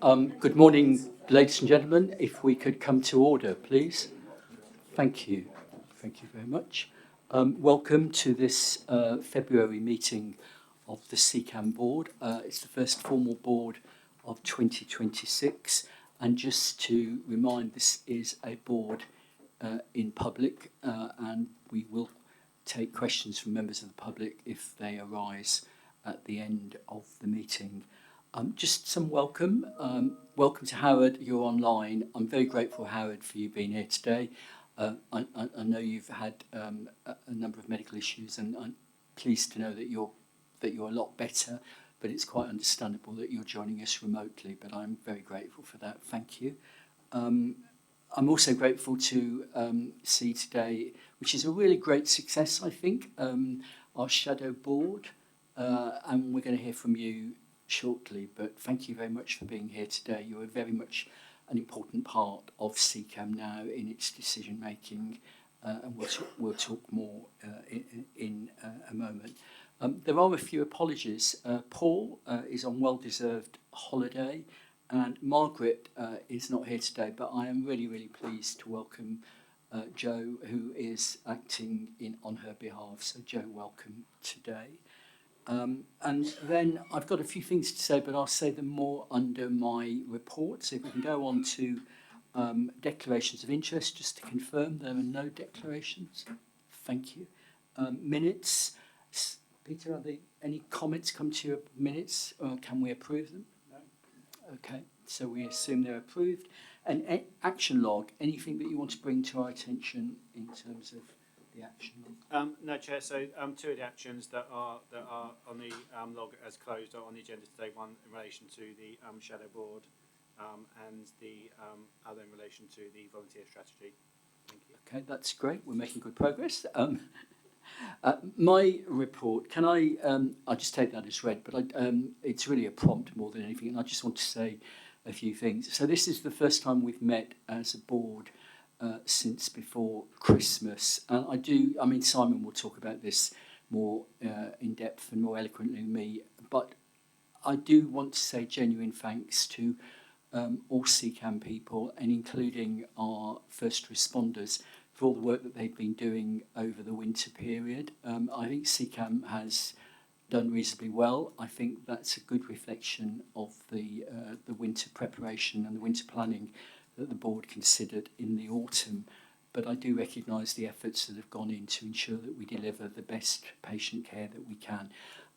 Good morning, ladies and gentlemen. If we could come to order, please. Thank you. Thank you very much. Welcome to this February meeting of the CCAM board. It's the first formal board of 2026. And just to remind, this is a board in public, and we will take questions from members of the public if they arise at the end of the meeting. Just some welcome. Welcome to Howard. You're online. I'm very grateful, Howard, for you being here today. I know you've had a number of medical issues, and I'm pleased to know that you're a lot better. But it's quite understandable that you're joining us remotely. But I'm very grateful for that. Thank you. I'm also grateful to see today, which is a really great success, I think, our shadow board, and we're going to hear from you shortly, but thank you very much for being here today. You are very much an important part of CCAM now in its decision making, and we'll talk more in a moment. There are a few apologies. Paul is on well-deserved holiday, and Margaret is not here today, but I am really, really pleased to welcome Jo, who is acting on her behalf. So Jo, welcome today. And then I've got a few things to say, but I'll say them more under my report. So if we can go on to declarations of interest, just to confirm there are no declarations. Thank you. Minutes. Peter, are there any comments come to your minutes, or can we approve them? No. Okay, so we assume they're approved. And action log, anything that you want to bring to our attention in terms of the action log? No, Chair. So two of the actions that are on the log as closed are on the agenda today. One in relation to the shadow board, and the other in relation to the volunteer strategy. Thank you. Okay, that's great. We're making good progress. My report, can I just take that as read, but it's really a prompt more than anything, and I just want to say a few things. So this is the first time we've met as a board since before Christmas. And I mean, Simon will talk about this more in depth and more eloquently than me, but I do want to say genuine thanks to all CCAM people, and including our first responders, for all the work that they've been doing over the winter period. I think CCAM has done reasonably well. I think that's a good reflection of the winter preparation and the winter planning that the board considered in the autumn. But I do recognise the efforts that have gone in to ensure that we deliver the best patient care that we can.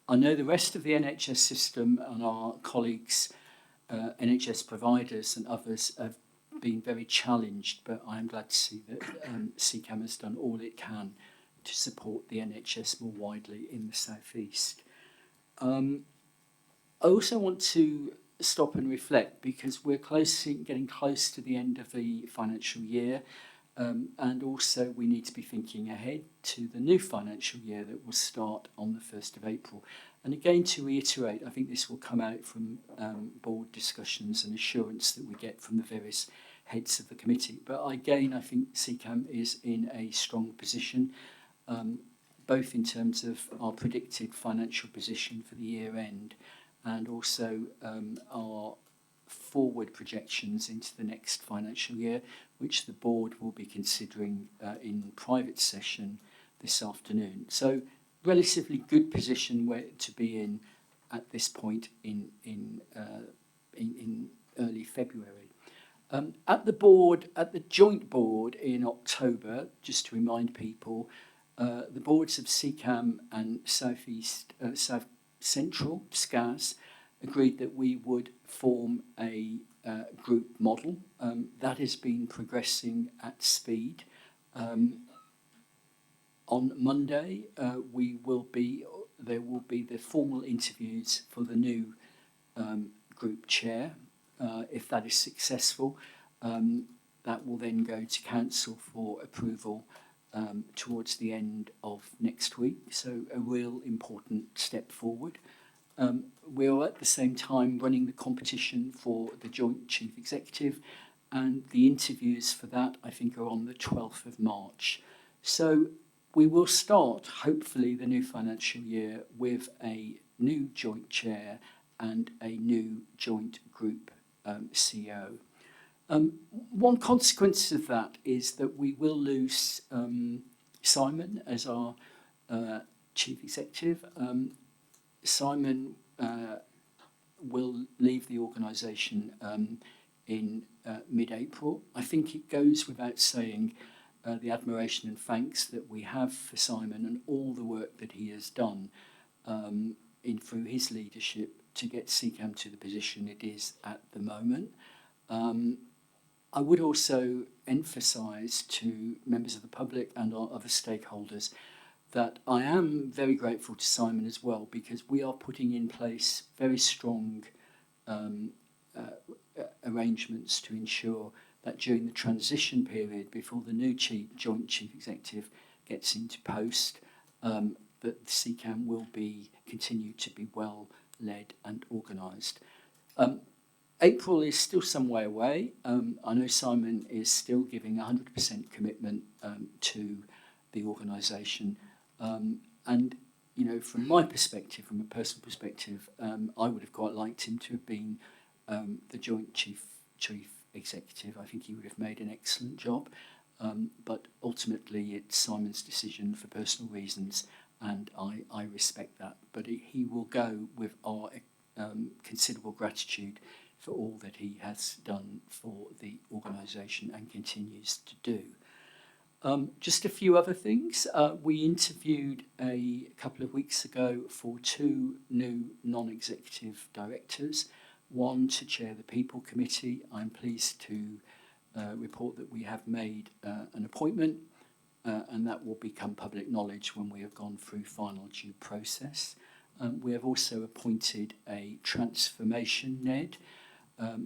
I know the rest of the NHS system and our colleagues, NHS providers and others, have been very challenged, but I am glad to see that CCAM has done all it can to support the NHS more widely in the South East. I also want to stop and reflect, because we're getting close to the end of the financial year, and also we need to be thinking ahead to the new financial year that will start on the 1st of April. And again, to reiterate, I think this will come out from board discussions and assurance that we get from the various heads of the committee. But again, I think CCAM is in a strong position, both in terms of our predicted financial position for the year end, and also our forward projections into the next financial year, which the board will be considering in private session this afternoon. So relatively good position to be in at this point in early February. At the joint board in October, just to remind people, the boards of CCAM and South Central, SCAS, agreed that we would form a group model. That has been progressing at speed. On Monday, there will be the formal interviews for the new group chair. If that is successful, that will then go to council for approval towards the end of next week. So a real important step forward. We're at the same time running the competition for the joint chief executive, and the interviews for that, I think, are on the 12th of March. So we will start, hopefully, the new financial year with a new joint chair and a new joint group CEO. One consequence of that is that we will lose Simon as our Chief Executive. Simon will leave the organisation in mid-April. I think it goes without saying the admiration and thanks that we have for Simon and all the work that he has done through his leadership to get CCAM to the position it is at the moment. I would also emphasise to members of the public and our other stakeholders that I am very grateful to Simon as well, because we are putting in place very strong arrangements to ensure that during the transition period before the new Joint Chief Executive gets into post, that the CCAM will continue to be well led and organised. April is still some way away. I know Simon is still giving 100% commitment to the organisation. And, you know, from my perspective, from a personal perspective, I would have quite liked him to have been the Joint Chief Executive. I think he would have made an excellent job. But ultimately, it's Simon's decision for personal reasons, and I respect that. But he will go with our considerable gratitude for all that he has done for the organisation and continues to do. Just a few other things. We interviewed a couple of weeks ago for 2 new non-executive directors, one to chair the People Committee. I'm pleased to report that we have made an appointment, and that will become public knowledge when we have gone through final due process. We have also appointed a transformation NED.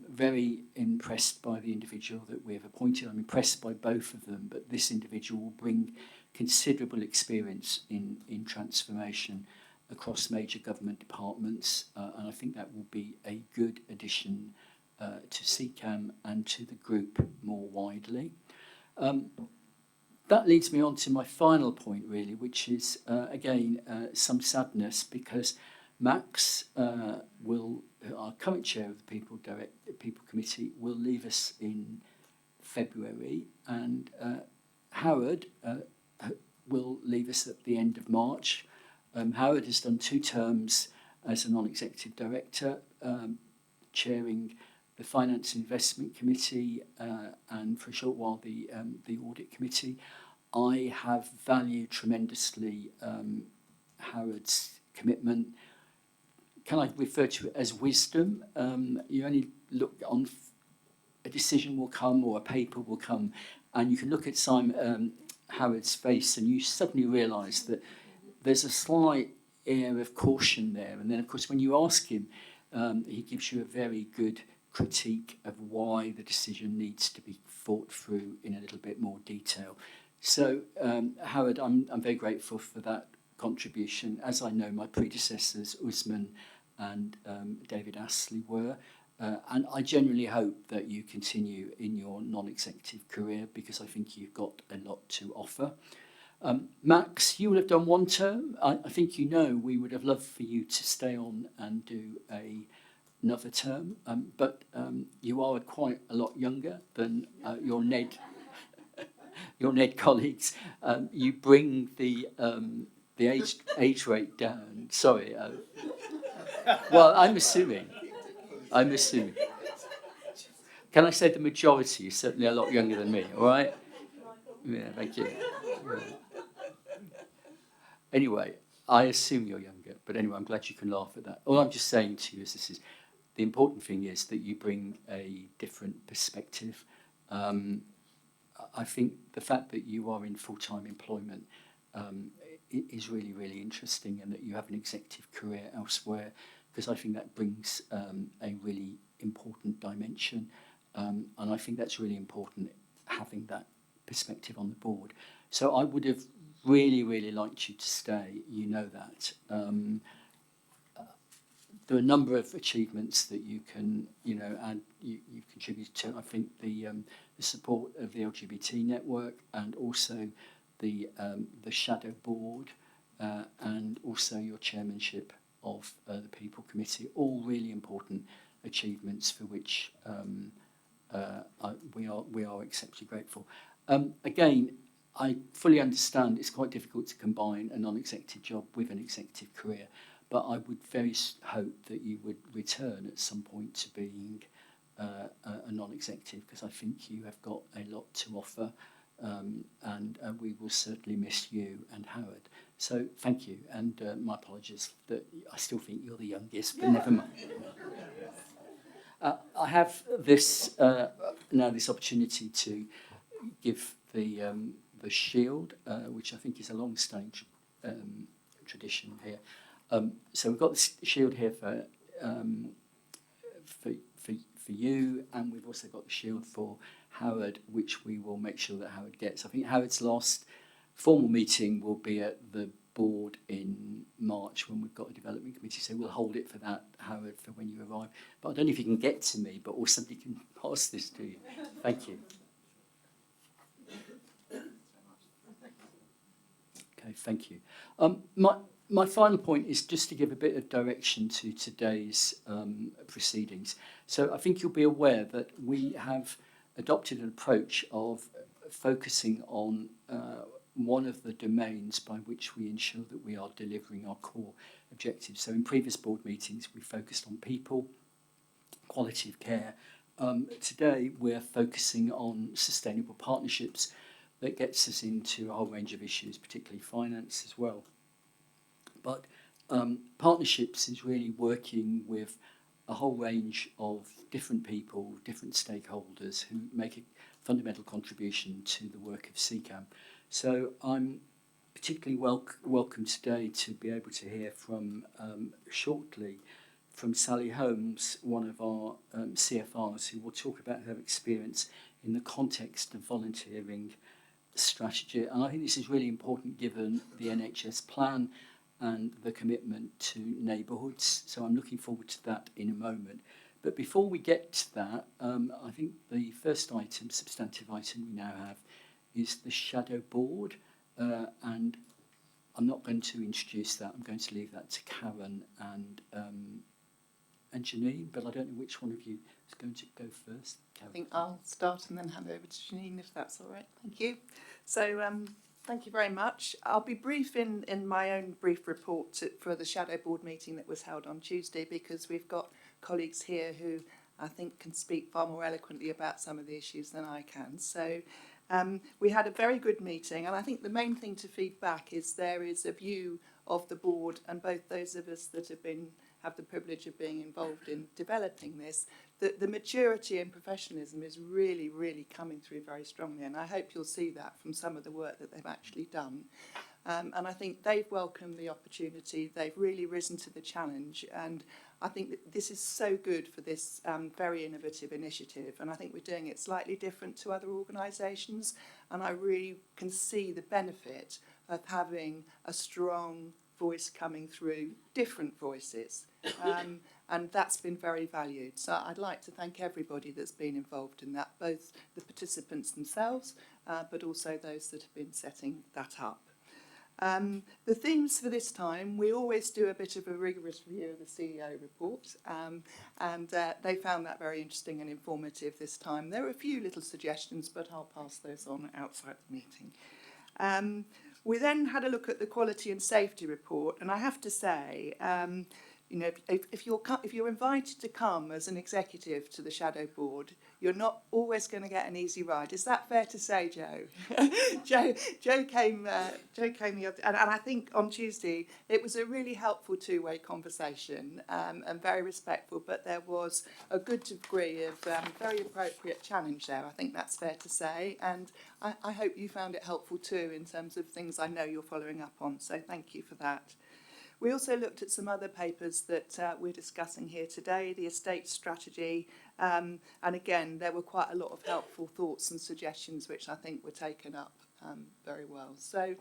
Very impressed by the individual that we have appointed. I'm impressed by both of them, but this individual will bring considerable experience in transformation across major government departments, and I think that will be a good addition to CCAM and to the group more widely. That leads me on to my final point, really, which is, again, some sadness, because Max our current chair of the People Committee, will leave us in February, and Howard will leave us at the end of March. Howard has done 2 terms as a non-executive director, chairing the Finance and Investment Committee and for a short while the Audit Committee. I have valued tremendously Howard's commitment. Can I refer to it as wisdom? You only look on a decision will come or a paper will come, and you can look at Howard's face and you suddenly realise that there's a slight air of caution there. And then, of course, when you ask him, he gives you a very good critique of why the decision needs to be thought through in a little bit more detail. So, Howard, I'm very grateful for that contribution, as I know my predecessors, Usman and David Astley, were. And I genuinely hope that you continue in your non-executive career, because I think you've got a lot to offer. Max, you will have done 1 term. I think you know we would have loved for you to stay on and do another term, but you are quite a lot younger than your NED colleagues. You bring the age rate down. Sorry. Well, I'm assuming. Can I say the majority is certainly a lot younger than me, all right? Yeah, thank you. Yeah. Anyway, I assume you're younger, but anyway, I'm glad you can laugh at that. All I'm just saying to you is the important thing is that you bring a different perspective. I think the fact that you are in full-time employment is really, really interesting, and that you have an executive career elsewhere, because I think that brings a really important dimension, and I think that's really important, having that perspective on the board. So I would have really, really liked you to stay, you know that. There are a number of achievements that you can, add, you've contributed to. I think the support of the LGBT network, and also the shadow board, and also your chairmanship of the People Committee, all really important achievements for which we are exceptionally grateful. Again, I fully understand it's quite difficult to combine a non-executive job with an executive career, but I would very hope that you would return at some point to being a non-executive, because I think you have got a lot to offer, and we will certainly miss you and Howard. So thank you, and my apologies that I still think you're the youngest, but never mind. I have this now this opportunity to give the shield, which I think is a long-standing tradition here. So we've got the shield here for you, and we've also got the shield for Howard, which we will make sure that Howard gets. I think Howard's last formal meeting will be at the board in March when we've got a development committee, so we'll hold it for that, Howard, for when you arrive. But I don't know if you can get to me, or somebody can pass this to you. Thank you. Okay, thank you. My final point is just to give a bit of direction to today's proceedings. So I think you'll be aware that we have adopted an approach of focusing on one of the domains by which we ensure that we are delivering our core objectives. So in previous board meetings, we focused on people, quality of care. Today, we're focusing on sustainable partnerships. That gets us into a whole range of issues, particularly finance as well. But partnerships is really working with a whole range of different people, different stakeholders who make a fundamental contribution to the work of CCAM. So I'm particularly welcome today to be able to hear from shortly from Sally Holmes, one of our CFRs, who will talk about her experience in the context of volunteering strategy. And I think this is really important given the NHS plan and the commitment to neighbourhoods. So I'm looking forward to that in a moment. But before we get to that, I think the first item, substantive item we now have, is the shadow board. And I'm not going to introduce that. I'm going to leave that to Karen and Janine, but I don't know which one of you is going to go first. Karen. I think I'll start and then hand over to Janine, if that's all right. Thank you. So thank you very much. I'll be brief in my own brief report for the shadow board meeting that was held on Tuesday, because we've got colleagues here who I think can speak far more eloquently about some of the issues than I can. So we had a very good meeting, and I think the main thing to feed back is there is a view of the board, and both those of us that have the privilege of being involved in developing this, that the maturity and professionalism is really, really coming through very strongly, and I hope you'll see that from some of the work that they've actually done. And I think they've welcomed the opportunity, they've really risen to the challenge, and I think that this is so good for this very innovative initiative, and I think we're doing it slightly different to other organisations, and I really can see the benefit of having a strong voice coming through, different voices, and that's been very valued. So I'd like to thank everybody that's been involved in that, both the participants themselves, but also those that have been setting that up. The themes for this time, we always do a bit of a rigorous review of the CEO report, and they found that very interesting and informative this time. There are a few little suggestions, but I'll pass those on outside the meeting. We then had a look at the quality and safety report, and I have to say, you know, if you're invited to come as an executive to the shadow board, you're not always going to get an easy ride. Is that fair to say, Joe? Joe came the other, and I think on Tuesday it was a really helpful two-way conversation and very respectful. But there was a good degree of very appropriate challenge there. I think that's fair to say, and I hope you found it helpful too in terms of things I know you're following up on. So thank you for that. We also looked at some other papers that we're discussing here today, the estate strategy, and again, there were quite a lot of helpful thoughts and suggestions which I think were taken up very well. So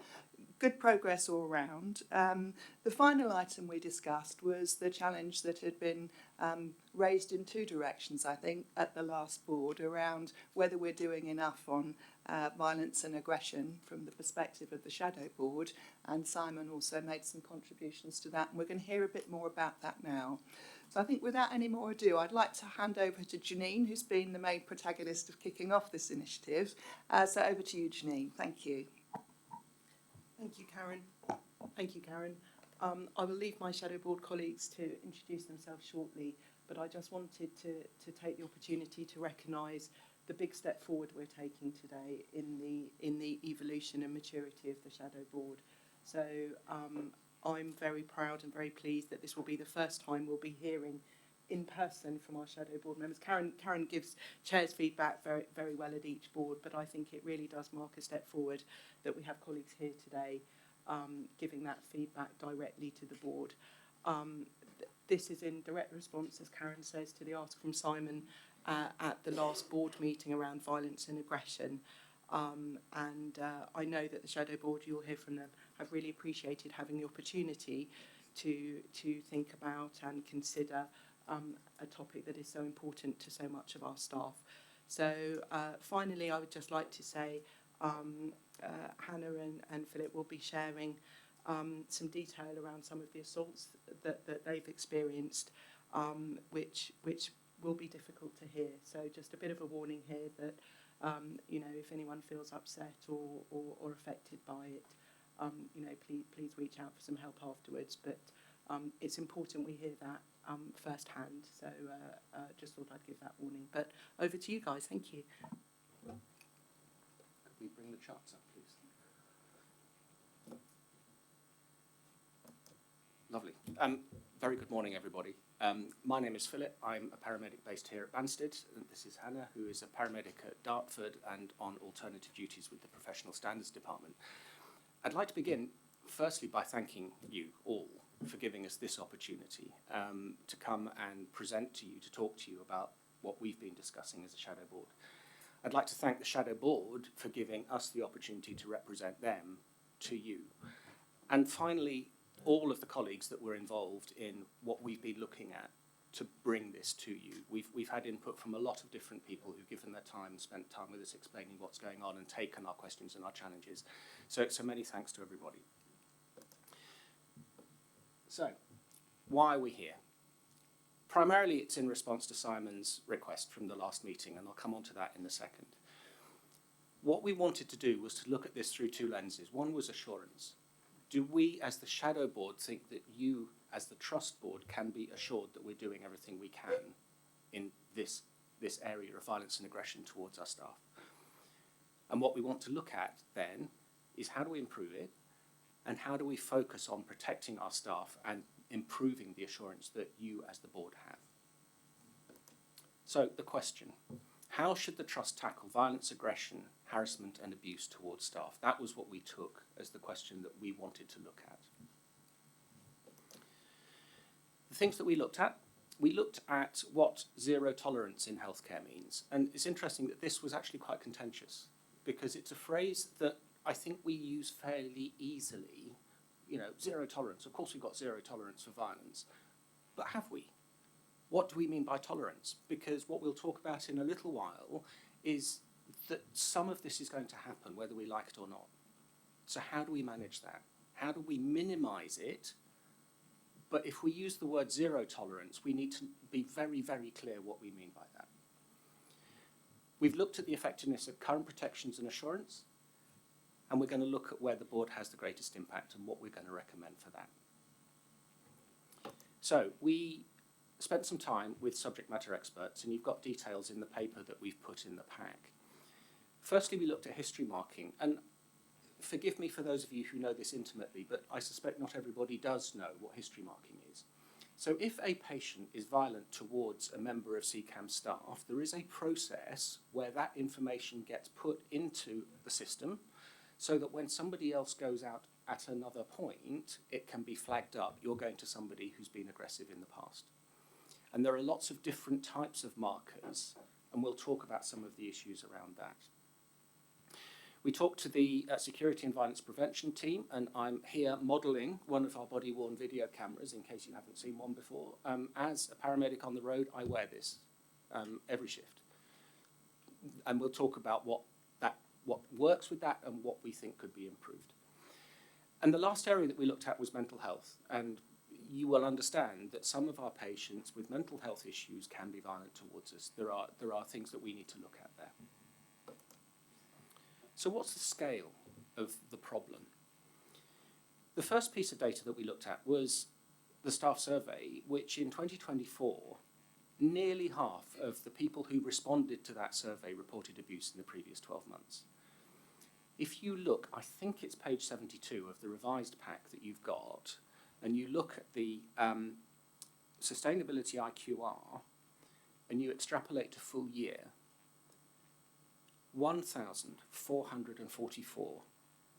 good progress all around. The final item we discussed was the challenge that had been raised in two directions, I think, at the last board around whether we're doing enough on violence and aggression from the perspective of the Shadow Board, and Simon also made some contributions to that, and we're going to hear a bit more about that now. So I think without any more ado, I'd like to hand over to Janine, who's been the main protagonist of kicking off this initiative. So over to you, Janine. Thank you. Thank you, Karen. Thank you, Karen. I will leave my Shadow Board colleagues to introduce themselves shortly, but I just wanted to take the opportunity to recognise the big step forward we're taking today in the evolution and maturity of the Shadow Board. So I'm very proud and very pleased that this will be the first time we'll be hearing in person from our Shadow Board members. Karen gives chairs feedback very, very well at each board, but I think it really does mark a step forward that we have colleagues here today giving that feedback directly to the board. This is in direct response, as Karen says, to the ask from Simon at the last board meeting around violence and aggression. I know that the Shadow Board, you'll hear from them, have really appreciated having the opportunity to think about and consider a topic that is so important to so much of our staff. So finally, I would just like to say Hannah and Philip will be sharing some detail around some of the assaults that they've experienced, which will be difficult to hear. So just a bit of a warning here that, if anyone feels upset or affected by it, please reach out for some help afterwards. But it's important we hear that firsthand. So just thought I'd give that warning. But over to you guys. Thank you. Could we bring the charts up, please? Lovely. Very good morning, everybody. My name is Philip. I'm a paramedic based here at Banstead. And this is Hannah, who is a paramedic at Dartford and on alternative duties with the Professional Standards Department. I'd like to begin, firstly, by thanking you all for giving us this opportunity to come and present to you, to talk to you about what we've been discussing as a Shadow Board. I'd like to thank the Shadow Board for giving us the opportunity to represent them to you. And finally, all of the colleagues that were involved in what we've been looking at to bring this to you. We've had input from a lot of different people who've given their time, spent time with us explaining what's going on and taken our questions and our challenges. So many thanks to everybody. So, why are we here? Primarily, it's in response to Simon's request from the last meeting, and I'll come on to that in a second. What we wanted to do was to look at this through two lenses. One was assurance. Do we, as the Shadow Board, think that you, as the Trust Board, can be assured that we're doing everything we can in this area of violence and aggression towards our staff? And what we want to look at then is how do we improve it, and how do we focus on protecting our staff and improving the assurance that you, as the board, have? So the question, how should the Trust tackle violence, aggression, harassment and abuse towards staff? That was what we took as the question that we wanted to look at. The things that we looked at what zero tolerance in healthcare means. And it's interesting that this was actually quite contentious because it's a phrase that I think we use fairly easily. Zero tolerance. Of course we've got zero tolerance for violence, but have we? What do we mean by tolerance? Because what we'll talk about in a little while is that some of this is going to happen whether we like it or not. So how do we manage that? How do we minimise it? But if we use the word zero tolerance, we need to be very, very clear what we mean by that. We've looked at the effectiveness of current protections and assurance, and we're going to look at where the board has the greatest impact and what we're going to recommend for that. So we spent some time with subject matter experts, and you've got details in the paper that we've put in the pack. Firstly, we looked at history marking, and forgive me for those of you who know this intimately, but I suspect not everybody does know what history marking is. So if a patient is violent towards a member of CCAM staff, there is a process where that information gets put into the system so that when somebody else goes out at another point, it can be flagged up. You're going to somebody who's been aggressive in the past. And there are lots of different types of markers, and we'll talk about some of the issues around that. We talked to the Security and Violence Prevention team, and I'm here modelling one of our body-worn video cameras, in case you haven't seen one before. As a paramedic on the road, I wear this every shift. And we'll talk about what that what works with that and what we think could be improved. And the last area that we looked at was mental health. And you will understand that some of our patients with mental health issues can be violent towards us. There are things that we need to look at there. So what's the scale of the problem? The first piece of data that we looked at was the staff survey, which in 2024, nearly half of the people who responded to that survey reported abuse in the previous 12 months. If you look, I think it's page 72 of the revised pack that you've got, and you look at the sustainability IQR, and you extrapolate to full year, 1,444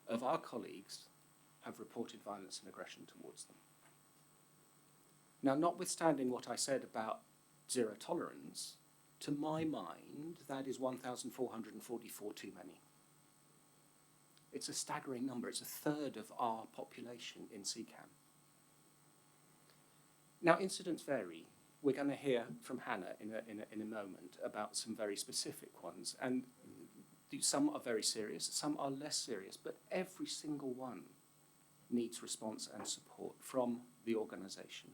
of our colleagues have reported violence and aggression towards them. Now, notwithstanding what I said about zero tolerance, to my mind, that is 1,444 too many. It's a staggering number. It's a third of our population in CCAM. Now, incidents vary. We're going to hear from Hannah in a moment about some very specific ones. And some are very serious, some are less serious, but every single one needs response and support from the organisation.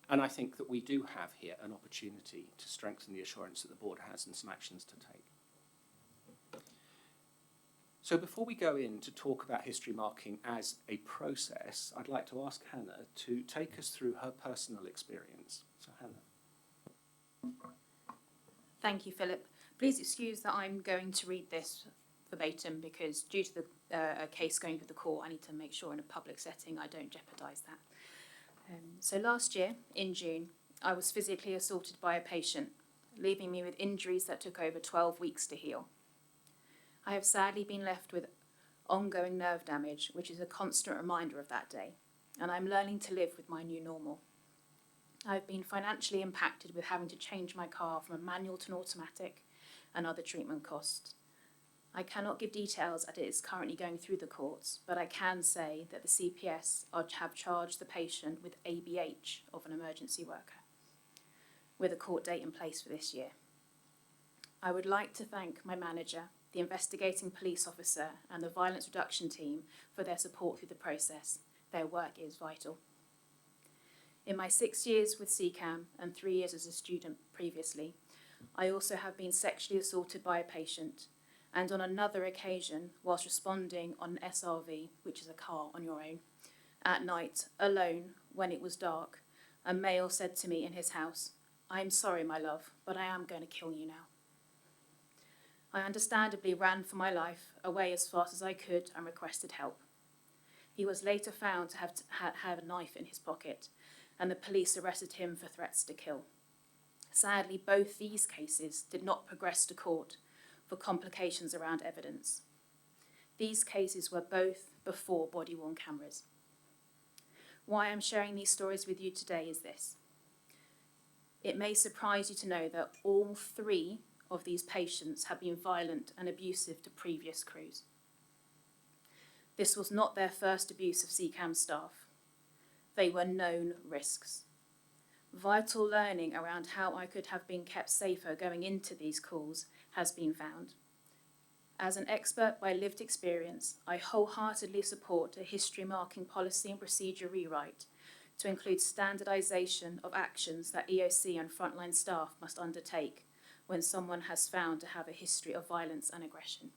And I think that we do have here an opportunity to strengthen the assurance that the board has and some actions to take. So before we go in to talk about history marking as a process, I'd like to ask Hannah to take us through her personal experience. So Hannah. Thank you, Philip. Please excuse that I'm going to read this verbatim because due to the case going through the court, I need to make sure in a public setting I don't jeopardise that. So last year, in June, I was physically assaulted by a patient, leaving me with injuries that took over 12 weeks to heal. I have sadly been left with ongoing nerve damage, which is a constant reminder of that day, and I'm learning to live with my new normal. I've been financially impacted with having to change my car from a manual to an automatic and other treatment costs. I cannot give details as it is currently going through the courts, but I can say that the CPS have charged the patient with ABH of an emergency worker, with a court date in place for this year. I would like to thank my manager, the investigating police officer and the violence reduction team for their support through the process. Their work is vital. In my 6 years with CCAM and 3 years as a student previously, I also have been sexually assaulted by a patient, and on another occasion, whilst responding on an SRV, which is a car on your own, at night, alone, when it was dark, a male said to me in his house, "I am sorry, my love, but I am going to kill you now." I understandably ran for my life, away as fast as I could, and requested help. He was later found to have had a knife in his pocket, and the police arrested him for threats to kill. Sadly, both these cases did not progress to court for complications around evidence. These cases were both before body-worn cameras. Why I'm sharing these stories with you today is this. It may surprise you to know that all 3 of these patients have been violent and abusive to previous crews. This was not their first abuse of CCAM staff. They were known risks. Vital learning around how I could have been kept safer going into these calls has been found. As an expert by lived experience, I wholeheartedly support a history marking policy and procedure rewrite to include standardisation of actions that EOC and frontline staff must undertake when someone has found to have a history of violence and aggression.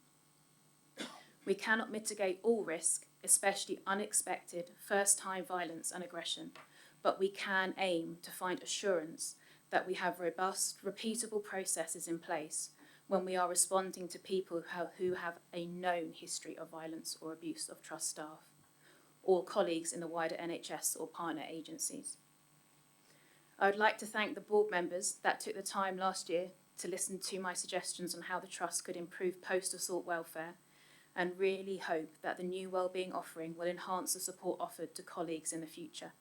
We cannot mitigate all risk, especially unexpected first-time violence and aggression, but we can aim to find assurance that we have robust, repeatable processes in place when we are responding to people who have a known history of violence or abuse of trust staff, or colleagues in the wider NHS or partner agencies. I would like to thank the board members that took the time last year to listen to my suggestions on how the Trust could improve post-assault welfare, and really hope that the new wellbeing offering will enhance the support offered to colleagues in the future.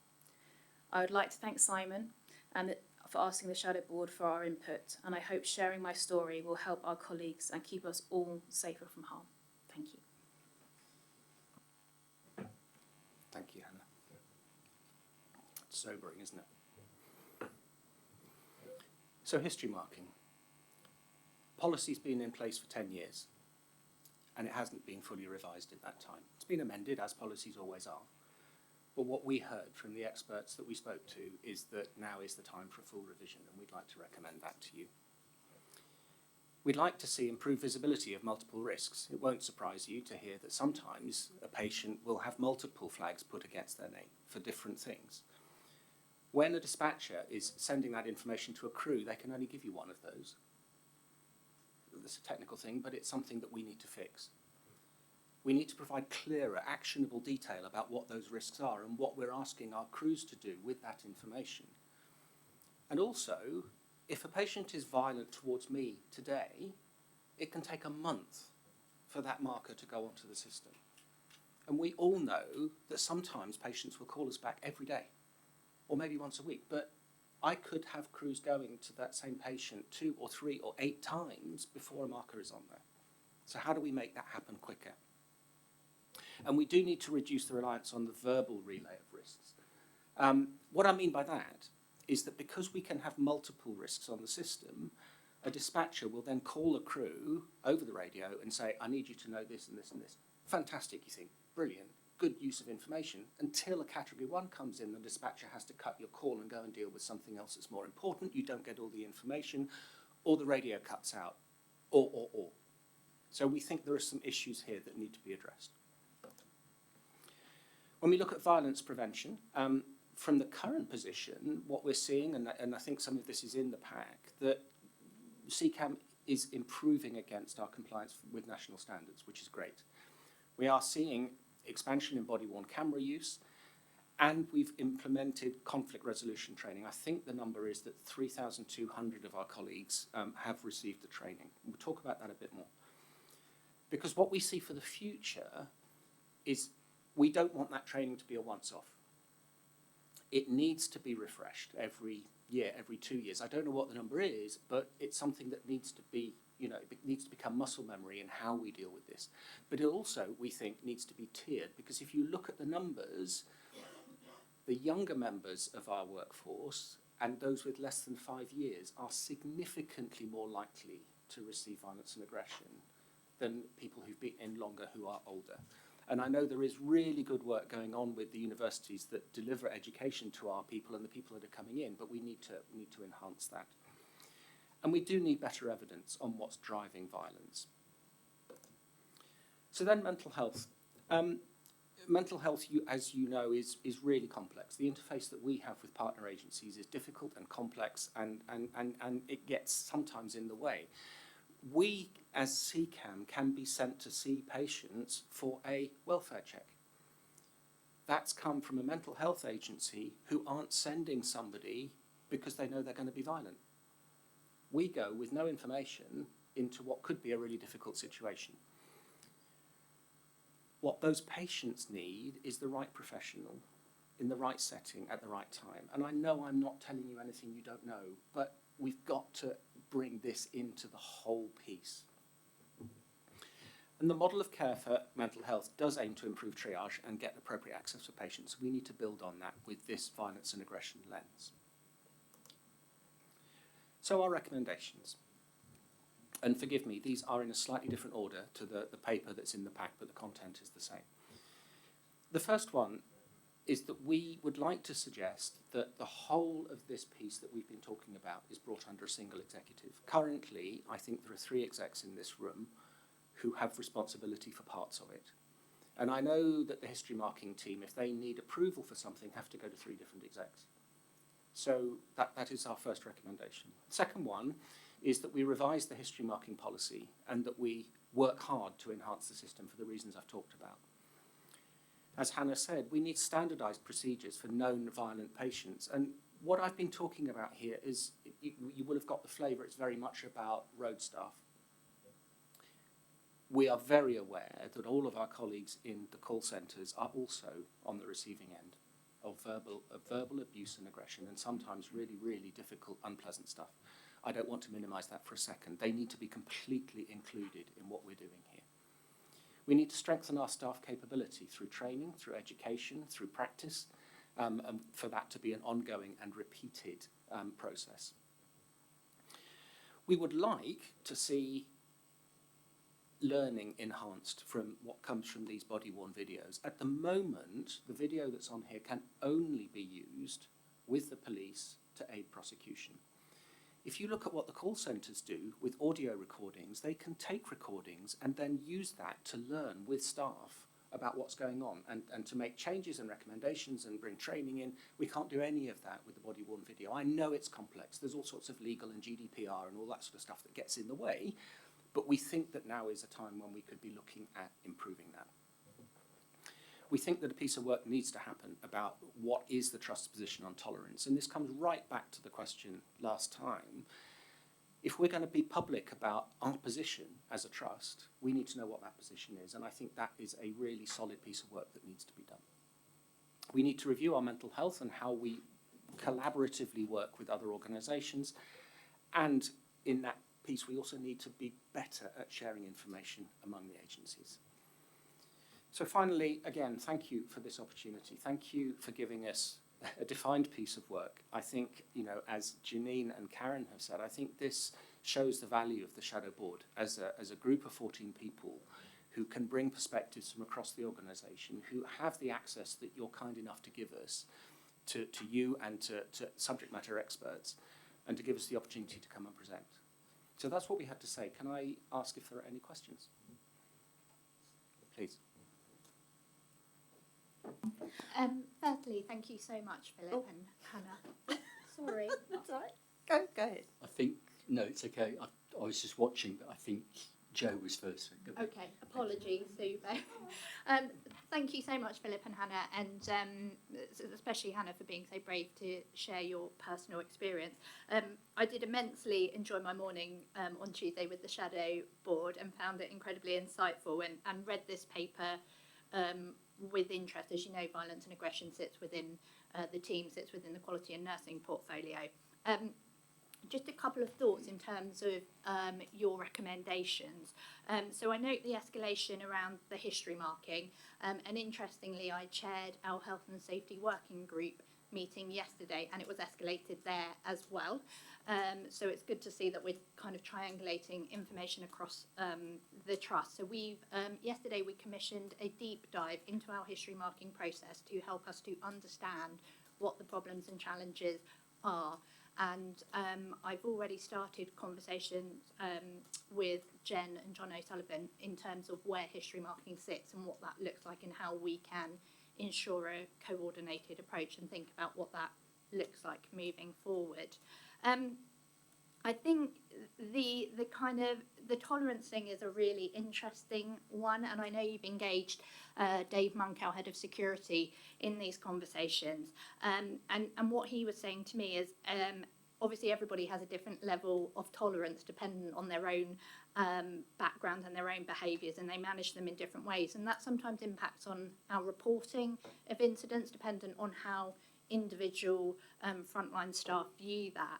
I would like to thank Simon for asking the Shadow Board for our input, and I hope sharing my story will help our colleagues and keep us all safer from harm. Thank you. Thank you, Hannah. It's sobering, isn't it? So history marking. policy's been in place for 10 years, and it hasn't been fully revised in that time. It's been amended, as policies always are. But what we heard from the experts that we spoke to is that now is the time for a full revision, and we'd like to recommend that to you. We'd like to see improved visibility of multiple risks. It won't surprise you to hear that sometimes a patient will have multiple flags put against their name for different things. When a dispatcher is sending that information to a crew, they can only give you one of those. That's a technical thing, but it's something that we need to fix. We need to provide clearer, actionable detail about what those risks are and what we're asking our crews to do with that information. And also, if a patient is violent towards me today, it can take a month for that marker to go onto the system. And we all know that sometimes patients will call us back every day, or maybe once a week, but I could have crews going to that same patient 2 or 3 or 8 times before a marker is on there. So how do we make that happen quicker? And we do need to reduce the reliance on the verbal relay of risks. What I mean by that is that because we can have multiple risks on the system, a dispatcher will then call a crew over the radio and say, I need you to know this and this and this. Fantastic, you think, brilliant, good use of information, until a category 1 comes in, the dispatcher has to cut your call and go and deal with something else that's more important, you don't get all the information, or the radio cuts out, or. So we think there are some issues here that need to be addressed. When we look at violence prevention, from the current position, what we're seeing, and I think some of this is in the pack, that CCAM is improving against our compliance with national standards, which is great. We are seeing expansion in body-worn camera use, and we've implemented conflict resolution training. I think the number is that 3,200 of our colleagues have received the training. We'll talk about that a bit more. Because what we see for the future is we don't want that training to be a once-off. It needs to be refreshed every year, every 2 years. I don't know what the number is, but it's something that needs to be, it needs to become muscle memory in how we deal with this. But it also, we think, needs to be tiered, because if you look at the numbers, the younger members of our workforce and those with less than 5 years are significantly more likely to receive violence and aggression than people who've been in longer who are older. And I know there is really good work going on with the universities that deliver education to our people and the people that are coming in, but we need to enhance that. And we do need better evidence on what's driving violence. So then mental health. Mental health, as you know, is really complex. The interface that we have with partner agencies is difficult and complex, and it gets sometimes in the way. We, as CCAM, can be sent to see patients for a welfare check. That's come from a mental health agency who aren't sending somebody because they know they're going to be violent. We go with no information into what could be a really difficult situation. What those patients need is the right professional in the right setting at the right time. And I know I'm not telling you anything you don't know, but we've got to bring this into the whole piece. And the model of care for mental health does aim to improve triage and get appropriate access for patients. We need to build on that with this violence and aggression lens. So our recommendations. And forgive me, these are in a slightly different order to the paper that's in the pack, but the content is the same. The first one is that we would like to suggest that the whole of this piece that we've been talking about is brought under a single executive. Currently, I think there are 3 execs in this room who have responsibility for parts of it. And I know that the history marking team, if they need approval for something, have to go to 3 different execs. So that is our first recommendation. The second one is that we revise the history marking policy and that we work hard to enhance the system for the reasons I've talked about. As Hannah said, we need standardised procedures for known violent patients. And what I've been talking about here is, you will have got the flavour, it's very much about road staff. We are very aware that all of our colleagues in the call centres are also on the receiving end of verbal abuse and aggression, and sometimes really, really difficult, unpleasant stuff. I don't want to minimise that for a second. They need to be completely included in what we're doing here. We need to strengthen our staff capability through training, through education, through practice, and for that to be an ongoing and repeated process. We would like to see learning enhanced from what comes from these body-worn videos. At the moment, the video that's on here can only be used with the police to aid prosecution. If you look at what the call centres do with audio recordings, they can take recordings and then use that to learn with staff about what's going on and to make changes and recommendations and bring training in. We can't do any of that with the body-worn video. I know it's complex. There's all sorts of legal and GDPR and all that sort of stuff that gets in the way, but we think that now is a time when we could be looking at improving that. We think that a piece of work needs to happen about what is the Trust's position on tolerance, and this comes right back to the question last time. If we're going to be public about our position as a Trust, we need to know what that position is, and I think that is a really solid piece of work that needs to be done. We need to review our mental health and how we collaboratively work with other organisations, and in that piece we also need to be better at sharing information among the agencies. So finally, again, thank you for this opportunity. Thank you for giving us a defined piece of work. I think, you know, as Janine and Karen have said, I think this shows the value of the Shadow Board as a group of 14 people who can bring perspectives from across the organisation, who have the access that you're kind enough to give us to you and to subject matter experts, and to give us the opportunity to come and present. So that's what we had to say. Can I ask if there are any questions? Please. Firstly, thank you so much, Philip and Hannah. Sorry. That's all right. Go ahead. I think, no, it's okay. I was just watching, but I think Joe was first. So go ahead. Okay, apologies, Super. Thank you so much, Philip and Hannah, and especially Hannah for being so brave to share your personal experience. I did immensely enjoy my morning on Tuesday with the Shadow Board and found it incredibly insightful, and read this paper with interest. As you know, violence and aggression sits within the team, sits within the quality and nursing portfolio. Just a couple of thoughts in terms of your recommendations. So I note the escalation around the history marking, and interestingly, I chaired our health and safety working group meeting yesterday, and it was escalated there as well. So it's good to see that we're kind of triangulating information across the Trust. So yesterday we commissioned a deep dive into our history marking process to help us to understand what the problems and challenges are. And I've already started conversations with Jen and John O'Sullivan in terms of where history marking sits and what that looks like and how we can ensure a coordinated approach and think about what that looks like moving forward. I think the tolerance thing is a really interesting one, and I know you've engaged Dave Monk, our head of security, in these conversations. And what he was saying to me is, obviously everybody has a different level of tolerance dependent on their own background and their own behaviours, and they manage them in different ways. And that sometimes impacts on our reporting of incidents, dependent on how individual frontline staff view that.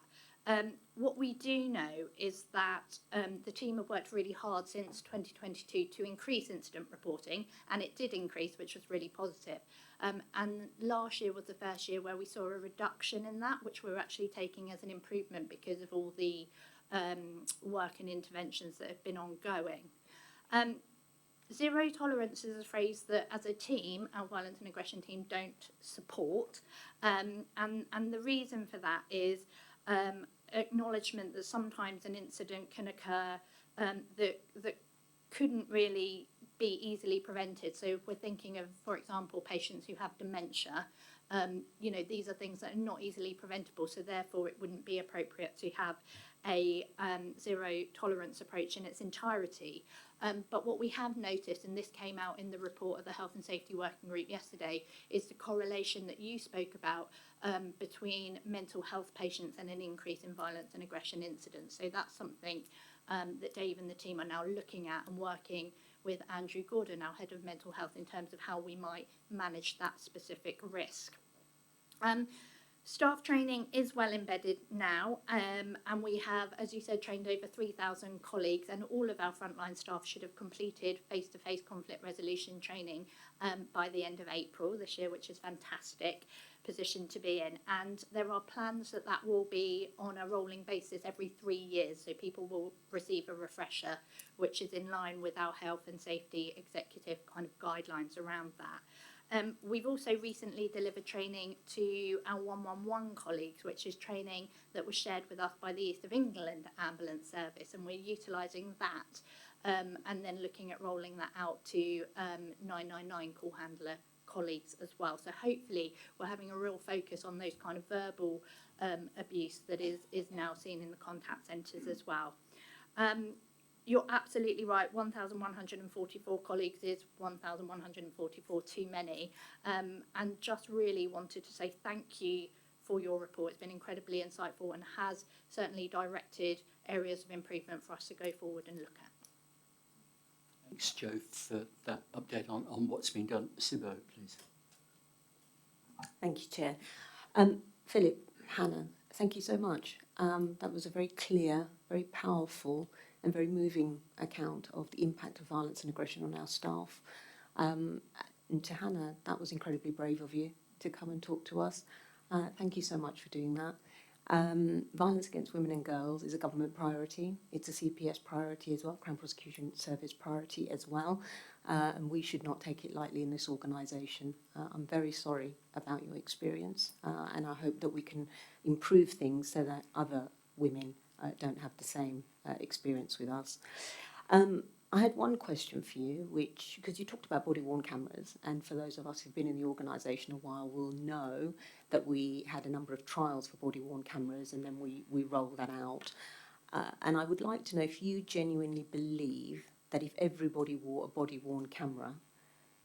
What we do know is that the team have worked really hard since 2022 to increase incident reporting, and it did increase, which was really positive. And last year was the first year where we saw a reduction in that, which we're actually taking as an improvement because of all the work and interventions that have been ongoing. Zero tolerance is a phrase that, as a team, our violence and aggression team don't support. And the reason for that is acknowledgement that sometimes an incident can occur that couldn't really be easily prevented. So if we're thinking of, for example, patients who have dementia, these are things that are not easily preventable, so therefore it wouldn't be appropriate to have a zero tolerance approach in its entirety. But what we have noticed, and this came out in the report of the Health and Safety Working Group yesterday, is the correlation that you spoke about between mental health patients and an increase in violence and aggression incidents. So that's something that Dave and the team are now looking at and working with Andrew Gordon, our head of mental health, in terms of how we might manage that specific risk. Staff training is well embedded now, and we have, as you said, trained over 3,000 colleagues, and all of our frontline staff should have completed face-to-face conflict resolution training by the end of April this year, which is fantastic. position to be in. And there are plans that that will be on a rolling basis every 3 years. So people will receive a refresher, which is in line with our health and safety executive kind of guidelines around that. We've also recently delivered training to our 111 colleagues, which is training that was shared with us by the East of England Ambulance Service, and we're utilising that and then looking at rolling that out to 999 call handler colleagues as well. So hopefully we're having a real focus on those kind of verbal abuse that is now seen in the contact centres as well. You're absolutely right. 1,144 colleagues is 1,144 too many. And just really wanted to say thank you for your report. It's been incredibly insightful and has certainly directed areas of improvement for us to go forward and look at. Thanks, Jo, for that update on what's been done. Sibo, please. Thank you, Chair. Philip, Hannah, thank you so much. That was a very clear, very powerful and very moving account of the impact of violence and aggression on our staff. And to Hannah, that was incredibly brave of you to come and talk to us. Thank you so much for doing that. Violence against women and girls is a government priority. It's a CPS priority as well, Crown Prosecution Service priority as well. And we should not take it lightly in this organisation. I'm very sorry about your experience, and I hope that we can improve things so that other women don't have the same experience with us. I had one question for you, which, because you talked about body-worn cameras, and for those of us who've been in the organisation a while will know that we had a number of trials for body-worn cameras and then we rolled that out. And I would like to know if you genuinely believe that if everybody wore a body-worn camera,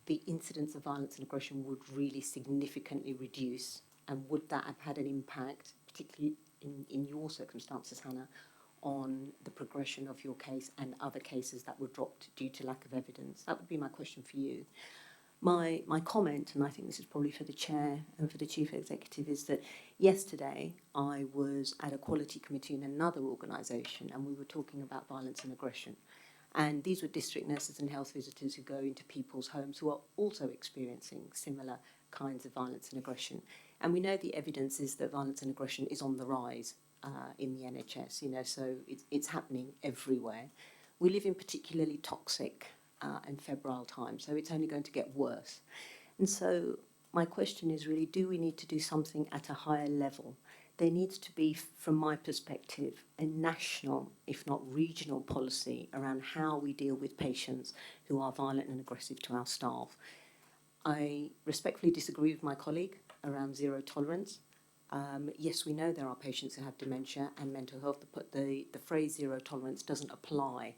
the incidence of violence and aggression would really significantly reduce, and would that have had an impact, particularly in your circumstances, Hannah, on the progression of your case and other cases that were dropped due to lack of evidence? That would be my question for you. My comment, and I think this is probably for the Chair and for the Chief Executive, is that yesterday I was at a quality committee in another organisation and we were talking about violence and aggression. And these were district nurses and health visitors who go into people's homes who are also experiencing similar kinds of violence and aggression. And we know the evidence is that violence and aggression is on the rise in the NHS, so it's happening everywhere. We live in particularly toxic and febrile times, so it's only going to get worse. And so my question is really, do we need to do something at a higher level? There needs to be, from my perspective, a national, if not regional, policy around how we deal with patients who are violent and aggressive to our staff. I respectfully disagree with my colleague around zero tolerance. Yes, we know there are patients who have dementia and mental health, but the phrase zero tolerance doesn't apply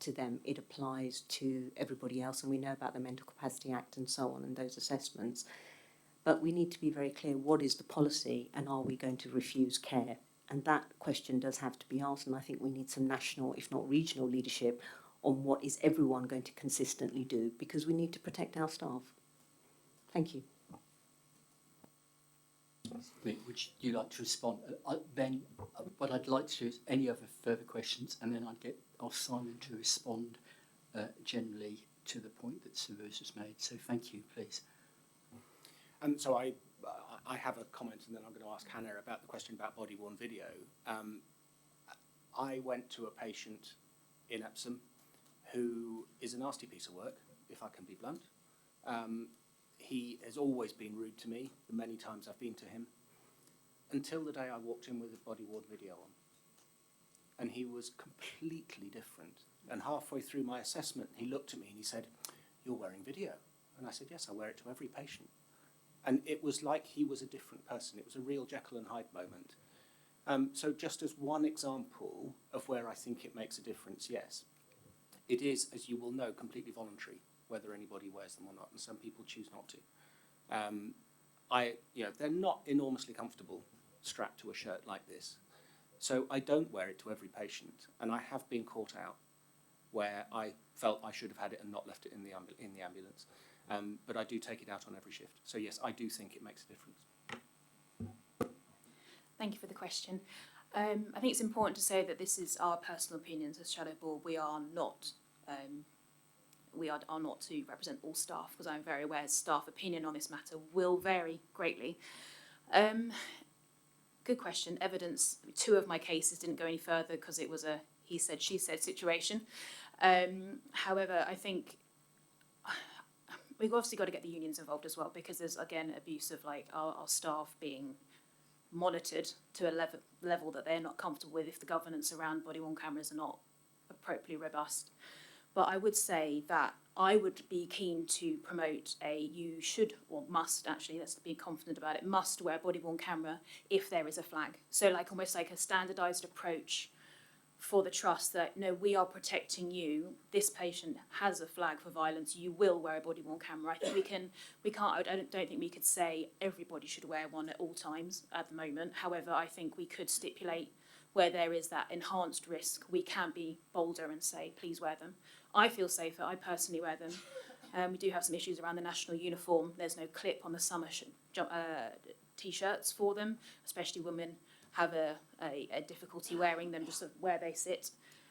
to them. It applies to everybody else, and we know about the Mental Capacity Act and so on and those assessments. But we need to be very clear, what is the policy and are we going to refuse care? And that question does have to be asked, and I think we need some national, if not regional, leadership on what is everyone going to consistently do, because we need to protect our staff. Thank you. Would you like to respond? Then what I'd like to do is any other further questions, and then I'll Simon to respond generally to the point that Sue Rose has made. So thank you, please. And so I have a comment, and then I'm going to ask Hannah about the question about body-worn video. I went to a patient in Epsom who is a nasty piece of work, if I can be blunt. He has always been rude to me the many times I've been to him, until the day I walked in with a body-worn video on. And he was completely different. And halfway through my assessment, he looked at me and he said, "You're wearing video." And I said, "Yes, I wear it to every patient." And it was like he was a different person. It was a real Jekyll and Hyde moment. So just as one example of where I think it makes a difference, yes, it is, as you will know, completely voluntary whether anybody wears them or not, and some people choose not to. They're not enormously comfortable strapped to a shirt like this. So I don't wear it to every patient, and I have been caught out where I felt I should have had it and not left it in the ambulance. But I do take it out on every shift. So yes, I do think it makes a difference. Thank you for the question. I think it's important to say that this is our personal opinions as Shadow Board. we are not to represent all staff, because I'm very aware staff opinion on this matter will vary greatly. Good question. Evidence. 2 of my cases didn't go any further because it was a he said, she said situation. However, I think we've obviously got to get the unions involved as well, because there's, again, abuse of like our staff being monitored to a level that they're not comfortable with if the governance around body-worn cameras are not appropriately robust. But I would say that I would be keen to promote you should, or must actually, let's be confident about it, must wear a body-worn camera if there is a flag. So like almost like a standardised approach for the trust that, no, we are protecting you. This patient has a flag for violence. You will wear a body-worn camera. I think I don't think we could say everybody should wear one at all times at the moment. However, I think we could stipulate where there is that enhanced risk, we can be bolder and say, please wear them. I feel safer. I personally wear them. We do have some issues around the national uniform. There's no clip on the summer t-shirts for them, especially women have a difficulty wearing them just where they sit.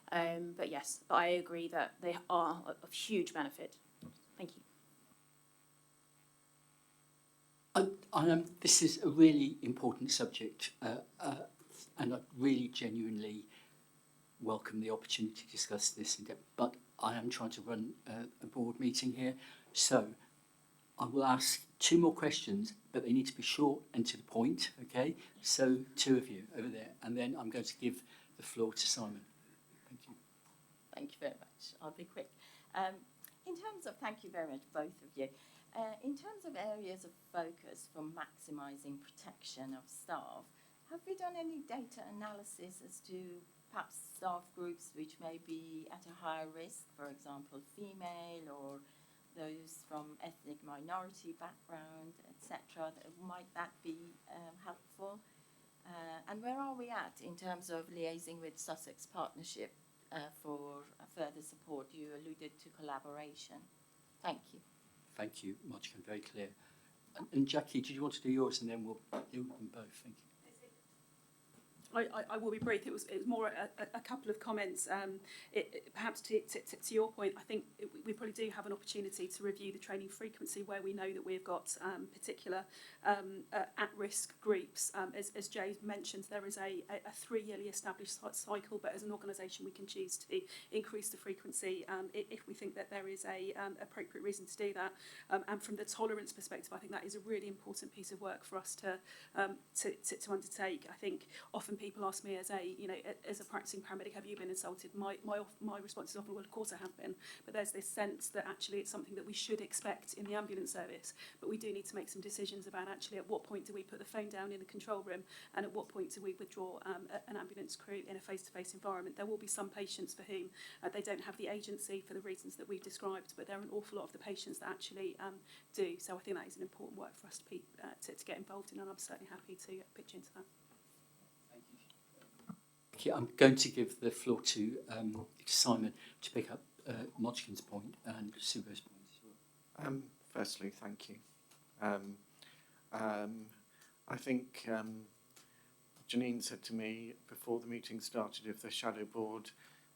But I agree that they are of huge benefit. Thank you. This is a really important subject, and I really genuinely welcome the opportunity to discuss this in depth, but I am trying to run a board meeting here, so I will ask 2 more questions, but they need to be short and to the point, okay? So 2 of you over there, and then I'm going to give the floor to Simon. Thank you. Thank you very much. I'll be quick. Thank you very much, both of you. In terms of areas of focus for maximising protection of staff, have we done any data analysis as to perhaps staff groups which may be at a higher risk, for example, female or those from ethnic minority background, etc.? Might that be helpful? And where are we at in terms of liaising with Sussex Partnership for further support? You alluded to collaboration. Thank you. Thank you, Monica, very clear. And Jackie, did you want to do yours, and then we'll do them both? Thank you. I will be brief. It was more a couple of comments. Perhaps to your point, I think we probably do have an opportunity to review the training frequency where we know that we've got particular at-risk groups. As Jay mentioned, there is a 3-yearly established cycle, but as an organisation we can choose to increase the frequency if we think that there is a appropriate reason to do that. And from the tolerance perspective, I think that is a really important piece of work for us to undertake. I think often people ask me as a practicing paramedic, have you been assaulted? My response is often, well, of course I have been. But there's this sense that actually it's something that we should expect in the ambulance service. But we do need to make some decisions about actually at what point do we put the phone down in the control room, and at what point do we withdraw an ambulance crew in a face-to-face environment. There will be some patients for whom they don't have the agency for the reasons that we've described, but there are an awful lot of the patients that actually do. So I think that is an important work for us to get involved in, and I'm certainly happy to pitch into that. Okay, I'm going to give the floor to Simon to pick up Mojkin's point and Subo's point as well. Firstly, thank you. I think Janine said to me before the meeting started, if the shadow board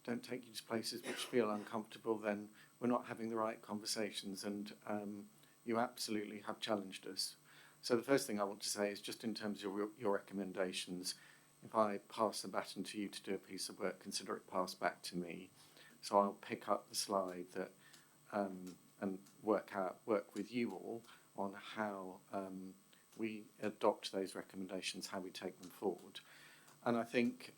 don't take you to places which feel uncomfortable, then we're not having the right conversations, and you absolutely have challenged us. So the first thing I want to say is just in terms of your recommendations, if I pass the baton to you to do a piece of work, consider it passed back to me. So I'll pick up the slide that and work with you all on how we adopt those recommendations, how we take them forward. And I think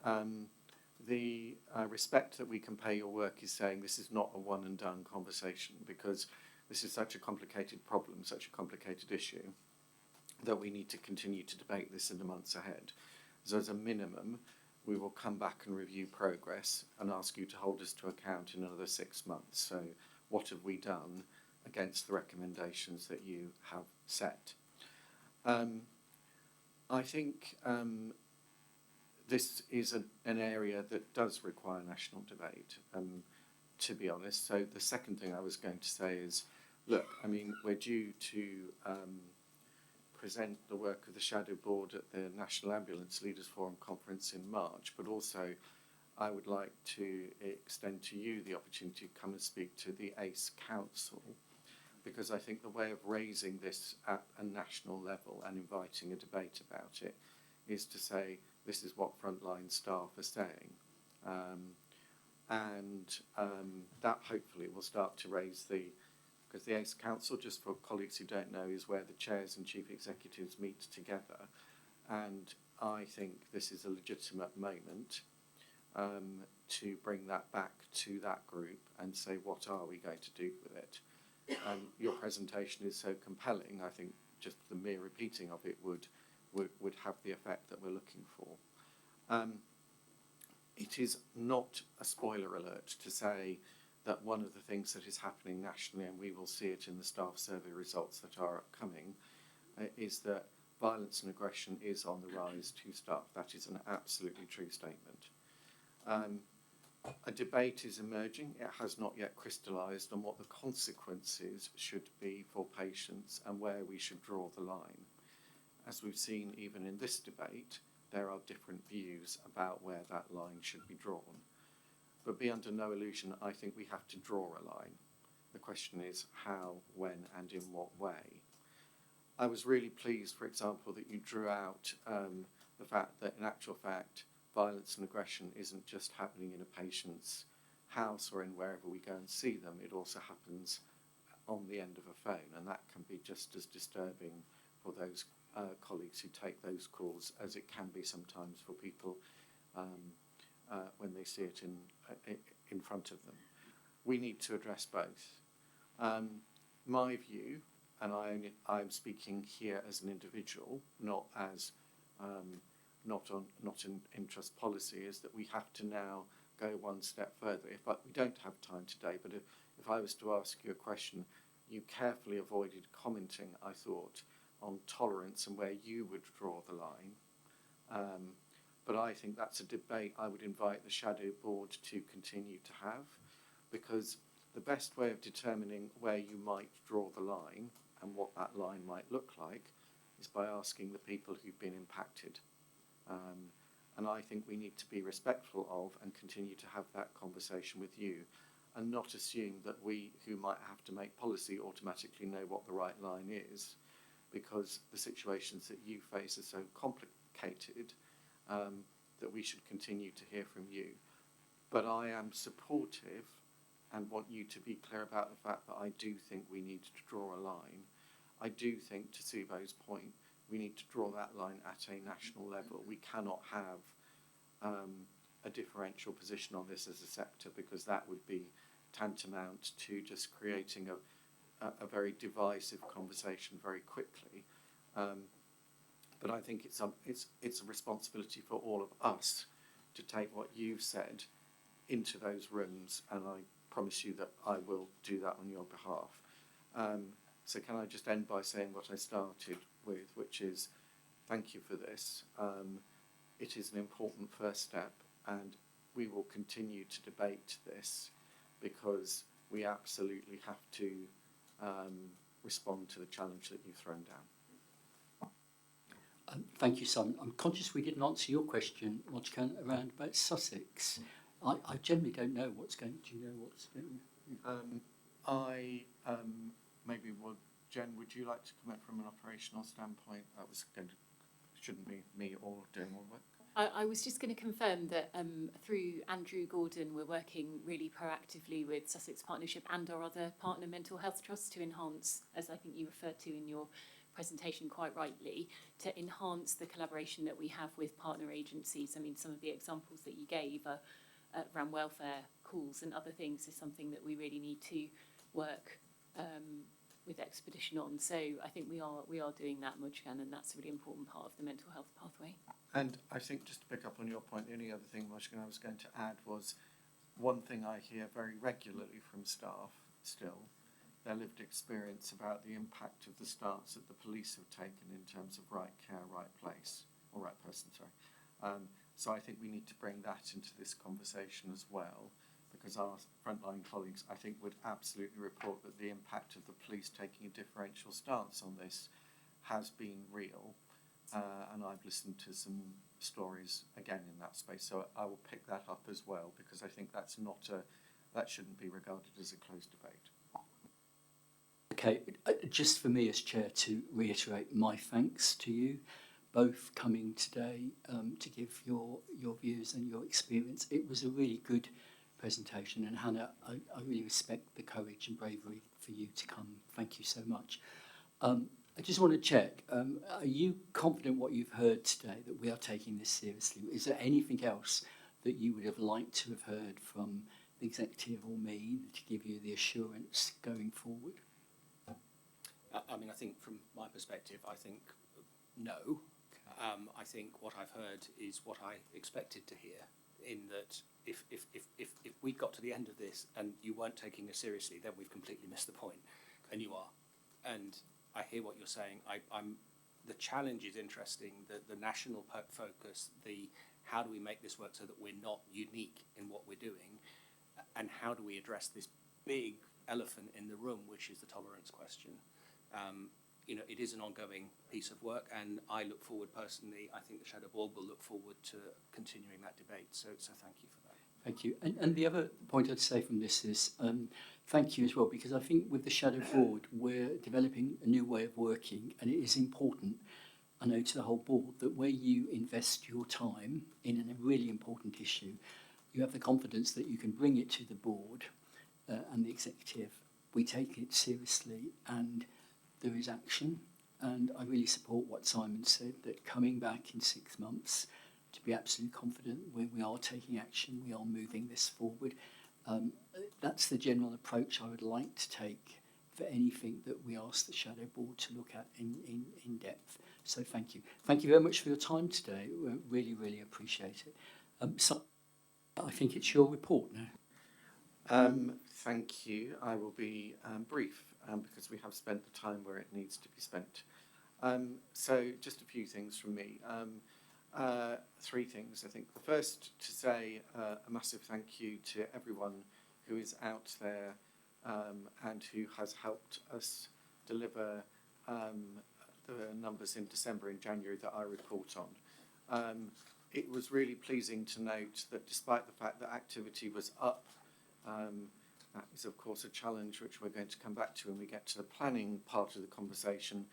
the respect that we can pay your work is saying this is not a one and done conversation, because this is such a complicated problem, such a complicated issue, that we need to continue to debate this in the months ahead. So as a minimum, we will come back and review progress and ask you to hold us to account in another 6 months. So what have we done against the recommendations that you have set? I think this is an area that does require national debate, to be honest. So the second thing I was going to say is, look, I mean, we're due to present the work of the Shadow Board at the National Ambulance Leaders Forum conference in March, but also I would like to extend to you the opportunity to come and speak to the ACE Council, because I think the way of raising this at a national level and inviting a debate about it is to say, this is what frontline staff are saying. That hopefully will start to raise because the ACE Council, just for colleagues who don't know, is where the chairs and chief executives meet together. And I think this is a legitimate moment to bring that back to that group and say, what are we going to do with it? Your presentation is so compelling, I think just the mere repeating of it would have the effect that we're looking for. It is not a spoiler alert to say that one of the things that is happening nationally, and we will see it in the staff survey results that are upcoming, is that violence and aggression is on the rise to staff. That is an absolutely true statement. A debate is emerging. It has not yet crystallised on what the consequences should be for patients and where we should draw the line. As we've seen even in this debate, there are different views about where that line should be drawn. But be under no illusion, I think we have to draw a line. The question is how, when, and in what way. I was really pleased, for example, that you drew out the fact that, in actual fact, violence and aggression isn't just happening in a patient's house or in wherever we go and see them. It also happens on the end of a phone, and that can be just as disturbing for those colleagues who take those calls as it can be sometimes for people when they see it in front of them. We need to address both. My view, and I'm speaking here as an individual, not as not in interest policy, is that we have to now go one step further. We don't have time today, but if I was to ask you a question, you carefully avoided commenting, I thought, on tolerance and where you would draw the line. But I think that's a debate I would invite the Shadow Board to continue to have, because the best way of determining where you might draw the line and what that line might look like is by asking the people who've been impacted. And I think we need to be respectful of and continue to have that conversation with you, and not assume that we who might have to make policy automatically know what the right line is, because the situations that you face are so complicated that we should continue to hear from you. But I am supportive and want you to be clear about the fact that I do think we need to draw a line. I do think, to Subo's point, we need to draw that line at a national level. We cannot have a differential position on this as a sector, because that would be tantamount to just creating a very divisive conversation very quickly. But I think it's a responsibility for all of us to take what you've said into those rooms, and I promise you that I will do that on your behalf. So can I just end by saying what I started with, which is thank you for this. It is an important first step, and we will continue to debate this, because we absolutely have to respond to the challenge that you've thrown down. Thank you, Simon. I'm conscious we didn't answer your question, Mochkan, around about Sussex. I generally don't know what's going. Do you know what's going? Maybe Jen, would you like to comment from an operational standpoint? That was shouldn't be me all doing all the work. I was just going to confirm that through Andrew Gordon, we're working really proactively with Sussex Partnership and our other partner mental health trusts to enhance, as I think you referred to in your presentation quite rightly, to enhance the collaboration that we have with partner agencies. I mean, some of the examples that you gave around welfare calls and other things is something that we really need to work with expedition on. So I think we are doing that, Mujgan, and that's a really important part of the mental health pathway. And I think, just to pick up on your point, the only other thing, Mujgan, I was going to add was one thing I hear very regularly from staff still, their lived experience about the impact of the stance that the police have taken in terms of right care, right place, or right person, sorry. So I think we need to bring that into this conversation as well, because our frontline colleagues, I think, would absolutely report that the impact of the police taking a differential stance on this has been real. and I've listened to some stories again in that space. So I will pick that up as well, because I think that shouldn't be regarded as a closed debate. Okay, just for me as chair to reiterate my thanks to you, both coming today to give your views and your experience. It was a really good presentation, and Hannah, I really respect the courage and bravery for you to come. Thank you so much. I just want to check, are you confident what you've heard today, that we are taking this seriously? Is there anything else that you would have liked to have heard from the executive or me to give you the assurance going forward? I mean, I think from my perspective, I think no. I think what I've heard is what I expected to hear, in that if we got to the end of this and you weren't taking us seriously, then we've completely missed the point, and you are. And I hear what you're saying. The challenge is interesting, the national focus, how do we make this work so that we're not unique in what we're doing, and how do we address this big elephant in the room, which is the tolerance question. It is an ongoing piece of work, and I look forward personally, I think the Shadow Board will look forward to continuing that debate. So thank you for that. Thank you. And the other point I'd say from this is thank you as well, because I think with the Shadow Board, we're developing a new way of working, and it is important, I know to the whole board, that where you invest your time in a really important issue, you have the confidence that you can bring it to the board and the executive. We take it seriously, and there is action. And I really support what Simon said, that coming back in 6 months, to be absolutely confident when we are taking action, we are moving this forward. That's the general approach I would like to take for anything that we ask the Shadow Board to look at in depth. So thank you. Thank you very much for your time today. We really, really appreciate it. So I think it's your report now. Thank you. I will be brief because we have spent the time where it needs to be spent. So just a few things from me. 3 things, I think. The first, to say a massive thank you to everyone who is out there and who has helped us deliver the numbers in December and January that I report on. It was really pleasing to note that despite the fact that activity was up, that is of course a challenge which we're going to come back to when we get to the planning part of the conversation.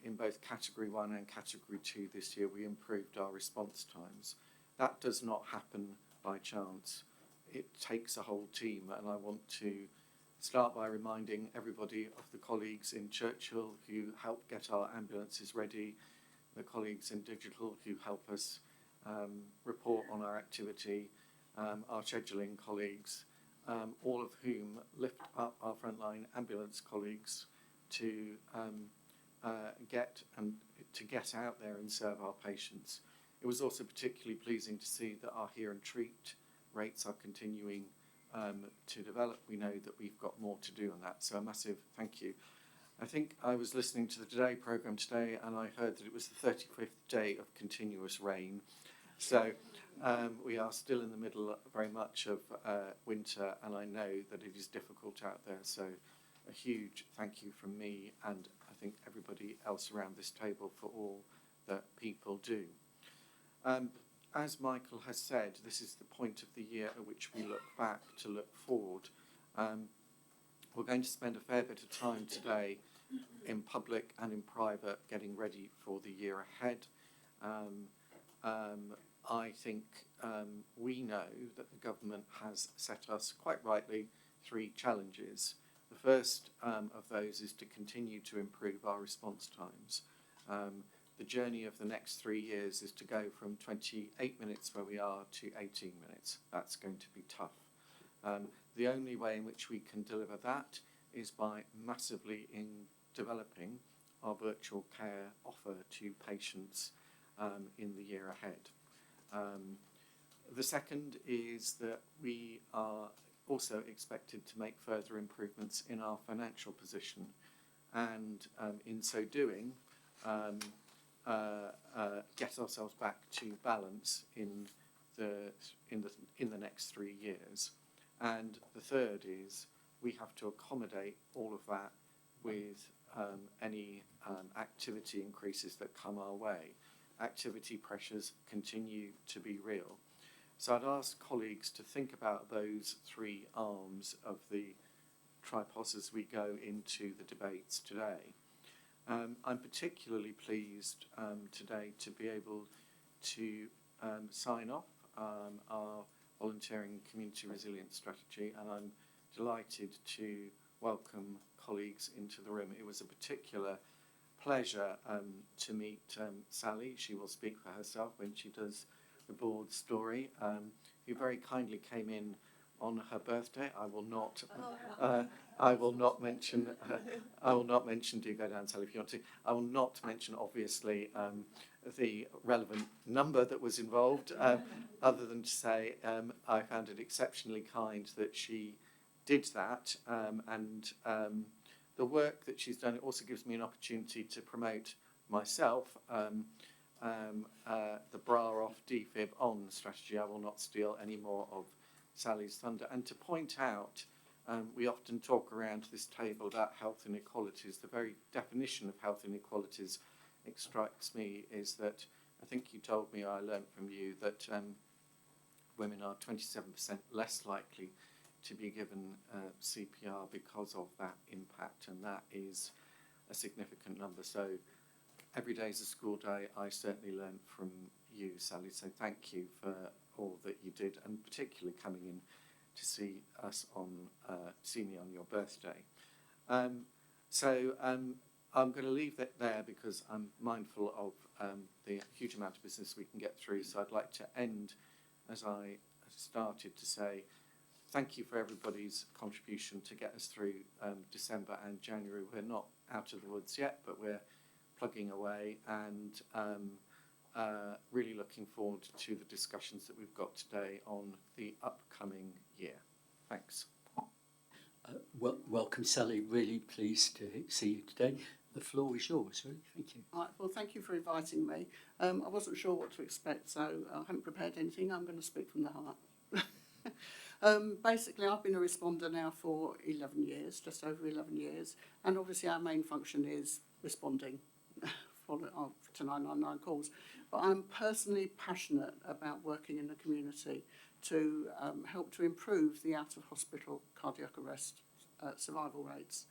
In both Category 1 and Category 2 this year, we improved our response times. That does not happen by chance. It takes a whole team, and I want to start by reminding everybody of the colleagues in Churchill who help get our ambulances ready, the colleagues in Digital who help us report on our activity, our scheduling colleagues, all of whom lift up our frontline ambulance colleagues to get out there and serve our patients. It was also particularly pleasing to see that our hear and treat rates are continuing to develop. We know that we've got more to do on that, so a massive thank you. I think I was listening to the Today programme today, and I heard that it was the 35th day of continuous rain. So we are still in the middle very much of winter, and I know that it is difficult out there. So a huge thank you from me, and I think everybody else around this table, for all that people do. As Michael has said, this is the point of the year at which we look back to look forward. We're going to spend a fair bit of time today in public and in private getting ready for the year ahead. I think we know that the government has set us, quite rightly, 3 challenges. The first of those is to continue to improve our response times. The journey of the next 3 years is to go from 28 minutes where we are to 18 minutes. That's going to be tough. The only way in which we can deliver that is by massively developing our virtual care offer to patients in the year ahead. The second is that we are also expected to make further improvements in our financial position, and in so doing, get ourselves back to balance in the next 3 years. And the third is we have to accommodate all of that with any activity activity increases that come our way, activity pressures continue to be real. So I'd ask colleagues to think about those three arms of the tripos as we go into the debates today. I'm particularly pleased today to be able to sign off our volunteering community resilience strategy, and I'm delighted to welcome colleagues into the room. It was a particular pleasure to meet Sally. She will speak for herself when she does the board story, who very kindly came in on her birthday. I will not mention. Do go down, Sally, if you want to. I will not mention, obviously, the relevant number that was involved, other than to say I found it exceptionally kind that she did that, and the work that she's done. It also gives me an opportunity to promote myself. The bra off, defib on strategy. I will not steal any more of Sally's thunder, and to point out, we often talk around this table about health inequalities. The very definition of health inequalities, it strikes me, is that I think you told me, or I learned from you, that women are 27% less likely to be given CPR because of that impact, and that is a significant number. So every day is a school day. I certainly learned from you, Sally, so thank you for all that you did, and particularly coming in to see us see me on your birthday. I'm going to leave that there because I'm mindful of the huge amount of business we can get through. So I'd like to end as I started to say thank you for everybody's contribution to get us through December and January. We're not out of the woods yet, but we're plugging away, and really looking forward to the discussions that we've got today on the upcoming year. Thanks. Welcome, Sally. Really pleased to see you today. The floor is yours, really. Thank you. Right, well, thank you for inviting me. I wasn't sure what to expect, so I haven't prepared anything. I'm going to speak from the heart. Basically, I've been a responder now for 11 years, just over 11 years, and obviously our main function is responding to 999 calls. But I'm personally passionate about working in the community to help to improve the out-of-hospital cardiac arrest survival rates.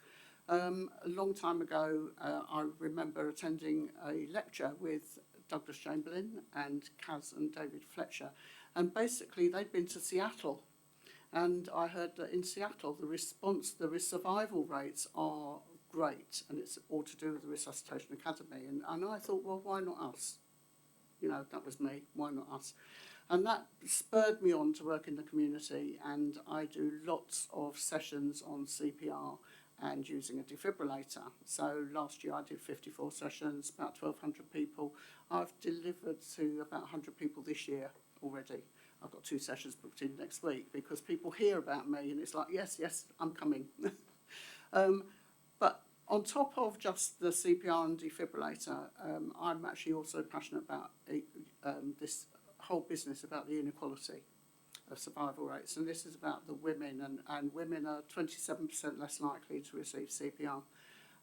A long time ago, I remember attending a lecture with Douglas Chamberlain and Kaz and David Fletcher, and basically they'd been to Seattle, and I heard that in Seattle the survival rates are great, and it's all to do with the Resuscitation Academy, and I thought, well, why not us? You know, that was me, why not us? And that spurred me on to work in the community, and I do lots of sessions on CPR and using a defibrillator. So last year I did 54 sessions, about 1,200 people. I've delivered to about 100 people this year already. I've got 2 sessions booked in next week because people hear about me and it's like, yes, I'm coming. But on top of just the CPR and defibrillator, I'm actually also passionate about this whole business about the inequality of survival rates, and this is about the women, and women are 27% less likely to receive CPR.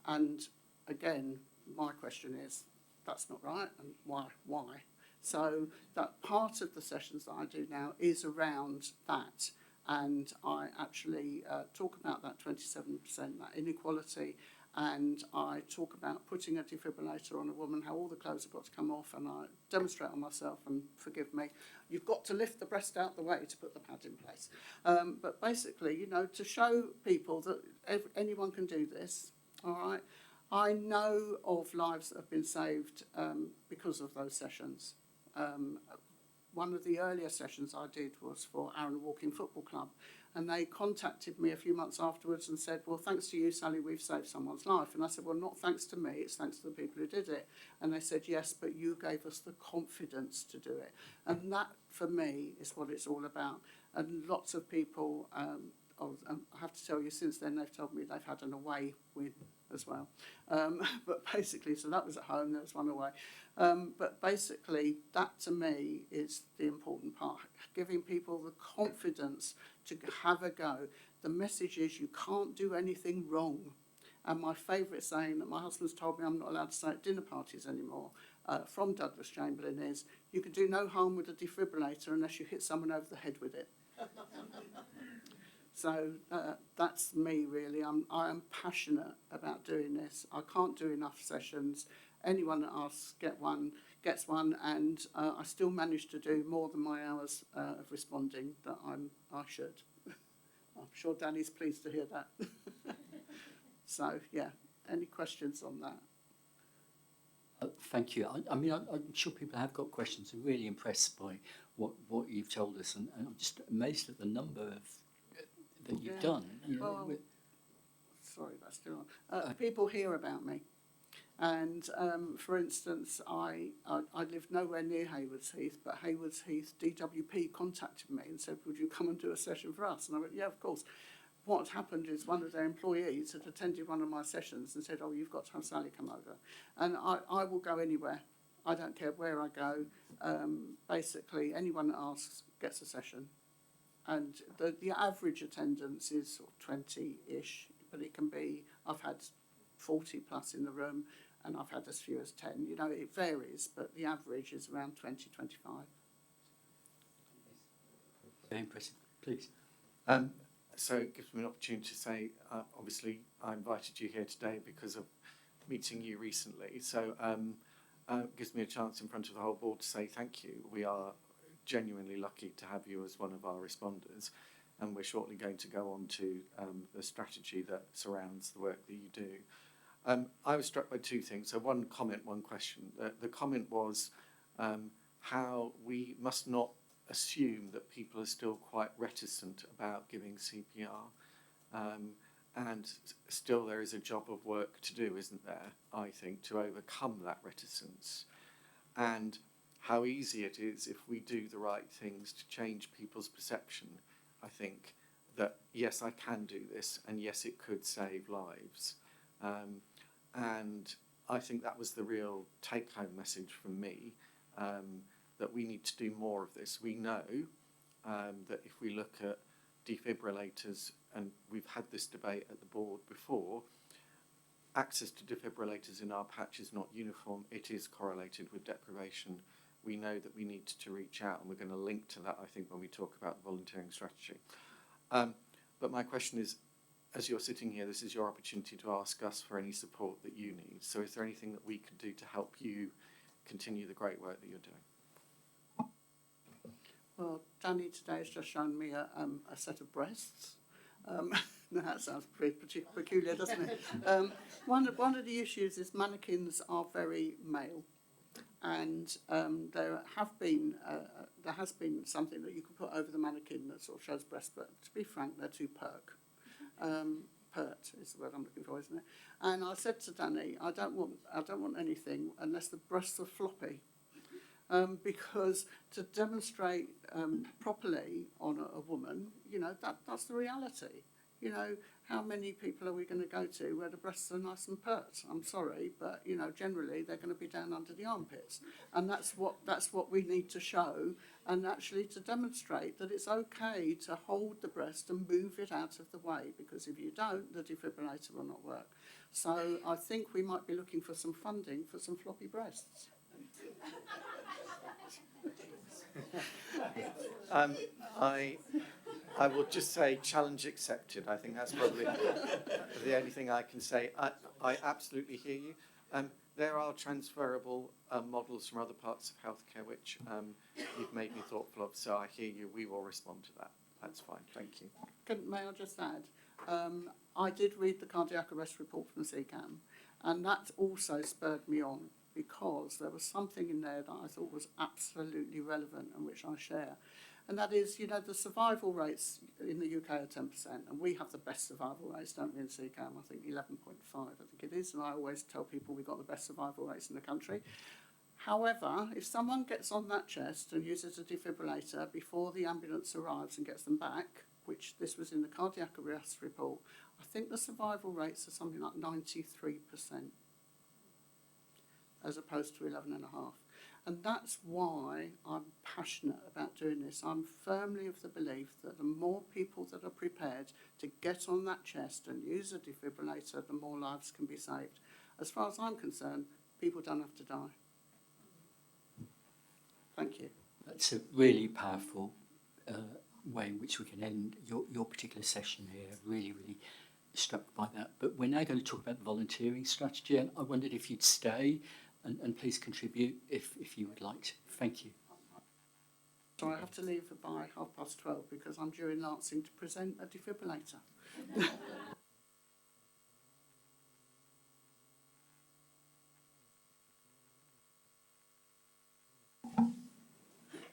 And again, my question is, that's not right, and why? So that part of the sessions that I do now is around that, and I actually talk about that 27%, that inequality, and I talk about putting a defibrillator on a woman, how all the clothes have got to come off, and I demonstrate on myself, and forgive me, you've got to lift the breast out the way to put the pad in place. But basically, you know, to show people that anyone can do this, all right? I know of lives that have been saved because of those sessions. One of the earlier sessions I did was for Arran Walking Football Club, and they contacted me a few months afterwards and said, well, thanks to you, Sally, we've saved someone's life. And I said, well, not thanks to me, it's thanks to the people who did it. And they said, yes, but you gave us the confidence to do it. And that, for me, is what it's all about. And lots of people, I have to tell you, since then they've told me they've had an away win as well. But basically, so that was at home, there was one away. But basically, that to me is the important part, giving people the confidence to have a go. The message is you can't do anything wrong. And my favourite saying that my husband's told me I'm not allowed to say at dinner parties anymore, from Douglas Chamberlain, is, you can do no harm with a defibrillator unless you hit someone over the head with it. So that's me, really. I am passionate about doing this. I can't do enough sessions. Anyone that asks gets one, and I still manage to do more than my hours of responding that I should. I'm sure Danny's pleased to hear that. So, yeah, any questions on that? Thank you. I mean, I'm sure people have got questions. I'm really impressed by what you've told us, and I'm just amazed at the number of that you've done. You know, Well, sorry, that's still on. People hear about me. And, for instance, I live nowhere near Haywards Heath, but Haywards Heath DWP contacted me and said, would you come and do a session for us? And I went, yeah, of course. What happened is one of their employees had attended one of my sessions and said, oh, you've got to have Sally come over. And I will go anywhere. I don't care where I go. Basically, anyone that asks gets a session. And the average attendance is sort of 20-ish, but it can be, I've had 40 plus in the room, and I've had as few as 10. You know, it varies, but the average is around 20, 25. very impressive. Please. So it gives me an opportunity to say, obviously, I invited you here today because of meeting you recently. So it gives me a chance in front of the whole board to say thank you. We are genuinely lucky to have you as one of our responders, and we're shortly going to go on to the strategy that surrounds the work that you do. I was struck by two things. So one comment, one question. The comment was how we must not assume that people are still quite reticent about giving CPR. And still there is a job of work to do, isn't there, I think, to overcome that reticence. And how easy it is if we do the right things to change people's perception, I think, that yes, I can do this, and yes, it could save lives. And I think that was the real take-home message from me, that we need to do more of this. We know that if we look at defibrillators, and we've had this debate at the board before, access to defibrillators in our patch is not uniform. It is correlated with deprivation. We know that we need to reach out, and we're going to link to that, I think, when we talk about the volunteering strategy. But my question is, as you're sitting here, this is your opportunity to ask us for any support that you need. So is there anything that we can do to help you continue the great work that you're doing? Well, Danny today has just shown me a set of breasts. That sounds pretty peculiar, doesn't it? One of the issues is mannequins are very male, and there has been something that you can put over the mannequin that sort of shows breasts, but to be frank, they're too pert is the word I'm looking for, isn't it? And I said to Danny, I don't want anything unless the breasts are floppy. Because to demonstrate properly on a woman, you know, that's the reality. You know, how many people are we going to go to where the breasts are nice and pert? I'm sorry, but, you know, generally they're going to be down under the armpits. And that's what we need to show, and actually to demonstrate that it's okay to hold the breast and move it out of the way, because if you don't, the defibrillator will not work. So I think we might be looking for some funding for some floppy breasts. I will just say challenge accepted. I think that's probably the only thing I can say. I absolutely hear you. There are transferable models from other parts of healthcare which you've made me thoughtful of, so I hear you. We will respond to that. That's fine. Thank you. May I just add? I did read the cardiac arrest report from CCAM, and that also spurred me on, because there was something in there that I thought was absolutely relevant and which I share. And that is, you know, the survival rates in the UK are 10%, and we have the best survival rates, don't we, in CCAM? I think 11.5, I think it is, and I always tell people we've got the best survival rates in the country. However, if someone gets on that chest and uses a defibrillator before the ambulance arrives and gets them back, which this was in the cardiac arrest report, I think the survival rates are something like 93%. As opposed to 11.5. And that's why I'm passionate about doing this. I'm firmly of the belief that the more people that are prepared to get on that chest and use a defibrillator, the more lives can be saved. As far as I'm concerned, people don't have to die. Thank you. That's a really powerful way in which we can end your particular session here. Really, really struck by that. But we're now going to talk about the volunteering strategy, and I wondered if you'd stay and please contribute if you would like to. Thank you. So I have to leave by 12:30 because I'm due in Lancing to present a defibrillator.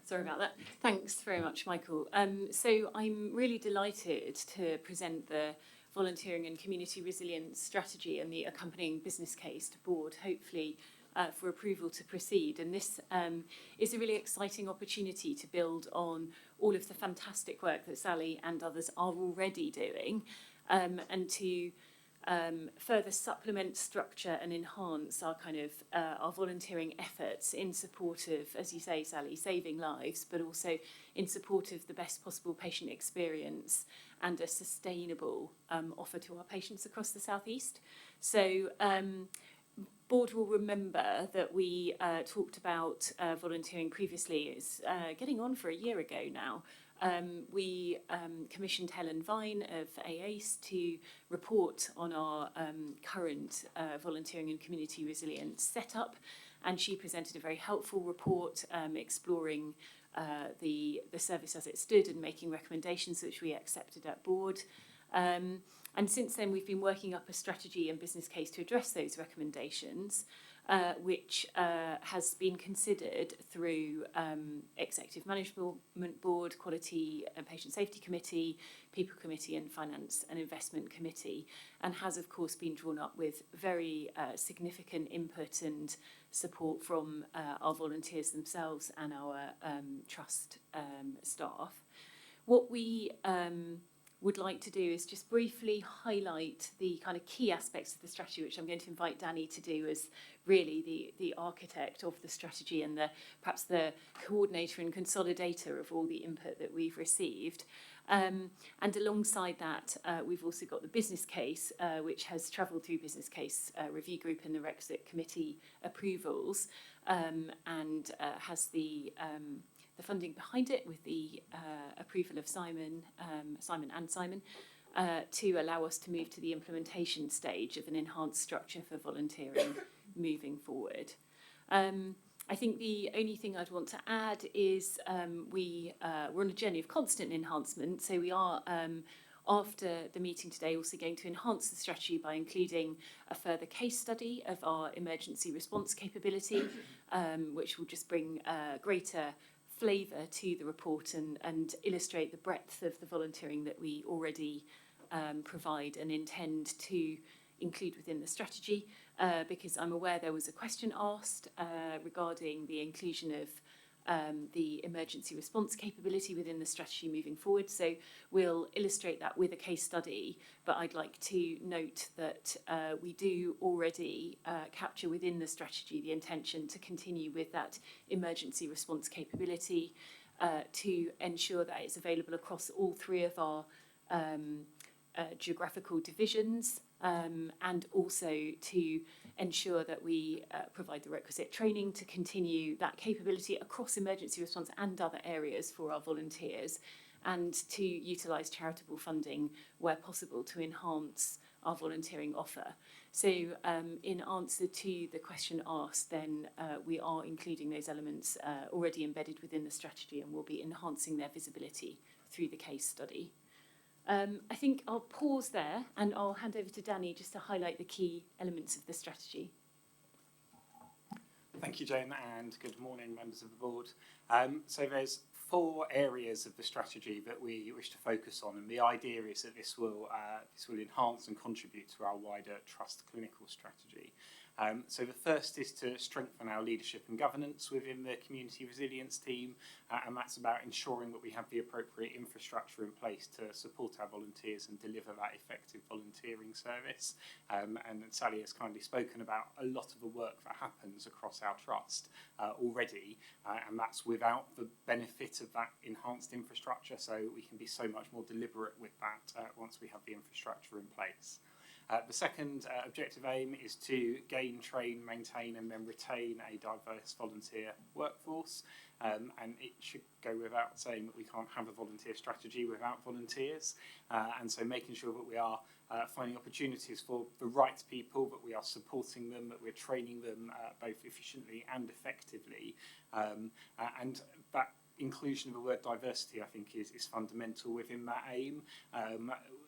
Sorry about that. Thanks very much, Michael. So I'm really delighted to present the Volunteering and Community Resilience Strategy and the accompanying business case to board, hopefully for approval to proceed. And this is a really exciting opportunity to build on all of the fantastic work that Sally and others are already doing, and to further supplement, structure and enhance our our volunteering efforts in support of, as you say, Sally, saving lives, but also in support of the best possible patient experience and a sustainable offer to our patients across the South East. So board will remember that we talked about volunteering previously. It's getting on for a year ago now. We commissioned Helen Vine of AACE to report on our current volunteering and community resilience setup, and she presented a very helpful report exploring the service as it stood and making recommendations which we accepted at board. And since then, we've been working up a strategy and business case to address those recommendations, which has been considered through Executive Management Board, Quality and Patient Safety Committee, People Committee and Finance and Investment Committee, and has, of course, been drawn up with very significant input and support from our volunteers themselves and our trust staff. What we would like to do is just briefly highlight the kind of key aspects of the strategy, which I'm going to invite Danny to do as really the architect of the strategy and perhaps the coordinator and consolidator of all the input that we've received. And alongside that, we've also got the business case, which has travelled through business case review group and the Rexit committee approvals, and has the funding behind it with the approval of Simon to allow us to move to the implementation stage of an enhanced structure for volunteering moving forward. I think the only thing I'd want to add is we're on a journey of constant enhancement, so we are after the meeting today also going to enhance the strategy by including a further case study of our emergency response capability, which will just bring greater flavour to the report and illustrate the breadth of the volunteering that we already provide and intend to include within the strategy, because I'm aware there was a question asked regarding the inclusion of the emergency response capability within the strategy moving forward. So we'll illustrate that with a case study, but I'd like to note that we do already capture within the strategy the intention to continue with that emergency response capability to ensure that it's available across all three of our geographical divisions, and also to ensure that we provide the requisite training to continue that capability across emergency response and other areas for our volunteers, and to utilise charitable funding where possible to enhance our volunteering offer. So in answer to the question asked, then we are including those elements already embedded within the strategy, and we'll be enhancing their visibility through the case study. I think I'll pause there and I'll hand over to Danny just to highlight the key elements of the strategy. Thank you, Jane, and good morning, members of the board. So there's 4 areas of the strategy that we wish to focus on, and the idea is that this will enhance and contribute to our wider trust clinical strategy. So the first is to strengthen our leadership and governance within the community resilience team, and that's about ensuring that we have the appropriate infrastructure in place to support our volunteers and deliver that effective volunteering service. And Sally has kindly spoken about a lot of the work that happens across our trust already, and that's without the benefit of that enhanced infrastructure, so we can be so much more deliberate with that once we have the infrastructure in place. The second objective aim is to gain, train, maintain and then retain a diverse volunteer workforce, and it should go without saying that we can't have a volunteer strategy without volunteers, and so making sure that we are finding opportunities for the right people, that we are supporting them, that we're training them both efficiently and effectively, and that inclusion of the word diversity, I think, is fundamental within that aim.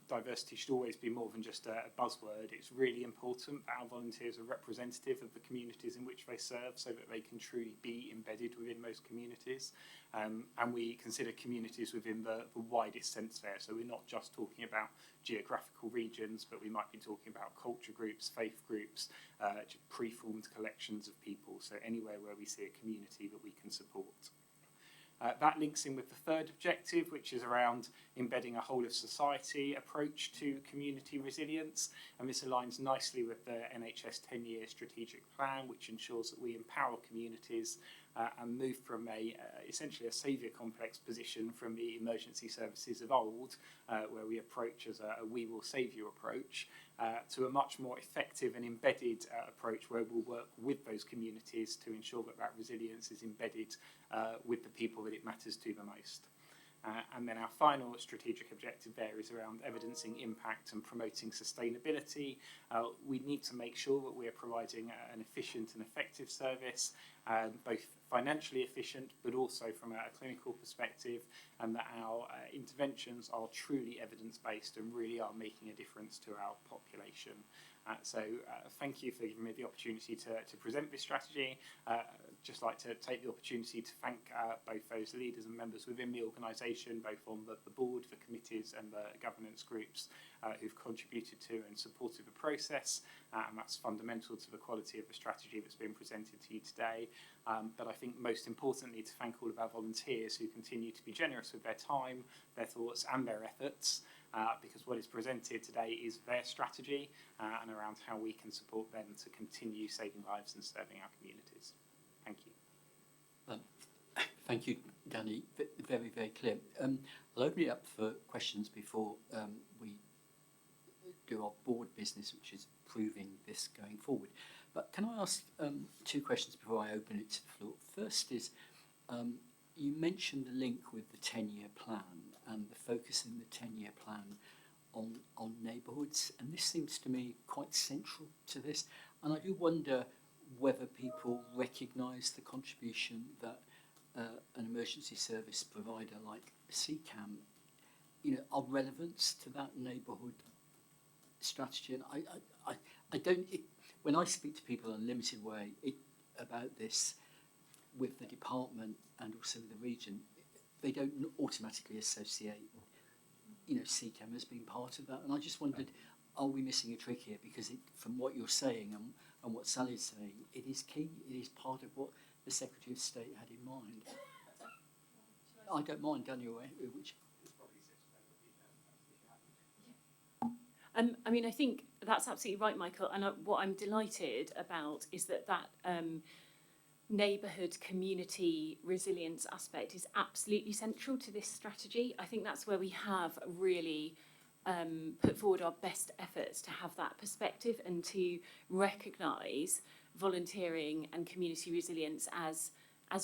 Diversity should always be more than just a buzzword. It's really important that our volunteers are representative of the communities in which they serve, so that they can truly be embedded within those communities. And we consider communities within the widest sense there. So we're not just talking about geographical regions, but we might be talking about culture groups, faith groups, preformed collections of people. So anywhere where we see a community that we can support. That links in with the third objective, which is around embedding a whole of society approach to community resilience, and this aligns nicely with the NHS 10-year strategic plan, which ensures that we empower communities and move from essentially a saviour complex position from the emergency services of old, where we approach as a we will save you approach, to a much more effective and embedded approach where we'll work with those communities to ensure that that resilience is embedded with the people that it matters to the most. And then our final strategic objective there is around evidencing impact and promoting sustainability. We need to make sure that we are providing an efficient and effective service, both financially efficient but also from a clinical perspective, and that our interventions are truly evidence-based and really are making a difference to our population. So thank you for giving me the opportunity to present this strategy. Just like to take the opportunity to thank both those leaders and members within the organisation, both on the board, the committees and the governance groups who've contributed to and supported the process, and that's fundamental to the quality of the strategy that's been presented to you today. But I think most importantly to thank all of our volunteers who continue to be generous with their time, their thoughts and their efforts, because what is presented today is their strategy and around how we can support them to continue saving lives and serving our communities. Thank you. Thank you, Danny. Very, very clear. I'll open it up for questions before we do our board business, which is proving this going forward. But can I ask two questions before I open it to the floor? First is, you mentioned the link with the 10-year plan and the focus in the 10-year plan on neighbourhoods, and this seems to me quite central to this. And I do wonder whether people recognise the contribution that an emergency service provider like CCAM, are relevant to that neighbourhood strategy. And I don't. When I speak to people in a limited way about this with the department and also the region, they don't automatically associate, CCAM as being part of that. And I just wondered, are we missing a trick here? Because from what you're saying and what Sally's saying, it is key. It is part of what the Secretary of State had in mind. I don't mind, Daniel, which... I think that's absolutely right, Michael. And what I'm delighted about is that neighbourhood community resilience aspect is absolutely central to this strategy. I think that's where we have really put forward our best efforts to have that perspective and to recognise volunteering and community resilience as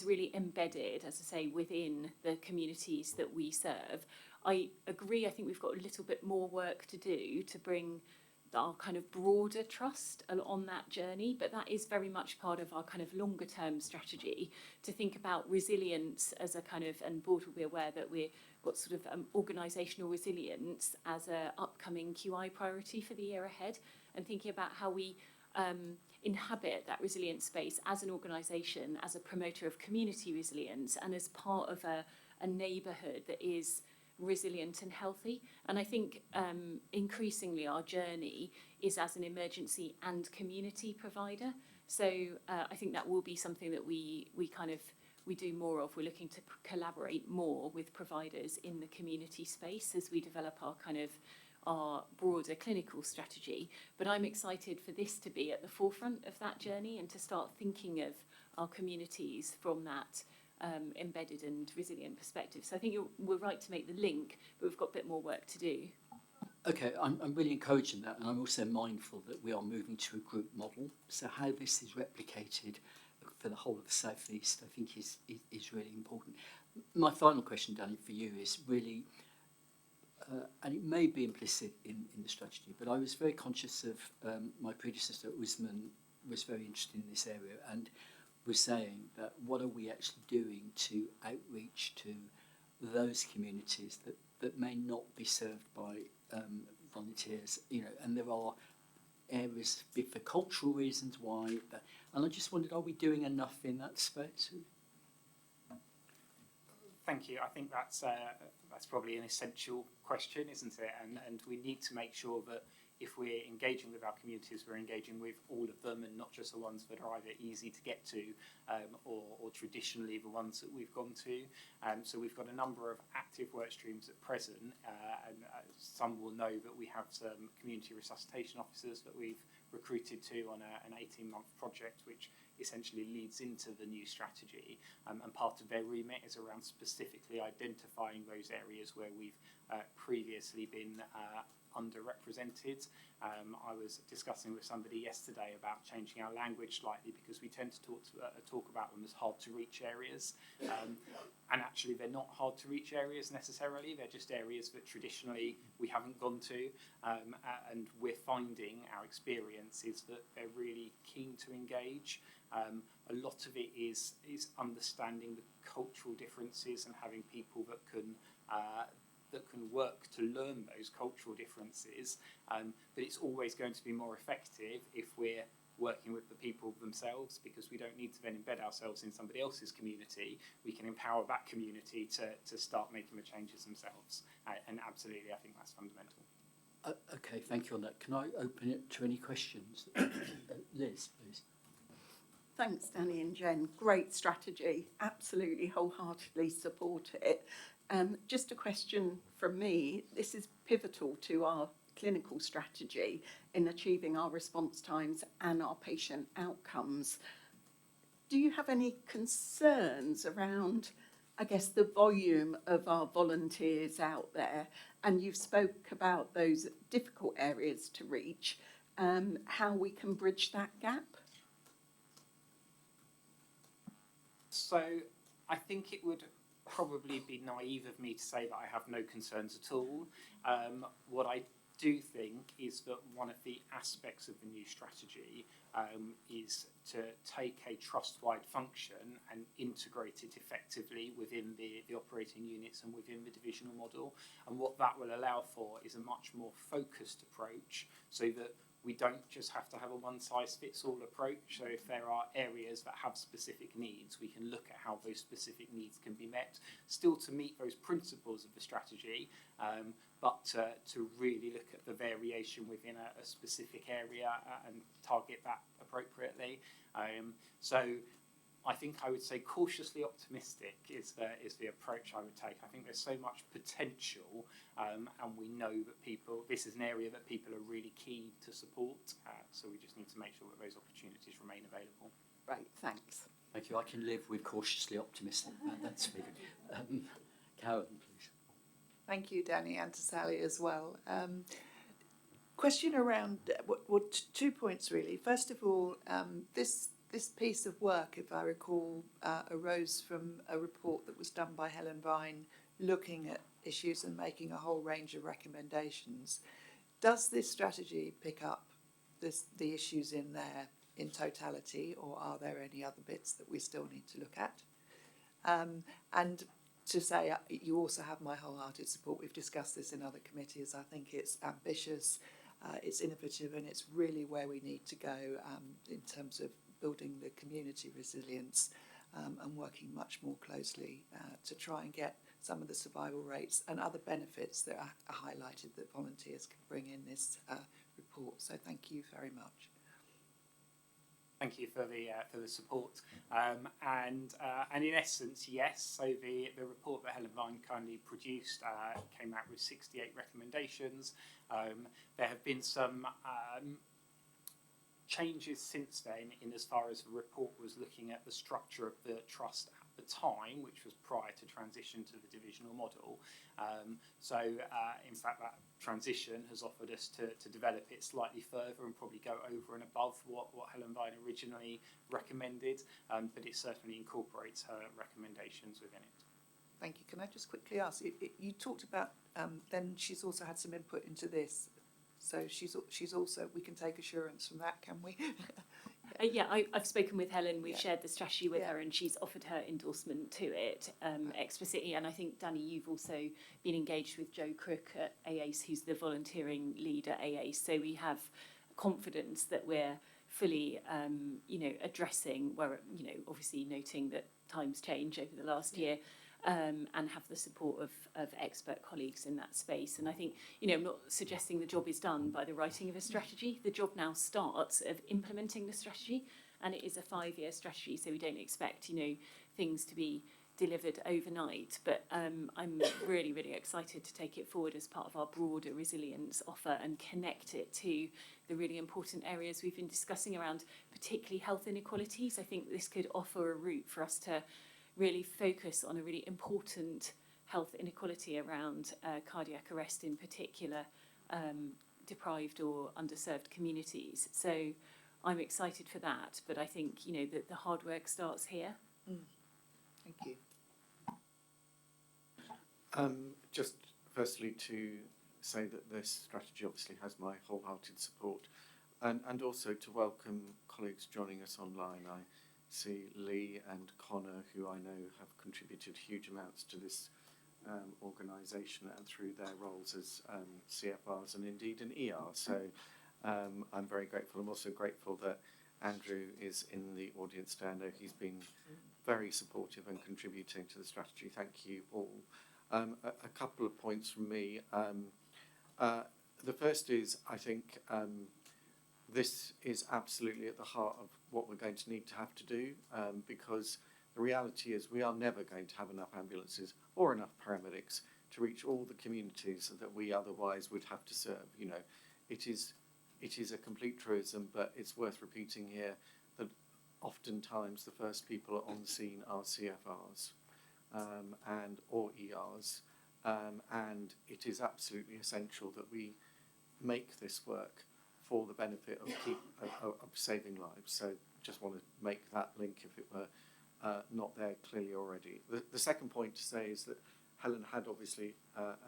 really embedded, as I say, within the communities that we serve. I agree, I think we've got a little bit more work to do to bring our kind of broader trust on that journey, but that is very much part of our kind of longer term strategy to think about resilience as a kind of, and board will be aware that we've got sort of organisational resilience as a upcoming QI priority for the year ahead, and thinking about how we inhabit that resilient space as an organisation, as a promoter of community resilience and as part of a neighbourhood that is resilient and healthy. And I think increasingly our journey is as an emergency and community provider. So I think that will be something that we do more of. We're looking to collaborate more with providers in the community space as we develop our broader clinical strategy. But I'm excited for this to be at the forefront of that journey and to start thinking of our communities from that embedded and resilient perspective. So I think we're right to make the link, but we've got a bit more work to do. Okay, I'm really encouraging that, and I'm also mindful that we are moving to a group model. So how this is replicated for the whole of the South East, I think is really important. My final question, Danny, for you is really, and it may be implicit in the strategy, but I was very conscious of my predecessor, Usman, was very interested in this area and was saying that what are we actually doing to outreach to those communities that may not be served by volunteers, and there are areas for cultural reasons why, and I just wondered, are we doing enough in that space? Thank you. I think that's probably an essential question, isn't it? And we need to make sure that if we're engaging with our communities, we're engaging with all of them and not just the ones that are either easy to get to or traditionally the ones that we've gone to. So we've got a number of active work streams at present, and some will know that we have some community resuscitation officers that we've recruited to on an 18-month project, which essentially leads into the new strategy. And part of their remit is around specifically identifying those areas where we've previously been underrepresented. I was discussing with somebody yesterday about changing our language slightly because we tend to talk about them as hard to reach areas, and actually they're not hard to reach areas necessarily. They're just areas that traditionally we haven't gone to, and we're finding, our experience is that they're really keen to engage. A lot of it is understanding the cultural differences and having people that can work to learn those cultural differences, but it's always going to be more effective if we're working with the people themselves, because we don't need to then embed ourselves in somebody else's community. We can empower that community to start making the changes themselves, and absolutely I think that's fundamental. Okay, thank you on that. Can I open it to any questions? Liz, please. Thanks, Danny and Jen. Great strategy. Absolutely wholeheartedly support it. Just a question from me. This is pivotal to our clinical strategy in achieving our response times and our patient outcomes. Do you have any concerns around, I guess, the volume of our volunteers out there? And you've spoke about those difficult areas to reach, how we can bridge that gap? So I think it would probably be naive of me to say that I have no concerns at all. What I do think is that one of the aspects of the new strategy is to take a trust-wide function and integrate it effectively within the operating units and within the divisional model. And what that will allow for is a much more focused approach, so that we don't just have to have a one-size-fits-all approach. So if there are areas that have specific needs, we can look at how those specific needs can be met, still to meet those principles of the strategy, but to really look at the variation within a specific area and target that appropriately. So I think I would say cautiously optimistic is the approach I would take. I think there's so much potential, and we know that this is an area that people are really keen to support, so we just need to make sure that those opportunities remain available. Right, thanks. Thank you. I can live with cautiously optimistic. That's really good. Karen, please. Thank you, Danny, and to Sally as well. Question around, 2 points really. First of all, this piece of work, if I recall, arose from a report that was done by Helen Vine looking at issues and making a whole range of recommendations. Does this strategy pick up the issues in there in totality, or are there any other bits that we still need to look at? And to say, you also have my wholehearted support. We've discussed this in other committees. I think it's ambitious, it's innovative, and it's really where we need to go in terms of building the community resilience and working much more closely to try and get some of the survival rates and other benefits that are highlighted that volunteers can bring in this report. So thank you very much. Thank you for the support. And in essence, yes. So the report that Helen Vine kindly produced came out with 68 recommendations. There have been some changes since then in as far as the report was looking at the structure of the trust at the time, which was prior to transition to the divisional model. In fact, that transition has offered us to develop it slightly further and probably go over and above what Helen Vine originally recommended, but it certainly incorporates her recommendations within it. Thank you. Can I just quickly ask, you talked about, then she's also had some input into this. So she's also, we can take assurance from that, can we? Yeah, I've spoken with Helen. We've Yeah. shared the strategy with Yeah. her, and she's offered her endorsement to it explicitly. And I think, Danny, you've also been engaged with Joe Crook at AACE, who's the volunteering lead at AACE. So we have confidence that we're fully, addressing where, obviously noting that times change over the last year. And have the support of expert colleagues in that space. And I think, I'm not suggesting the job is done by the writing of a strategy. The job now starts of implementing the strategy, and it is a 5-year strategy, so we don't expect, things to be delivered overnight. But I'm really, really excited to take it forward as part of our broader resilience offer and connect it to the really important areas we've been discussing around particularly health inequalities. I think this could offer a route for us to really focus on a really important health inequality around cardiac arrest in particular, deprived or underserved communities. So I'm excited for that, but I think, that the hard work starts here. Thank you. Just firstly to say that this strategy obviously has my wholehearted support, and also to welcome colleagues joining us online. I see Lee and Connor, who I know have contributed huge amounts to this organisation and through their roles as CFRs and indeed in ER. So I'm very grateful. I'm also grateful that Andrew is in the audience today. I know he's been very supportive and contributing to the strategy. Thank you all. A couple of points from me. The first is, I think this is absolutely at the heart of what we're going to need to have to do, because the reality is we are never going to have enough ambulances or enough paramedics to reach all the communities that we otherwise would have to serve. It is a complete truism, but it's worth repeating here that oftentimes the first people on the scene are CFRs or ERs, and it is absolutely essential that we make this work for the benefit of saving lives. So just want to make that link if it were not there clearly already. The second point to say is that Helen had obviously,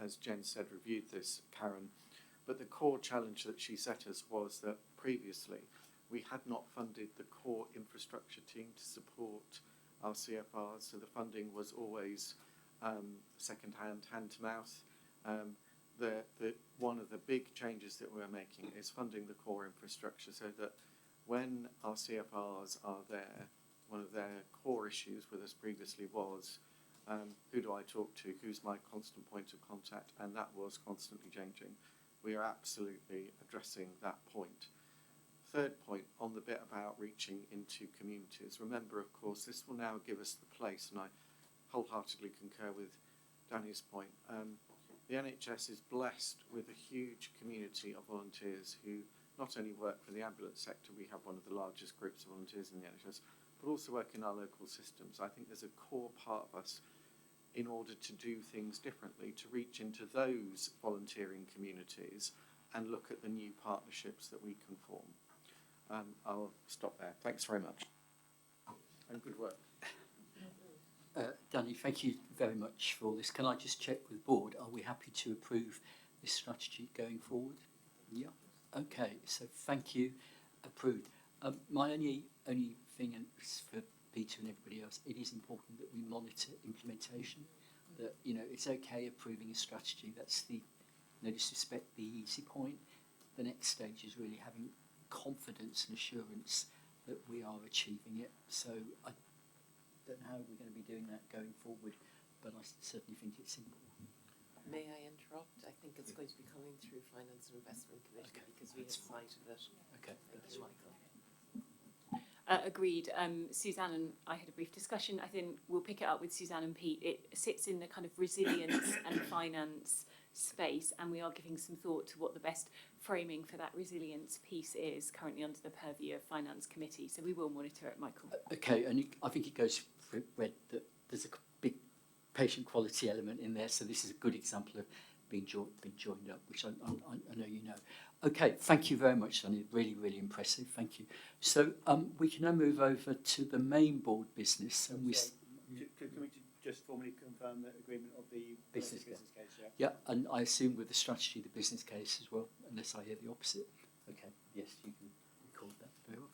as Jen said, reviewed this, Karen, but the core challenge that she set us was that previously we had not funded the core infrastructure team to support our CFRs, so the funding was always second-hand, hand-to-mouth. One of the big changes that we're making is funding the core infrastructure so that when our CFRs are there, one of their core issues with us previously was who do I talk to, who's my constant point of contact, and that was constantly changing. We are absolutely addressing that point. Third point on the bit about reaching into communities. Remember, of course, this will now give us the place, and I wholeheartedly concur with Danny's point. The NHS is blessed with a huge community of volunteers who not only work for the ambulance sector, we have one of the largest groups of volunteers in the NHS, but also work in our local systems. I think there's a core part of us in order to do things differently, to reach into those volunteering communities and look at the new partnerships that we can form. I'll stop there. Thanks very much. And good work. Danny, thank you very much for all this. Can I just check with the board? Are we happy to approve this strategy going forward? Yeah. Okay. So thank you. Approved. My only thing is for Peter and everybody else. It is important that we monitor implementation. That it's okay approving a strategy. That's the no disrespect the easy point. The next stage is really having confidence and assurance that we are achieving it. So I don't know how we're going to be doing that going forward, but I certainly think it's important. May I interrupt? I think it's going to be coming through Finance and Investment Committee Okay, because we have that's fine. cited it. Okay, Thank that's you, fine. Michael. Agreed. Suzanne and I had a brief discussion. I think we'll pick it up with Suzanne and Pete. It sits in the kind of resilience and finance space, and we are giving some thought to what the best framing for that resilience piece is currently under the purview of Finance Committee. So we will monitor it, Michael. Okay, and I think it goes for red that there's a big patient quality element in there, so this is a good example of being joined up, which I know you know. Okay, thank you very much, Sonny. Really, really impressive. Thank you. So we can now move over to the main board business, and Can we just formally confirm the agreement of the Business case? Yeah. yeah, and I assume with the strategy, the business case as well, unless I hear the opposite. Okay, yes, you can record that very well.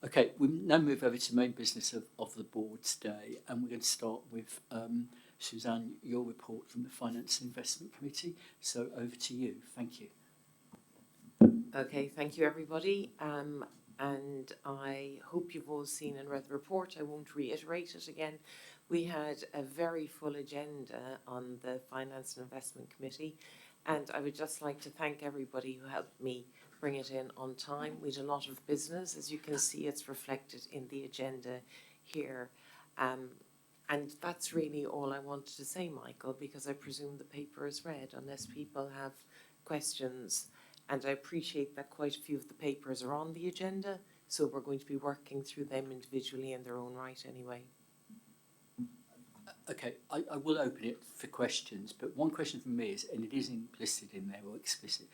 Okay, we now move over to main business of the board today, and we're going to start with Suzanne, your report from the Finance and Investment Committee. So over to you. Thank you. Okay, thank you everybody. And I hope you've all seen and read the report. I won't reiterate it again. We had a very full agenda on the Finance and Investment Committee, and I would just like to thank everybody who helped me bring it in on time. We had a lot of business. As you can see, it's reflected in the agenda here. And that's really all I wanted to say, Michael, because I presume the paper is read, unless people have questions. And I appreciate that quite a few of the papers are on the agenda, so we're going to be working through them individually in their own right anyway. Okay, I will open it for questions, but one question from me is, and it is implicit in there or explicit,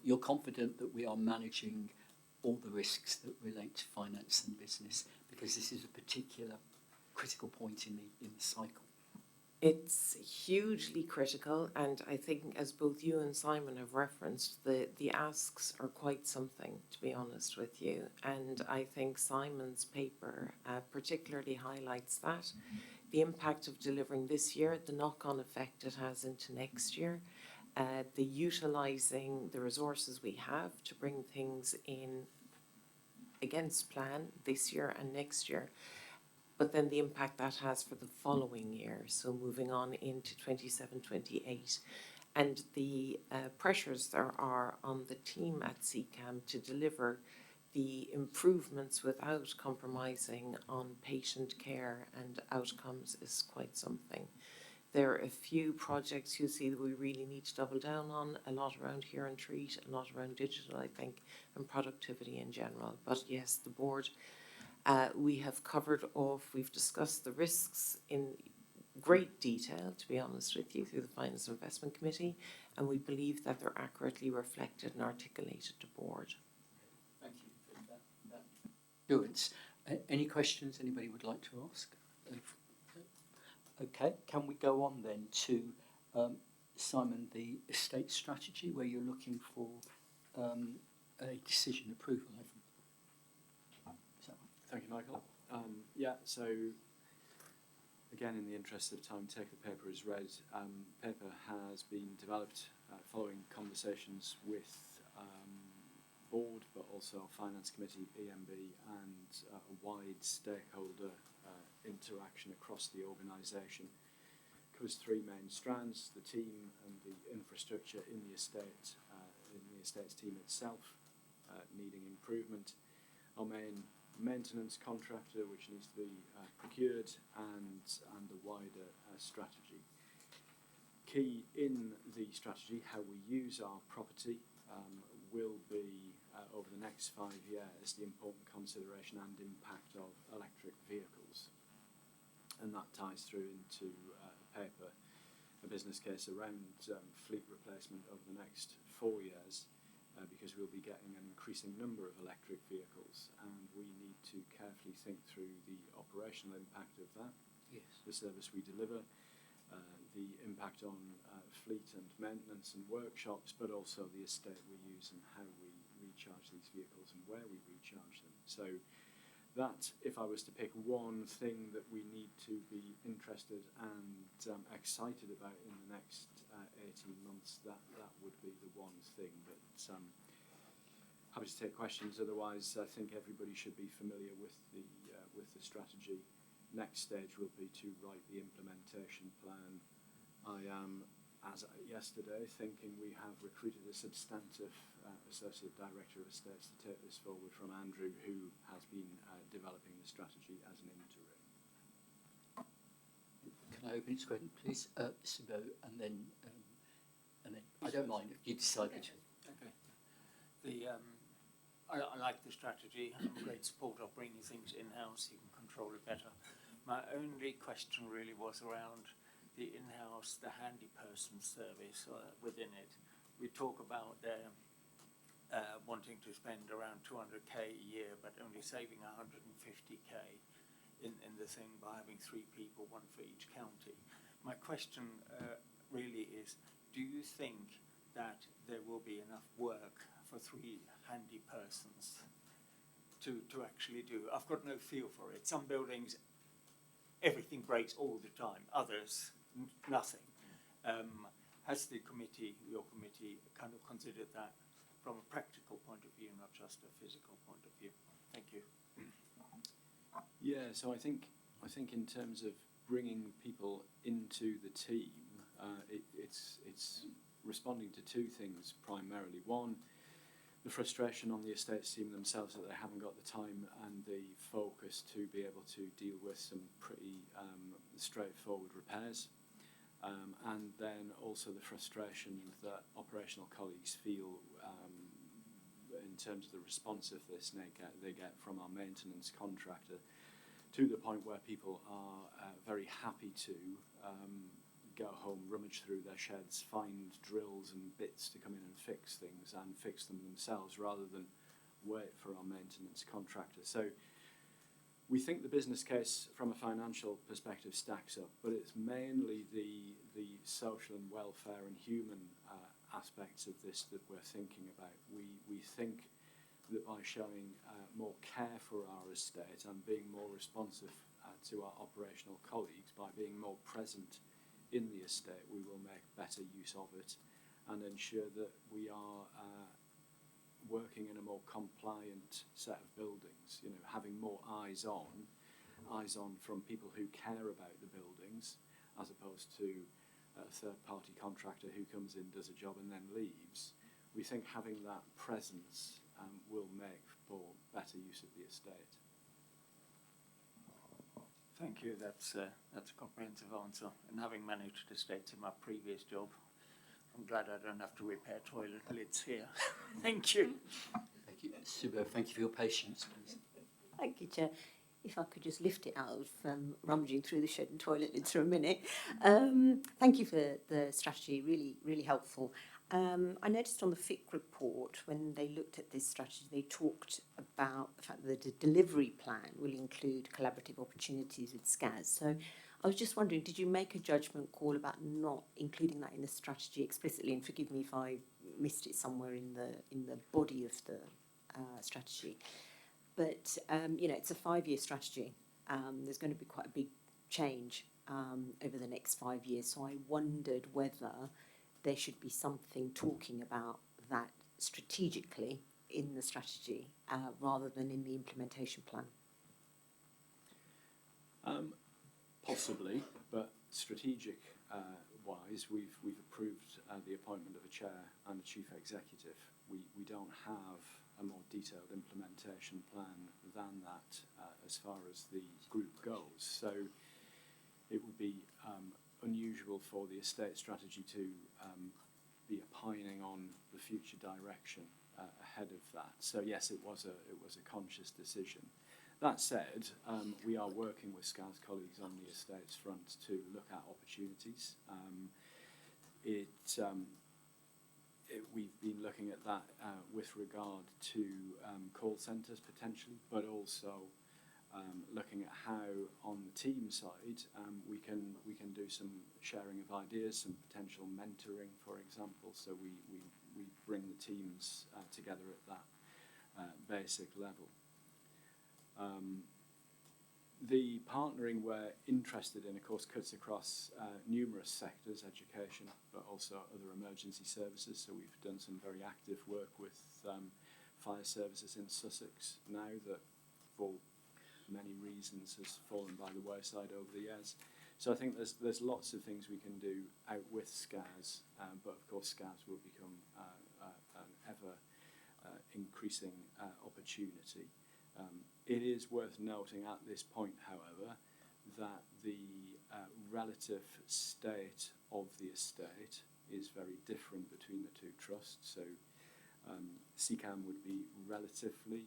you're confident that we are managing all the risks that relate to finance and business, because this is a particular critical point in the cycle. It's hugely critical, and I think, as both you and Simon have referenced, the asks are quite something, to be honest with you. And I think Simon's paper particularly highlights that. The impact of delivering this year, the knock-on effect it has into next year, the utilising the resources we have to bring things in against plan this year and next year, but then the impact that has for the following year, so moving on into 27-28, and the pressures there are on the team at CCAM to deliver the improvements without compromising on patient care and outcomes is quite something. There are a few projects you see that we really need to double down on, a lot around Hear and Treat, a lot around digital, I think, and productivity in general. But yes, the board, we have covered off, we've discussed the risks in great detail, to be honest with you, through the Finance and Investment Committee, and we believe that they're accurately reflected and articulated to board. Thank you for that assurance. Any questions anybody would like to ask? Okay, can we go on then to Simon, the estate strategy, where you're looking for a decision approval? Is that right? Thank you, Michael. So again, in the interest of time, take the paper as read. Paper has been developed following conversations with board, but also Finance Committee, EMB, and a wide stakeholder interaction across the organisation. Covers three main strands: the team and the infrastructure in the estate, in the estates team itself, needing improvement. Our main maintenance contractor, which needs to be procured, and the wider strategy. Key in the strategy, how we use our property, will be over the next 5 years the important consideration and impact of electric vehicles, and that ties through into paper, a business case around fleet replacement over the next 4 years. Because we'll be getting an increasing number of electric vehicles, and we need to carefully think through the operational impact of that, yes, the service we deliver, the impact on fleet and maintenance and workshops, but also the estate we use and how we recharge these vehicles and where we recharge them. So that, if I was to pick one thing that we need to be interested and excited about in the next 18 months, that would be the one thing. But happy to take questions. Otherwise, I think everybody should be familiar with the strategy. next stage will be to write the implementation plan. I am, as at yesterday, thinking we have recruited a substantive Associate Director of Estates to take this forward from Andrew, who has been developing the strategy as an interim. Can I open it to please? Sibo, and then I don't mind if you decide which. Okay. I like the strategy. I'm a great supporter of bringing things in-house. You can control it better. My only question really was around the in-house, the handy person service within it. We talk about wanting to spend around 200k a year, but only saving 150k in the thing by having 3 people, 1 for each county. My question really is, do you think that there will be enough work for 3 handy persons to actually do? I've got no feel for it. Some buildings, everything breaks all the time. Others, nothing. Has the committee, your committee, kind of considered that from a practical point of view, not just a physical point of view? Thank you. Yeah, so I think in terms of bringing people into the team, it's responding to 2 things primarily. One, the frustration on the estates team themselves that they haven't got the time and the focus to be able to deal with some pretty straightforward repairs. And then also the frustration that operational colleagues feel in terms of the responsiveness they get from our maintenance contractor, to the point where people are very happy to go home, rummage through their sheds, find drills and bits to come in and fix things and fix them themselves rather than wait for our maintenance contractor. So we think the business case from a financial perspective stacks up, but it's mainly the social and welfare and human aspects of this that we're thinking about. We think that by showing more care for our estate and being more responsive to our operational colleagues, by being more present in the estate, we will make better use of it and ensure that we are working in a more compliant set of buildings, you know, having more eyes on from people who care about the buildings, as opposed to a third-party contractor who comes in, does a job and then leaves. We think having that presence will make for better use of the estate. Thank you. That's a comprehensive answer. And having managed estates in my previous job, I'm glad I don't have to repair toilet lids here. Thank you. Thank you, Sibo. Thank you for your patience, please. Thank you, Chair. If I could just lift it out of rummaging through the shed and toilet lids for a minute. Thank you for the strategy, really, really helpful. I noticed on the FIC report, when they looked at this strategy, they talked about the fact that the delivery plan will include collaborative opportunities with SCAS. So I was just wondering, did you make a judgment call about not including that in the strategy explicitly? And forgive me if I missed it somewhere in the body of the strategy. But, you know, it's a 5-year strategy. There's going to be quite a big change over the next 5 years. So I wondered whether there should be something talking about that strategically in the strategy rather than in the implementation plan. Possibly, but strategic wise, we've approved the appointment of a chair and a chief executive. We don't have a more detailed implementation plan than that as far as the group goes. So it would be unusual for the estate strategy to be opining on the future direction ahead of that. So yes, it was a conscious decision. That said, we are working with SCAS colleagues on the estates front to look at opportunities. We've been looking at that with regard to call centres potentially, but also looking at how on the team side we can do some sharing of ideas, some potential mentoring, for example. So we bring the teams together at that basic level. The partnering we're interested in, of course, cuts across numerous sectors, education, but also other emergency services. So we've done some very active work with fire services in Sussex now that for many reasons, has fallen by the wayside over the years. So I think there's lots of things we can do out with SCAS, but of course SCAS will become an ever increasing opportunity. It is worth noting at this point, however, that the relative state of the estate is very different between the two trusts. So CCAM would be relatively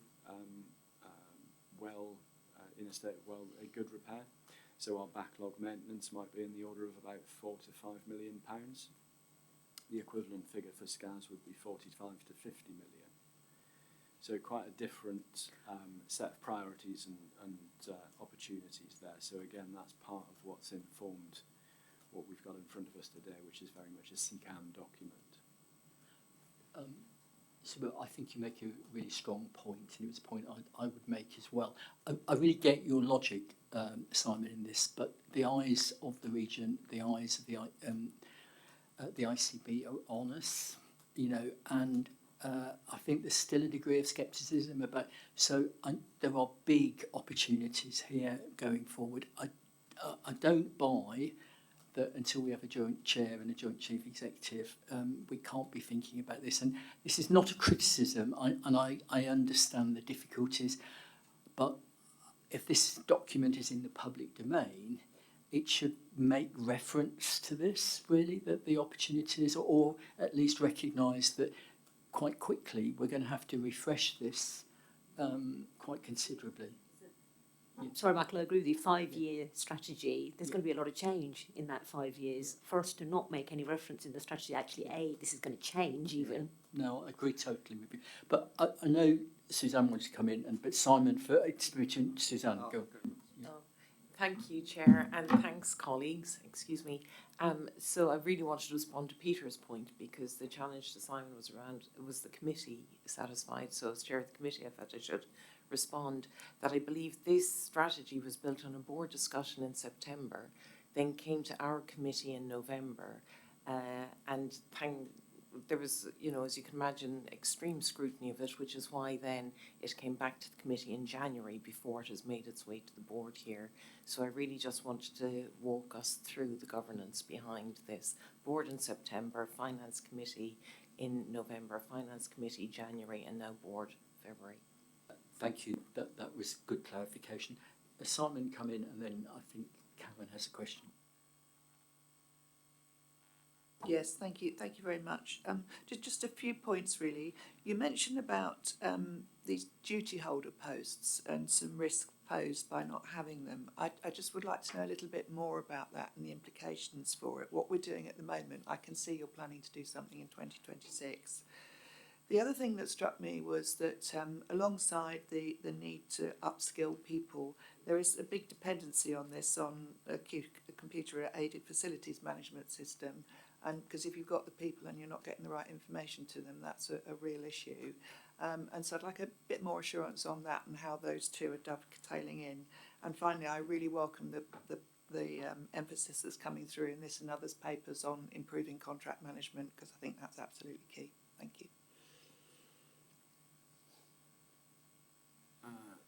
in a state of a good repair. So our backlog maintenance might be in the order of about £4 to £5 million. The equivalent figure for SCAS would be 45 to 50 million. So quite a different set of priorities and opportunities there. So again, that's part of what's informed what we've got in front of us today, which is very much a CCAM document. So I think you make a really strong point, and it was a point I would make as well. I really get your logic, Simon, in this, but the eyes of the region, the eyes of the ICB are on us, you know, and I think there's still a degree of scepticism about. So there are big opportunities here going forward. I don't buy that until we have a joint chair and a joint chief executive, we can't be thinking about this. And this is not a criticism, I understand the difficulties, but if this document is in the public domain, it should make reference to this, really, that the opportunities, or at least recognise that quite quickly we're going to have to refresh this quite considerably. Sorry, Michael, I agree with you. 5-year strategy, there's going to be a lot of change in that 5 years. For us to not make any reference in the strategy, actually, this is going to change even. No, I agree totally with you. But I know Suzanne wants to come in, but Simon, Suzanne, go. Yeah. Thank you, Chair, and thanks, colleagues. Excuse me. So I really wanted to respond to Peter's point, because the challenge to Simon was the committee satisfied. So as Chair of the committee, I felt I should respond that I believe this strategy was built on a board discussion in September, then came to our committee in November, and there was, you know, as you can imagine, extreme scrutiny of it, which is why then it came back to the committee in January before it has made its way to the board here. So I really just wanted to walk us through the governance behind this. Board in September, Finance Committee in November, Finance Committee January, and now Board February. Thank you. That was good clarification. Simon, come in, and then I think Karen has a question. Yes, thank you. Thank you very much. Just a few points, really. You mentioned about these duty holder posts and some risk posed by not having them. I just would like to know a little bit more about that and the implications for it. What we're doing at the moment, I can see you're planning to do something in 2026. The other thing that struck me was that alongside the need to upskill people, there is a big dependency on this, on a computer-aided facilities management system. And because if you've got the people and you're not getting the right information to them, that's a real issue. And so I'd like a bit more assurance on that and how those two are dovetailing in. And finally, I really welcome the emphasis that's coming through in this and others' papers on improving contract management, because I think that's absolutely key. Thank you.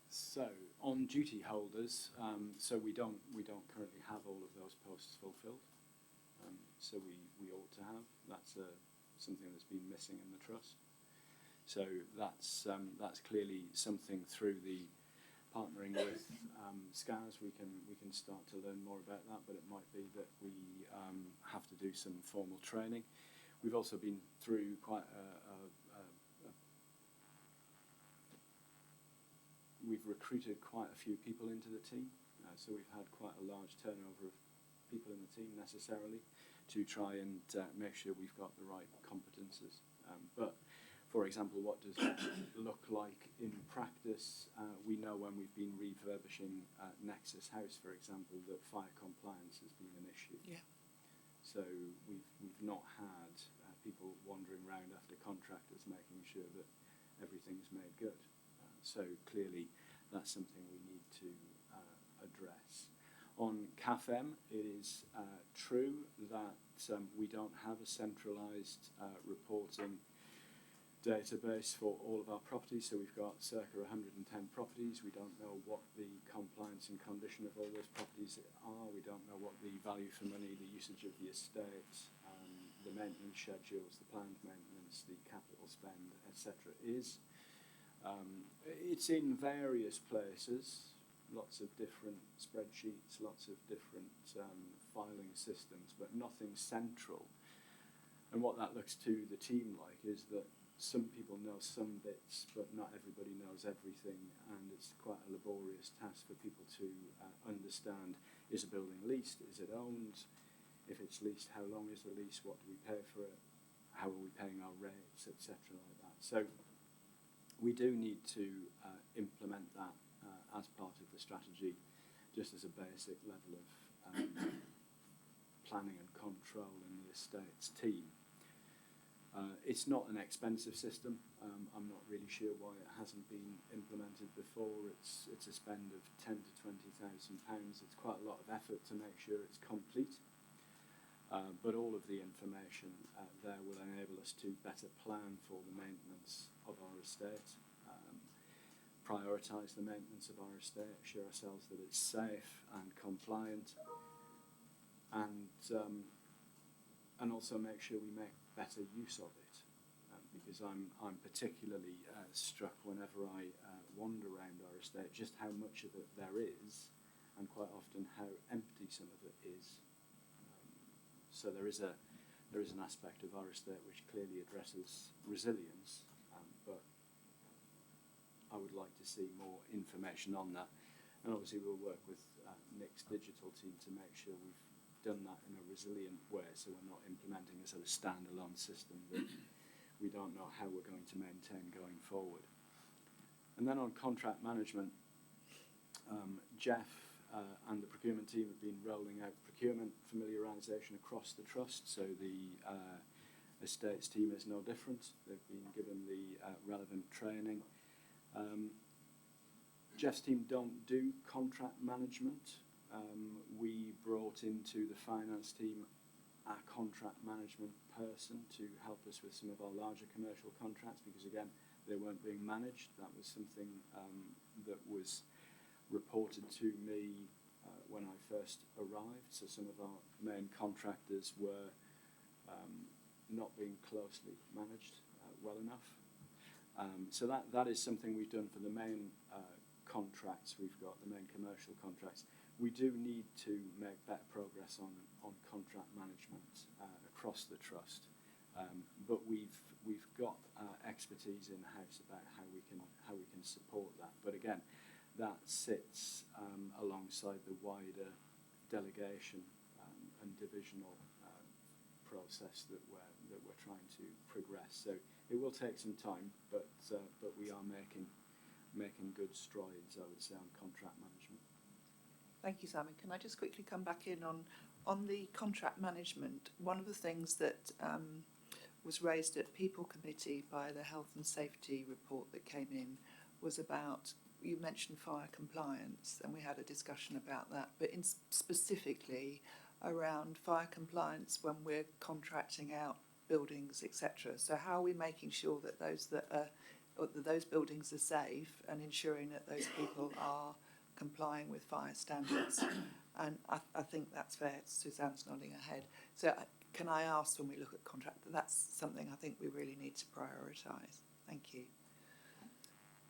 So on duty holders, so we don't currently have all of those posts fulfilled. So we ought to have. That's something that's been missing in the trust. So that's clearly something through the partnering with SCAS we can start to learn more about that. But it might be that we have to do some formal training. We've also been through quite we've recruited quite a few people into the team, so we've had quite a large turnover of people in the team necessarily to try and make sure we've got the right competences. But, for example, what does that look like in practice? We know when we've been refurbishing Nexus House, for example, that fire compliance has been an issue. Yeah. So we've not had people wandering around after contractors making sure that everything's made good. So clearly that's something we need to address. On CAFM, it is true that we don't have a centralised reporting database for all of our properties. So we've got circa 110 properties. We don't know what the compliance and condition of all those properties are. We don't know what the value for money, the usage of the estate, the maintenance schedules, the planned maintenance, the capital spend, etc. is. It's in various places, lots of different spreadsheets, lots of different filing systems, but nothing central. And what that looks to the team like is that some people know some bits, but not everybody knows everything, and it's quite a laborious task for people to understand, is a building leased, is it owned, if it's leased, how long is the lease, what do we pay for it, how are we paying our rates, etc. like that. So we do need to implement that as part of the strategy, just as a basic level of planning and control in the estates team. It's not an expensive system. I'm not really sure why it hasn't been implemented before. It's a spend of £10,000 to £20,000. It's quite a lot of effort to make sure it's complete. But all of the information there will enable us to better plan for the maintenance of our estate, prioritise the maintenance of our estate, assure ourselves that it's safe and compliant, and also make sure we make better use of it, because I'm particularly struck whenever I wander around our estate just how much of it there is, and quite often how empty some of it is. So there is an aspect of our estate which clearly addresses resilience, but I would like to see more information on that. And obviously we'll work with Nick's digital team to make sure we've done that in a resilient way, so we're not implementing a sort of standalone system that we don't know how we're going to maintain going forward. And then on contract management, Jeff and the procurement team have been rolling out procurement familiarisation across the trust, so the estates team is no different. They've been given the relevant training. Jeff's team don't do contract management. We brought into the finance team a contract management person to help us with some of our larger commercial contracts, because again, they weren't being managed. That was something that was reported to me when I first arrived. So some of our main contractors were not being closely managed well enough. So that is something we've done for the main contracts we've got, the main commercial contracts. We do need to make better progress on contract management across the trust, but we've got expertise in house about how we can support that. But again, that sits alongside the wider delegation and divisional process that we're trying to progress. So it will take some time, but we are making good strides, I would say, on contract management. Thank you, Simon. Can I just quickly come back in on the contract management? One of the things that was raised at People Committee by the Health and Safety report that came in was about, you mentioned fire compliance, and we had a discussion about that, but specifically around fire compliance when we're contracting out buildings, etc. So how are we making sure that those buildings are safe and ensuring that those people are complying with fire standards? And I think that's fair. Suzanne's nodding her head. So can I ask, when we look at contract, that's something I think we really need to prioritise? Thank you.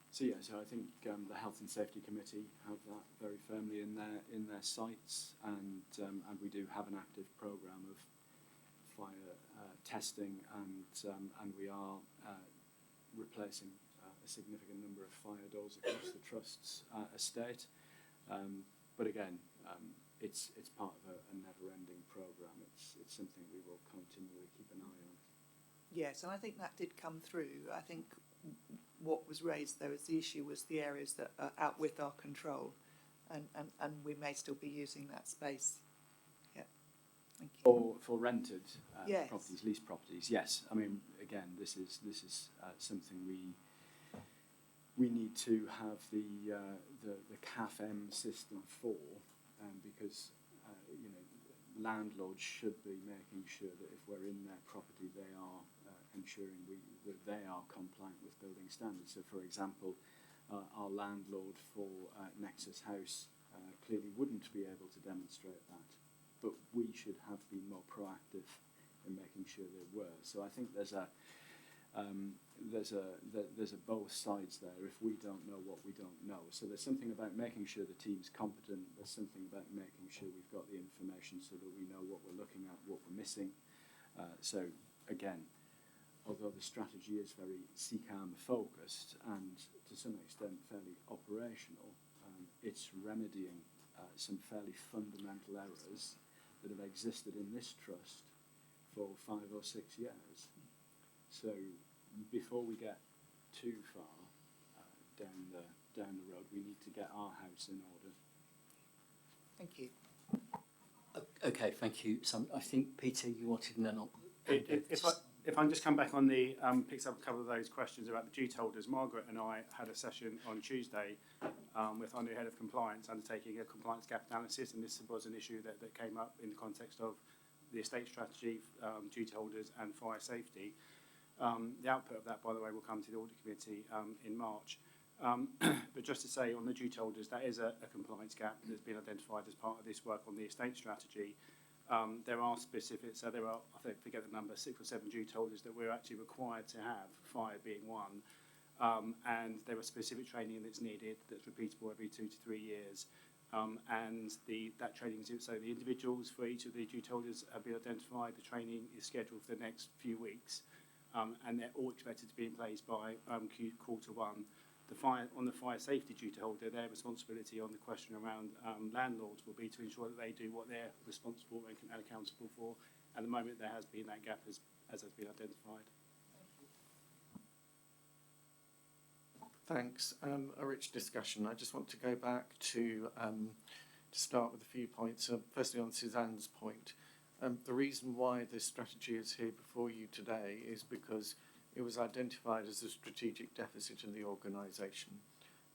So yeah, so I think the Health and Safety Committee have that very firmly in their sights, and we do have an active programme of fire testing, and we are replacing a significant number of fire doors across the trust's estate. But again, it's part of a never-ending programme. It's something we will continually keep an eye on. Yes, and I think that did come through. I think what was raised there as the issue was the areas that are out with our control, and we may still be using that space. Yeah, thank you. For rented Yes. properties, leased properties, yes. I mean, again, this is something we need to have the CAFM system for, because landlords should be making sure that if we're in their property, they are ensuring that they are compliant with building standards. So, for example, our landlord for Nexus House clearly wouldn't be able to demonstrate that, but we should have been more proactive in making sure they were. So I think there's a both sides there. If we don't know what we don't know, so there's something about making sure the team's competent. There's something about making sure we've got the information so that we know what we're looking at, what we're missing. So again, although the strategy is very CCAM focused and to some extent fairly operational, it's remedying some fairly fundamental errors that have existed in this trust for 5 or 6 years. So before we get too far down the road, we need to get our house in order. Thank you. Okay, thank you. So I think, Peter, you wanted an If I can just come back on the, picks up a couple of those questions about the duty holders. Margaret and I had a session on Tuesday with our new head of compliance undertaking a compliance gap analysis, and this was an issue that came up in the context of the estate strategy, duty holders and fire safety. The output of that, by the way, will come to the audit committee in March. But just to say on the duty holders, that is a compliance gap that's been identified as part of this work on the estate strategy. There are specific, so there are, I forget the number, 6 or 7 duty holders that we're actually required to have, fire being one. And there are specific training that's needed that's repeatable every 2 to 3 years. And that training, so the individuals for each of the duty holders have been identified. The training is scheduled for the next few weeks. And they're all expected to be in place by Q1. On the fire safety duty holder, their responsibility on the question around landlords will be to ensure that they do what they're responsible and accountable for. At the moment, there has been that gap as has been identified. Thanks. A rich discussion. I just want to go back to start with a few points. Firstly, on Suzanne's point, the reason why this strategy is here before you today is because it was identified as a strategic deficit in the organisation.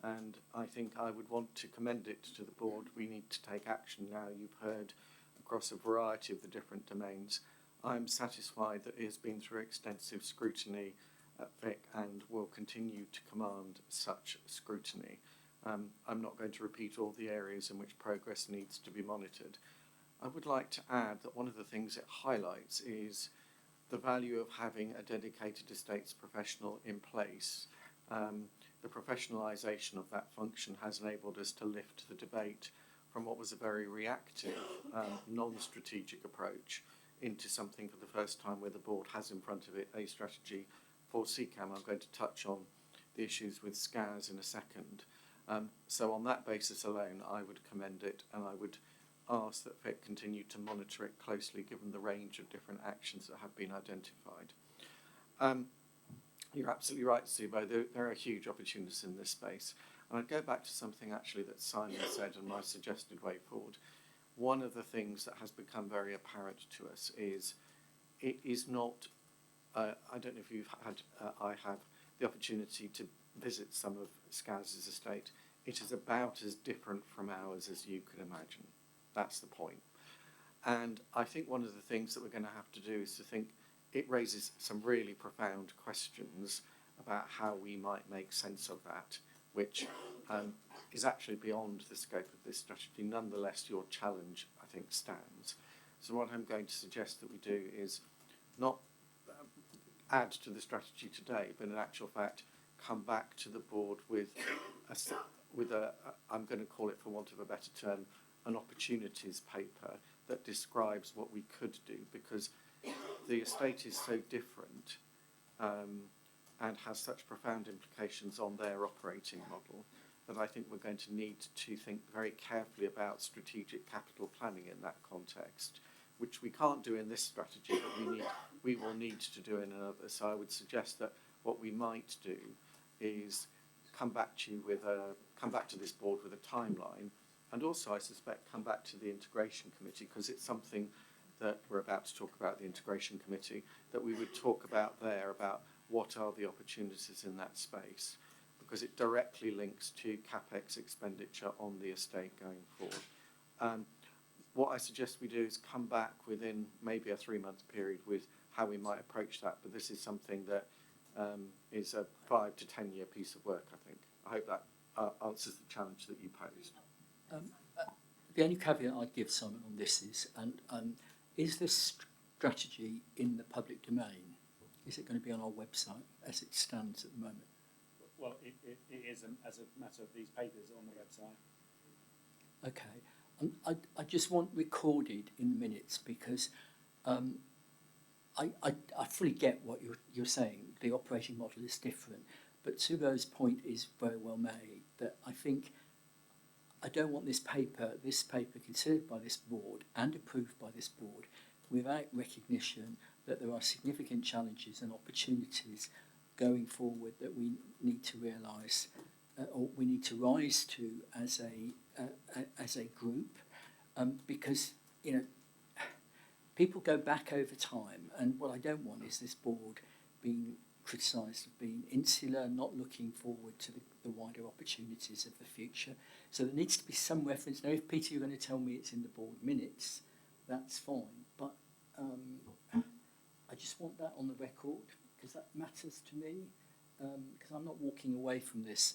And I think I would want to commend it to the board. We need to take action now. You've heard across a variety of the different domains. I'm satisfied that it has been through extensive scrutiny at Vic and will continue to command such scrutiny. I'm not going to repeat all the areas in which progress needs to be monitored. I would like to add that one of the things it highlights is the value of having a dedicated estates professional in place. The professionalisation of that function has enabled us to lift the debate from what was a very reactive, non-strategic approach into something for the first time where the board has in front of it a strategy for CCAM. I'm going to touch on the issues with SCAS in a second. So on that basis alone, I would commend it, and I would ask that FIC continue to monitor it closely given the range of different actions that have been identified. You're absolutely right, Subo. There are huge opportunities in this space. And I'd go back to something actually that Simon said and my suggested way forward. One of the things that has become very apparent to us is it is not, I don't know if you've had, I have the opportunity to visit some of SCAS's estate. It is about as different from ours as you could imagine. That's the point. And I think one of the things that we're going to have to do is to think, it raises some really profound questions about how we might make sense of that, which is actually beyond the scope of this strategy. Nonetheless, your challenge, I think, stands. So what I'm going to suggest that we do is not add to the strategy today, but in actual fact, come back to the board with a I'm going to call it, for want of a better term, an opportunities paper that describes what we could do, because the estate is so different and has such profound implications on their operating model that I think we're going to need to think very carefully about strategic capital planning in that context, which we can't do in this strategy, but we will need to do in another. So I would suggest that what we might do is come back to this board with a timeline, and also I suspect come back to the integration committee, because it's something that we're about to talk about, the integration committee, that we would talk about there, about what are the opportunities in that space, because it directly links to CapEx expenditure on the estate going forward. What I suggest we do is come back within maybe a 3-month period with how we might approach that. But this is something that is a 5 to 10 year piece of work, I think. I hope that answers the challenge that you posed. The only caveat I'd give, Simon, on this is this strategy in the public domain? Is it going to be on our website as it stands at the moment? Well, it is as a matter of these papers on the website. Okay. I just want recorded in the minutes because I fully get what you're saying. The operating model is different. But Subo's point is very well made, that I think I don't want this paper considered by this board and approved by this board without recognition that there are significant challenges and opportunities going forward that we need to realise or we need to rise to as a group, because people go back over time, and what I don't want is this board being criticised of being insular, not looking forward to the wider opportunities of the future. So there needs to be some reference. Now, if Peter, you're going to tell me it's in the board minutes, that's fine. But I just want that on the record because that matters to me. Because I'm not walking away from this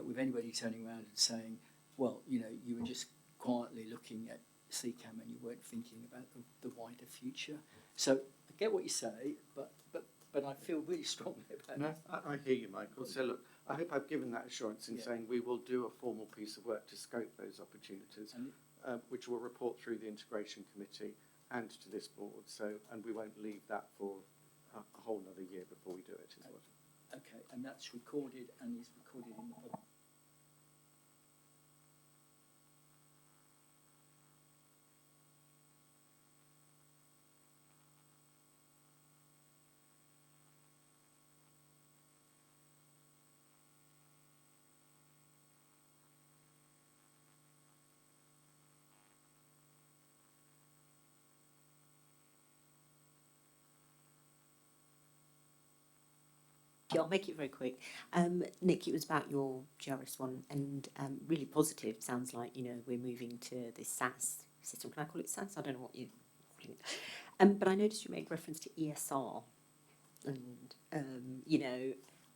with anybody turning around and saying, well, you were just quietly looking at CCAM and you weren't thinking about the wider future. So I get what you say, but I feel really strongly about it. I hear you, Michael. So look, I hope I've given that assurance in saying we will do a formal piece of work to scope those opportunities, which will report through the integration committee and to this board. So, and we won't leave that for a whole other year before we do it as well. Okay, and that's recorded and is recorded in the public. I'll make it very quick. Nick, it was about your GRS one, and really positive. Sounds like we're moving to this SaaS system. Can I call it SaaS? I don't know what you're calling it. But I noticed you made reference to ESR, and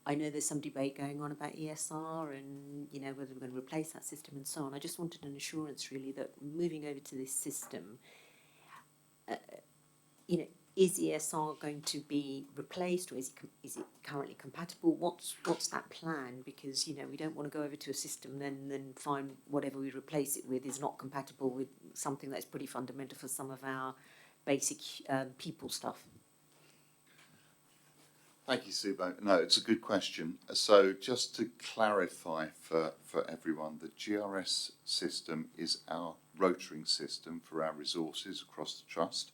I know there's some debate going on about ESR and whether we're going to replace that system and so on. I just wanted an assurance really that moving over to this system, is ESR going to be replaced, or is it currently compatible? What's that plan? Because we don't want to go over to a system then find whatever we replace it with is not compatible with something that's pretty fundamental for some of our basic people stuff. Thank you, Subo. No, it's a good question. So just to clarify for everyone, the GRS system is our rotoring system for our resources across the Trust.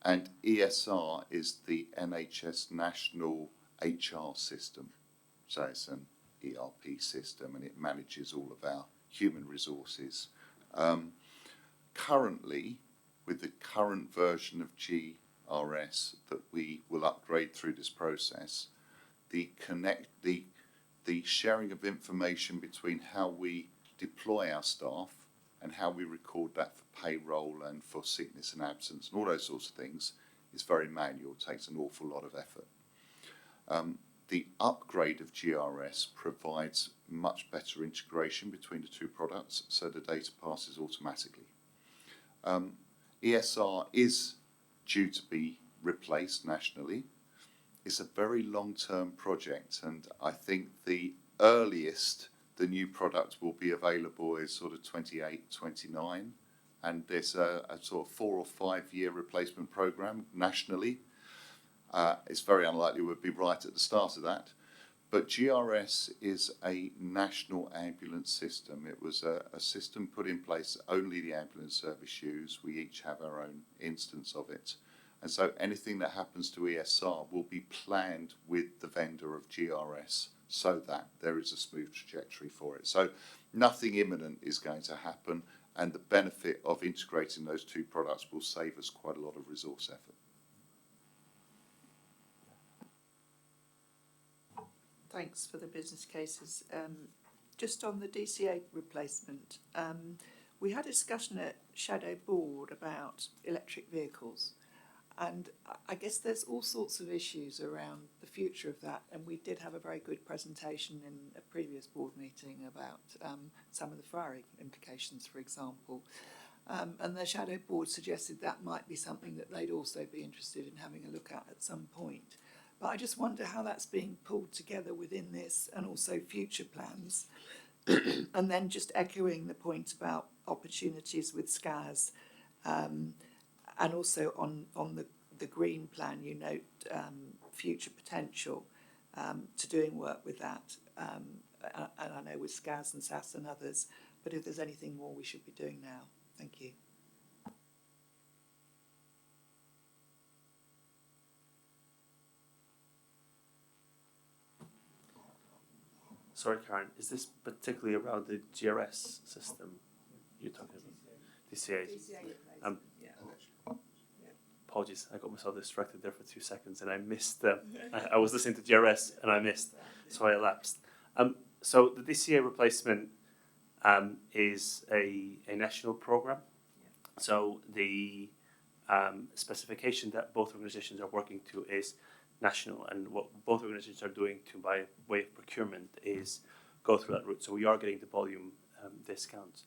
And ESR is the NHS National HR system. So it's an ERP system and it manages all of our human resources. Currently, with the current version of GRS that we will upgrade through this process, the sharing of information between how we deploy our staff and how we record that for payroll and for sickness and absence and all those sorts of things is very manual, takes an awful lot of effort. The upgrade of GRS provides much better integration between the two products, so the data passes automatically. ESR is due to be replaced nationally. It's a very long-term project, and I think the earliest the new product will be available is sort of 28, 29, and there's a sort of 4 or 5 year replacement program nationally. It's very unlikely we'll be right at the start of that, but GRS is a national ambulance system. It was a system put in place that only the ambulance service use. We each have our own instance of it. And so anything that happens to ESR will be planned with the vendor of GRS so that there is a smooth trajectory for it. So nothing imminent is going to happen, and the benefit of integrating those two products will save us quite a lot of resource effort. Thanks for the business cases. Just on the DCA replacement, we had a discussion at Shadow Board about electric vehicles. And I guess there's all sorts of issues around the future of that. And we did have a very good presentation in a previous board meeting about some of the fire implications, for example. And the Shadow Board suggested that might be something that they'd also be interested in having a look at some point. But I just wonder how that's being pulled together within this and also future plans. And then just echoing the point about opportunities with SCAS, and also on the green plan, you note future potential to doing work with that. And I know with SCAS and SAS and others, but if there's anything more we should be doing now. Thank you. Sorry, Karen, is this particularly around the GRS system you're talking about? DCA. Apologies, I got myself distracted there for 2 seconds and I missed, I was listening to GRS and I missed, so I elapsed. So the DCA replacement is a national program. So the specification that both organisations are working to is national, and what both organisations are doing to by way of procurement is go through that route. So we are getting the volume discounts.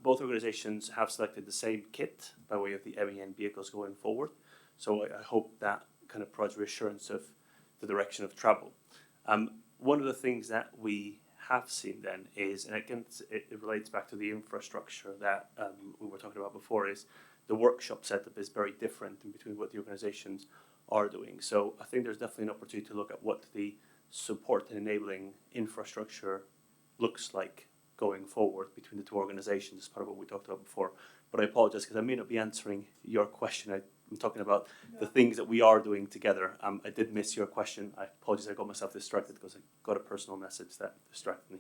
Both organisations have selected the same kit by way of the MEN vehicles going forward. So I hope that kind of provides reassurance of the direction of travel. One of the things that we have seen then is, and again it relates back to the infrastructure that we were talking about before, is the workshop setup is very different in between what the organisations are doing. So I think there's definitely an opportunity to look at what the support and enabling infrastructure looks like going forward between the two organisations as part of what we talked about before. But I apologise because I may not be answering your question. I'm talking about the things that we are doing together. I did miss your question. I apologise, I got myself distracted because I got a personal message that distracted me.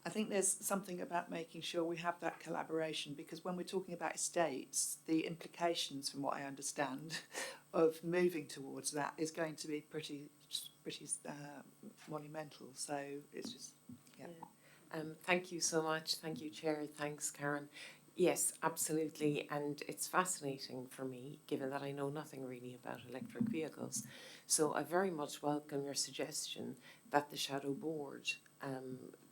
I think there's something about making sure we have that collaboration, because when we're talking about estates, the implications, from what I understand, of moving towards that is going to be pretty monumental. So it's just, yeah. Thank you so much. Thank you, Chair. Thanks, Karen. Yes, absolutely. And it's fascinating for me, given that I know nothing really about electric vehicles. So I very much welcome your suggestion that the Shadow Board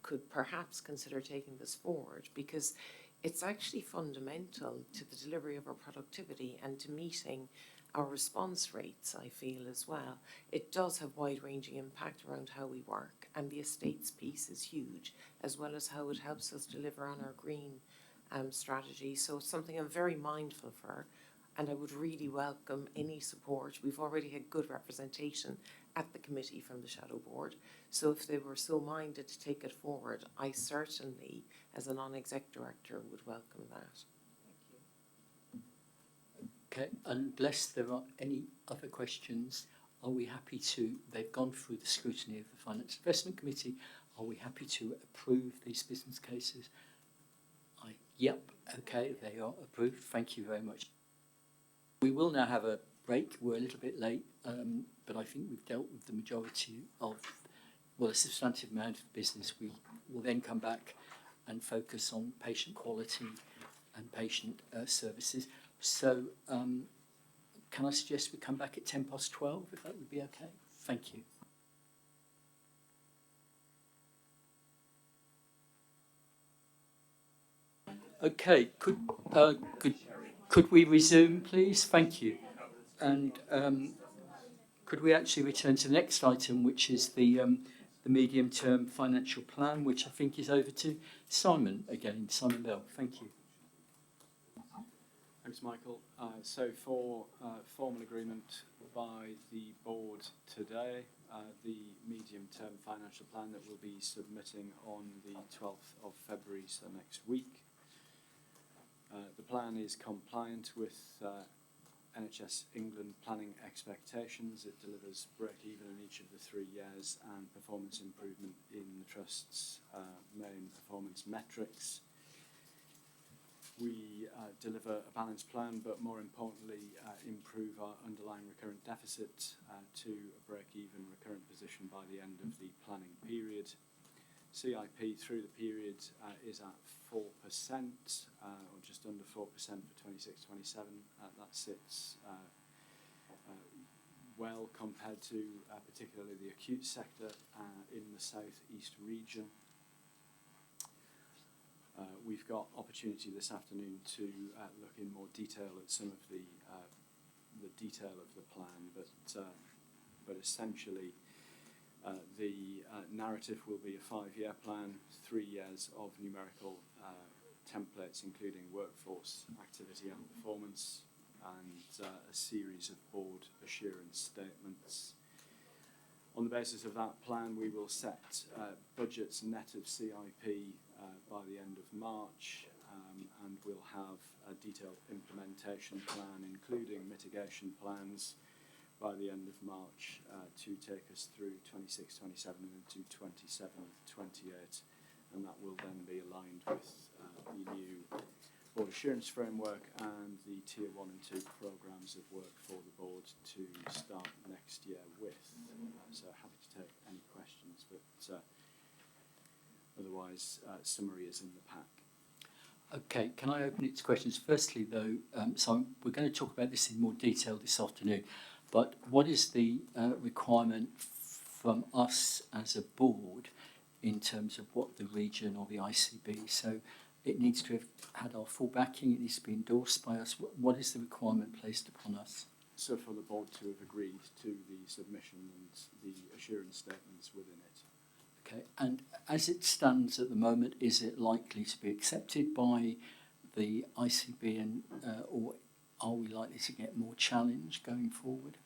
could perhaps consider taking this forward, because it's actually fundamental to the delivery of our productivity and to meeting our response rates, I feel, as well. It does have wide-ranging impact around how we work, and the estates piece is huge, as well as how it helps us deliver on our green strategy. So it's something I'm very mindful for, and I would really welcome any support. We've already had good representation at the committee from the Shadow Board, so if they were so minded to take it forward, I certainly, as a non-exec director, would welcome that. Okay, unless there are any other questions, are we happy to, they've gone through the scrutiny of the Finance Investment Committee, are we happy to approve these business cases? Yep, okay, they are approved. Thank you very much. We will now have a break. We're a little bit late, but I think we've dealt with the majority of, well, a substantive amount of business. We will then come back and focus on patient quality and patient services. So can I suggest we come back at 12:10, if that would be okay? Thank you. Okay, could we resume, please? Thank you. And could we actually return to the next item, which is the medium-term financial plan, which I think is over to Simon again. Simon Bell, thank you. Thanks, Michael. So for formal agreement by the board today, the medium-term financial plan that we'll be submitting on the 12th of February, so next week. The plan is compliant with NHS England planning expectations. It delivers break-even in each of the 3 years and performance improvement in the Trust's main performance metrics. We deliver a balanced plan, but more importantly, improve our underlying recurrent deficit to a break-even recurrent position by the end of the planning period. CIP through the period is at 4%, or just under 4% for 26-27. That sits well compared to particularly the acute sector in the South East region. We've got opportunity this afternoon to look in more detail at some of the detail of the plan, but essentially the narrative will be a 5-year plan, 3 years of numerical templates including workforce activity and performance, and a series of board assurance statements. On the basis of that plan, we will set budgets net of CIP by the end of March, and we'll have a detailed implementation plan, including mitigation plans, by the end of March to take us through 26-27 and into 27-28, and that will then be aligned with the new board assurance framework and the Tier 1 and 2 programmes of work for the board to start next year with. So happy to take any questions, but otherwise summary is in the pack. Okay, can I open it to questions? Firstly, though, so we're going to talk about this in more detail this afternoon, but what is the requirement from us as a board in terms of what the region or the ICB? So it needs to have had our full backing, it needs to be endorsed by us. What is the requirement placed upon us? So for the board to have agreed to the submission and the assurance statements within it. Okay, and as it stands at the moment, is it likely to be accepted by the ICB, and or are we likely to get more challenge going forward?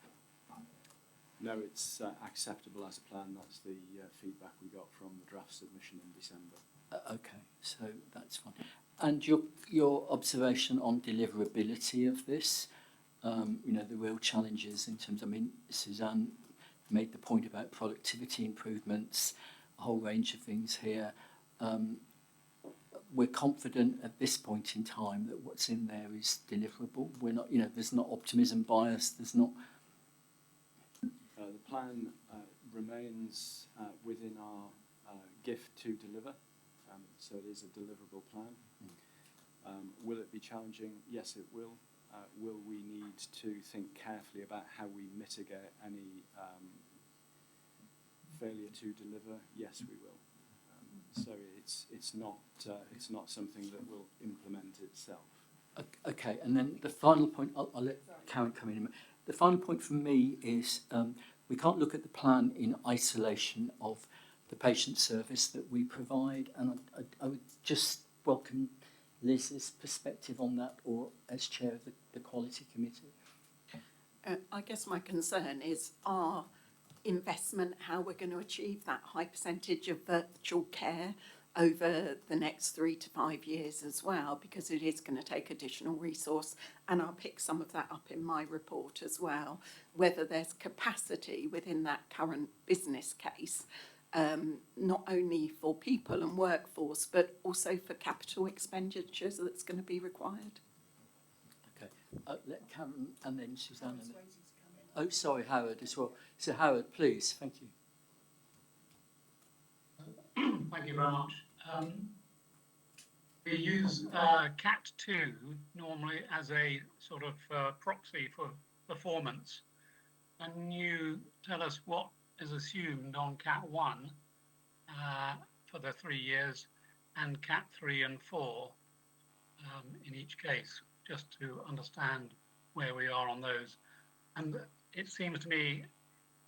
No, it's acceptable as a plan. That's the feedback we got from the draft submission in December. Okay, so that's fine. And your observation on deliverability of this, you know, the real challenges in terms, I mean, Suzanne made the point about productivity improvements, a whole range of things here. We're confident at this point in time that what's in there is deliverable. We're not, you know, there's not optimism bias, there's not... The plan remains within our gift to deliver, so it is a deliverable plan. Will it be challenging? Yes, it will. Will we need to think carefully about how we mitigate any failure to deliver? Yes, we will. So it's not something that will implement itself. Okay, and then the final point, I'll let Karen come in a minute. The final point for me is we can't look at the plan in isolation of the patient service that we provide, and I would just welcome Liz's perspective on that, or as chair of the quality committee. I guess my concern is our investment, how we're going to achieve that high percentage of virtual care over the next 3 to 5 years as well, because it is going to take additional resource, and I'll pick some of that up in my report as well, whether there's capacity within that current business case, not only for people and workforce, but also for capital expenditures that's going to be required. Okay, let Karen and then Suzanne. Oh, sorry, Howard as well. So Howard, please, thank you. Thank you very much. We use CAT2 normally as a sort of proxy for performance. Can you tell us what is assumed on CAT1 for the 3 years and CAT3 and 4 in each case, just to understand where we are on those? And it seems to me,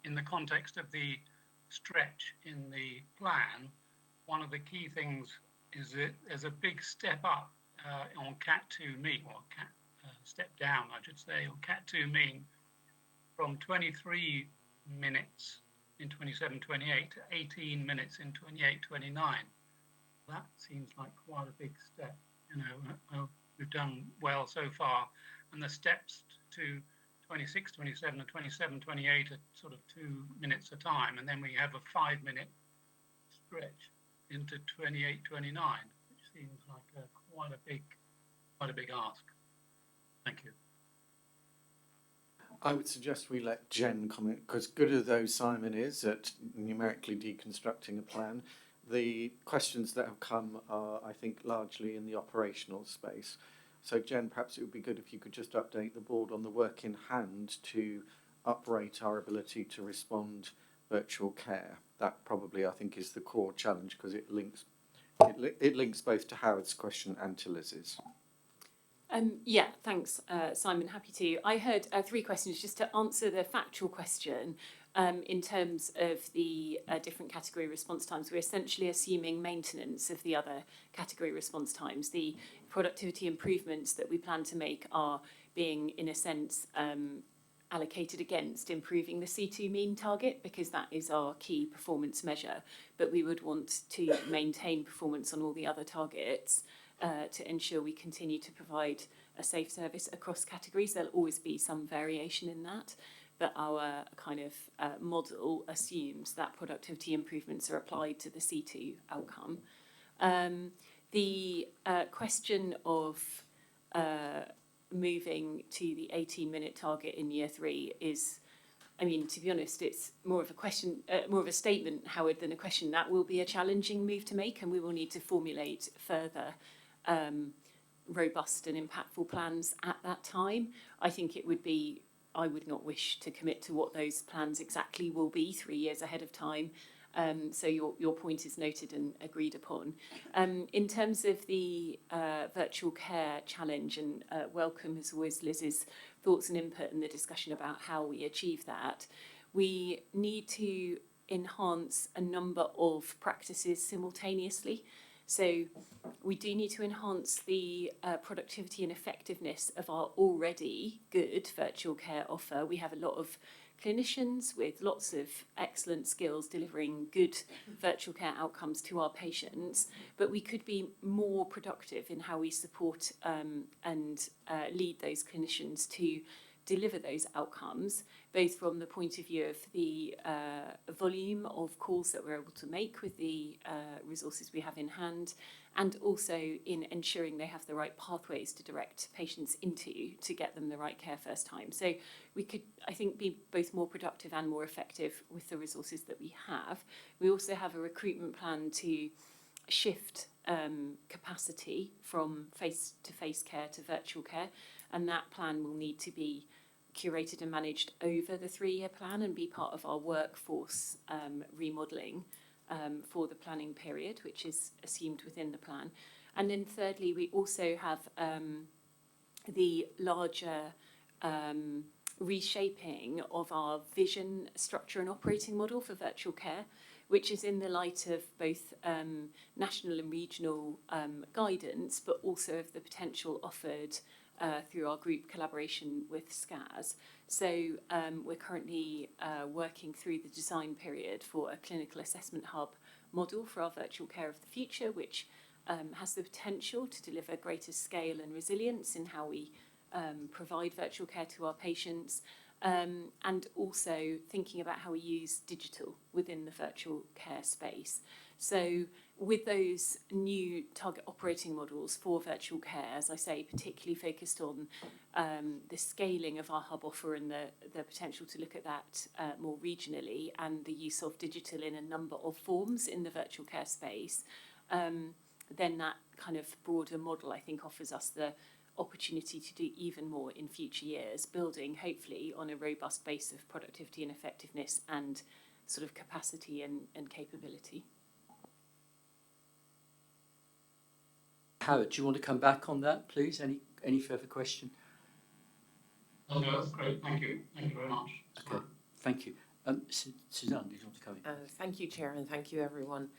in the context of the stretch in the plan, one of the key things is that there's a big step up on CAT2 mean, or step down, I should say, on CAT2 mean from 23 minutes in 27-28 to 18 minutes in 28-29. That seems like quite a big step. You know, we've done well so far, and the steps to 26-27 and 27-28 are sort of 2 minutes a time, and then we have a 5-minute stretch into 28-29, which seems like quite a big ask. Thank you. I would suggest we let Jen comment, because good as though Simon is at numerically deconstructing a plan, the questions that have come are, I think, largely in the operational space. So, Jen, perhaps it would be good if you could just update the board on the work in hand to uprate our ability to respond virtual care. That probably, I think, is the core challenge because it links both to Howard's question and to Liz's. Yeah, thanks, Simon. Happy to. I heard 3 questions just to answer the factual question. In terms of the different category response times, we're essentially assuming maintenance of the other category response times. The productivity improvements that we plan to make are being, in a sense, allocated against improving the C2 mean target because that is our key performance measure. But we would want to maintain performance on all the other targets to ensure we continue to provide a safe service across categories. There'll always be some variation in that, but our kind of model assumes that productivity improvements are applied to the C2 outcome. The question of moving to the 18-minute target in year 3 is, I mean, to be honest, it's more of a question, more of a statement, Howard, than a question. That will be a challenging move to make, and we will need to formulate further robust and impactful plans at that time. I think it would be, I would not wish to commit to what those plans exactly will be 3 years ahead of time. So your point is noted and agreed upon. In terms of the virtual care challenge, and welcome as always Liz's thoughts and input in the discussion about how we achieve that, we need to enhance a number of practices simultaneously. So we do need to enhance the productivity and effectiveness of our already good virtual care offer. We have a lot of clinicians with lots of excellent skills delivering good virtual care outcomes to our patients, but we could be more productive in how we support and lead those clinicians to deliver those outcomes, both from the point of view of the volume of calls that we're able to make with the resources we have in hand, and also in ensuring they have the right pathways to direct patients into to get them the right care first time. So we could, I think, be both more productive and more effective with the resources that we have. We also have a recruitment plan to shift capacity from face-to-face care to virtual care, and that plan will need to be curated and managed over the 3-year plan and be part of our workforce remodelling for the planning period, which is assumed within the plan. And then thirdly, we also have the larger reshaping of our vision, structure and operating model for virtual care, which is in the light of both national and regional guidance, but also of the potential offered through our group collaboration with SCAS. So we're currently working through the design period for a clinical assessment hub model for our virtual care of the future, which has the potential to deliver greater scale and resilience in how we provide virtual care to our patients, and also thinking about how we use digital within the virtual care space. So with those new target operating models for virtual care, as I say, particularly focused on the scaling of our hub offer and the potential to look at that more regionally, and the use of digital in a number of forms in the virtual care space, then that kind of broader model, I think, offers us the opportunity to do even more in future years, building hopefully on a robust base of productivity and effectiveness and sort of capacity and capability. Howard, do you want to come back on that, please? Any further question? Oh, no, that's great. Thank you. Thank you very much. Okay, thank you. Suzanne, do you want to come in? Thank you, Chair, and thank you, everyone.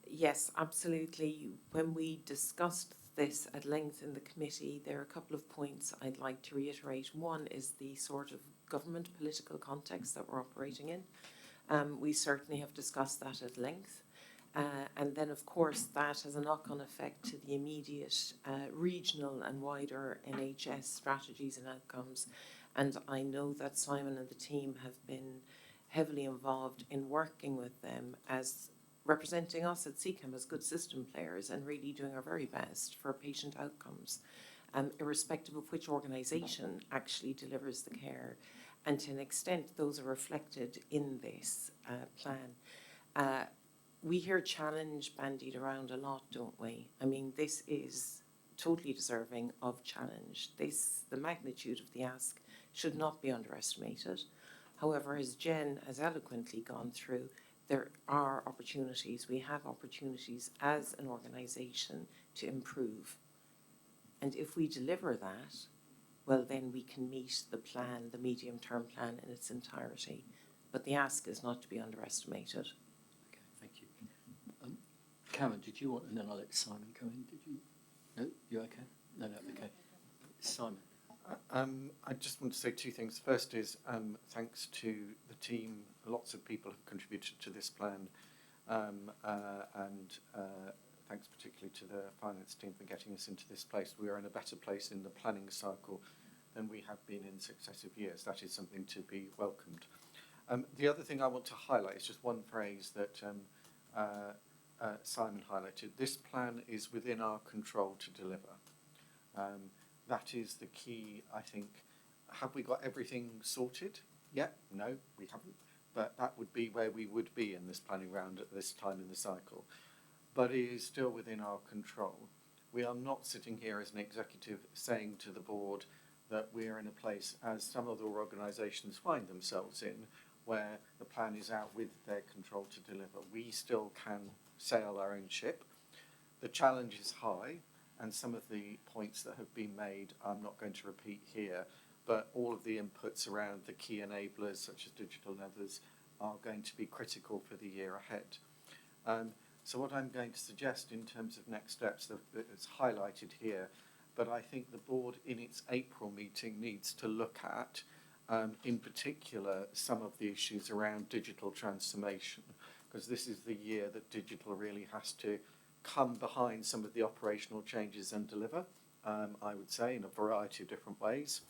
Yes, absolutely. When we discussed this at length in the committee, there are a couple of points I'd like to reiterate. One is the sort of government political context that we're operating in. We certainly have discussed that at length. And then, of course, that has a knock-on effect to the immediate regional and wider NHS strategies and outcomes. And I know that Simon and the team have been heavily involved in working with them as representing us at CCAM as good system players and really doing our very best for patient outcomes, irrespective of which organisation actually delivers the care. And to an extent, those are reflected in this plan. we hear challenge bandied around a lot, don't we? I mean, this is totally deserving of challenge. The magnitude of the ask should not be underestimated. However, as Jen has eloquently gone through, there are opportunities. We have opportunities as an organisation to improve. And if we deliver that, well, then we can meet the plan, the medium-term plan in its entirety. But the ask is not to be underestimated. Okay, thank you. Karen, did you want, and then I'll let Simon go in. Did you? No, you okay? No, okay. Simon. I just want to say two things. First is thanks to the team. Lots of people have contributed to this plan, and thanks particularly to the finance team for getting us into this place. We are in a better place in the planning cycle than we have been in successive years. That is something to be welcomed. The other thing I want to highlight is just one phrase that Simon highlighted. This plan is within our control to deliver. That is the key, I think. Have we got everything sorted? Yeah, no, we haven't. But that would be where we would be in this planning round at this time in the cycle. But it is still within our control. We are not sitting here as an executive saying to the board that we are in a place, as some other organisations find themselves in, where the plan is out with their control to deliver. We still can sail our own ship. The challenge is high, and some of the points that have been made I'm not going to repeat here, but all of the inputs around the key enablers, such as digital and others, are going to be critical for the year ahead. So what I'm going to suggest in terms of next steps, it's highlighted here, but I think the board in its April meeting needs to look at, in particular, some of the issues around digital transformation, because this is the year that digital really has to come behind some of the operational changes and deliver, I would say, in a variety of different ways.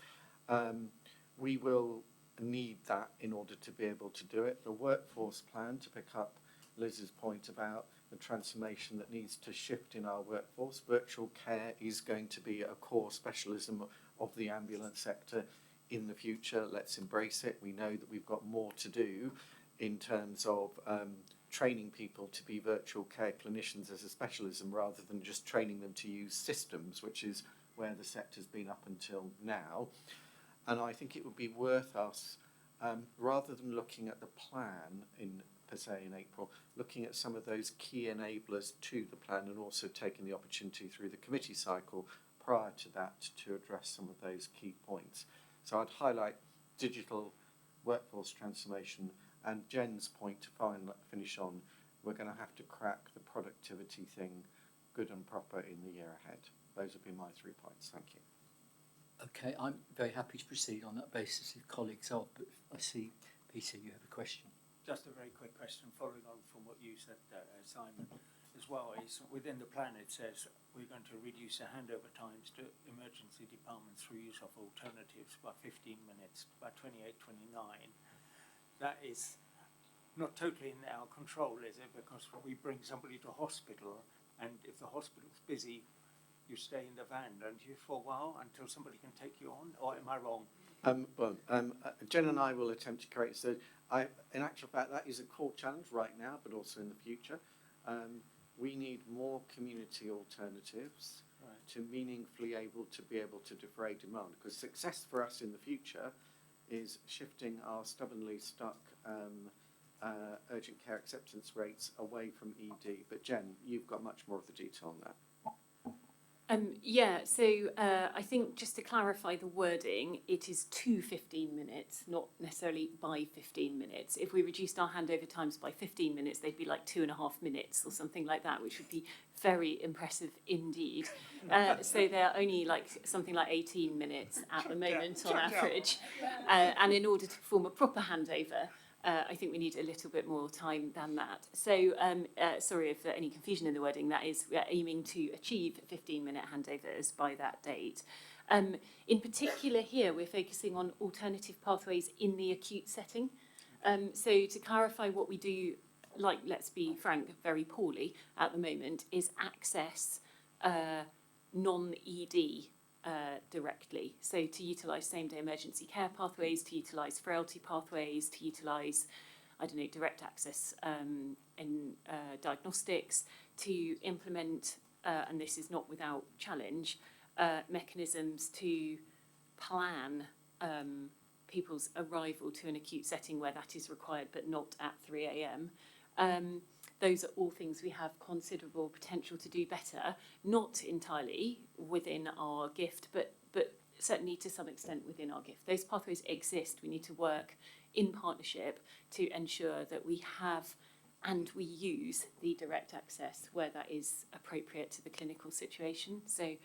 We will need that in order to be able to do it. The workforce plan, to pick up Liz's point about the transformation that needs to shift in our workforce. Virtual care is going to be a core specialism of the ambulance sector in the future. Let's embrace it. We know that we've got more to do in terms of training people to be virtual care clinicians as a specialism rather than just training them to use systems, which is where the sector's been up until now. And I think it would be worth us, rather than looking at the plan per se in April, looking at some of those key enablers to the plan and also taking the opportunity through the committee cycle prior to that to address some of those key points. So I'd highlight digital workforce transformation, and Jen's point to finish on, we're going to have to crack the productivity thing good and proper in the year ahead. Those would be my 3 points. Thank you. Okay, I'm very happy to proceed on that basis if colleagues are, but I see, Peter, you have a question. Just a very quick question following on from what you said, Simon, as well, is within the plan it says we're going to reduce the handover times to emergency departments through use of alternatives by 15 minutes by 28-29. That is not totally in our control, is it? Because we bring somebody to hospital, and if the hospital's busy, you stay in the van, don't you, for a while until somebody can take you on? Or am I wrong? Jen and I will attempt to create. So, in actual fact, that is a core challenge right now, but also in the future. We need more community alternatives to meaningfully be able to defray demand. Because success for us in the future is shifting our stubbornly stuck urgent care acceptance rates away from ED. But Jen, you've got much more of the detail on that. I think just to clarify the wording, it is to 15 minutes, not necessarily by 15 minutes. If we reduced our handover times by 15 minutes, they'd be like 2.5 minutes or something like that, which would be very impressive indeed. So they're only like something like 18 minutes at the moment on average. And in order to perform a proper handover, I think we need a little bit more time than that. So, sorry if any confusion in the wording, that is, we're aiming to achieve 15-minute handovers by that date. In particular here, we're focusing on alternative pathways in the acute setting. So to clarify what we do, like, let's be frank, very poorly at the moment, is access non-ED directly. So to utilise same-day emergency care pathways, to utilise frailty pathways, to utilise direct access in diagnostics, to implement, and this is not without challenge, mechanisms to plan people's arrival to an acute setting where that is required, but not at 3 a.m. Those are all things we have considerable potential to do better, not entirely within our gift, but certainly to some extent within our gift. Those pathways exist. We need to work in partnership to ensure that we have and we use the direct access where that is appropriate to the clinical situation. So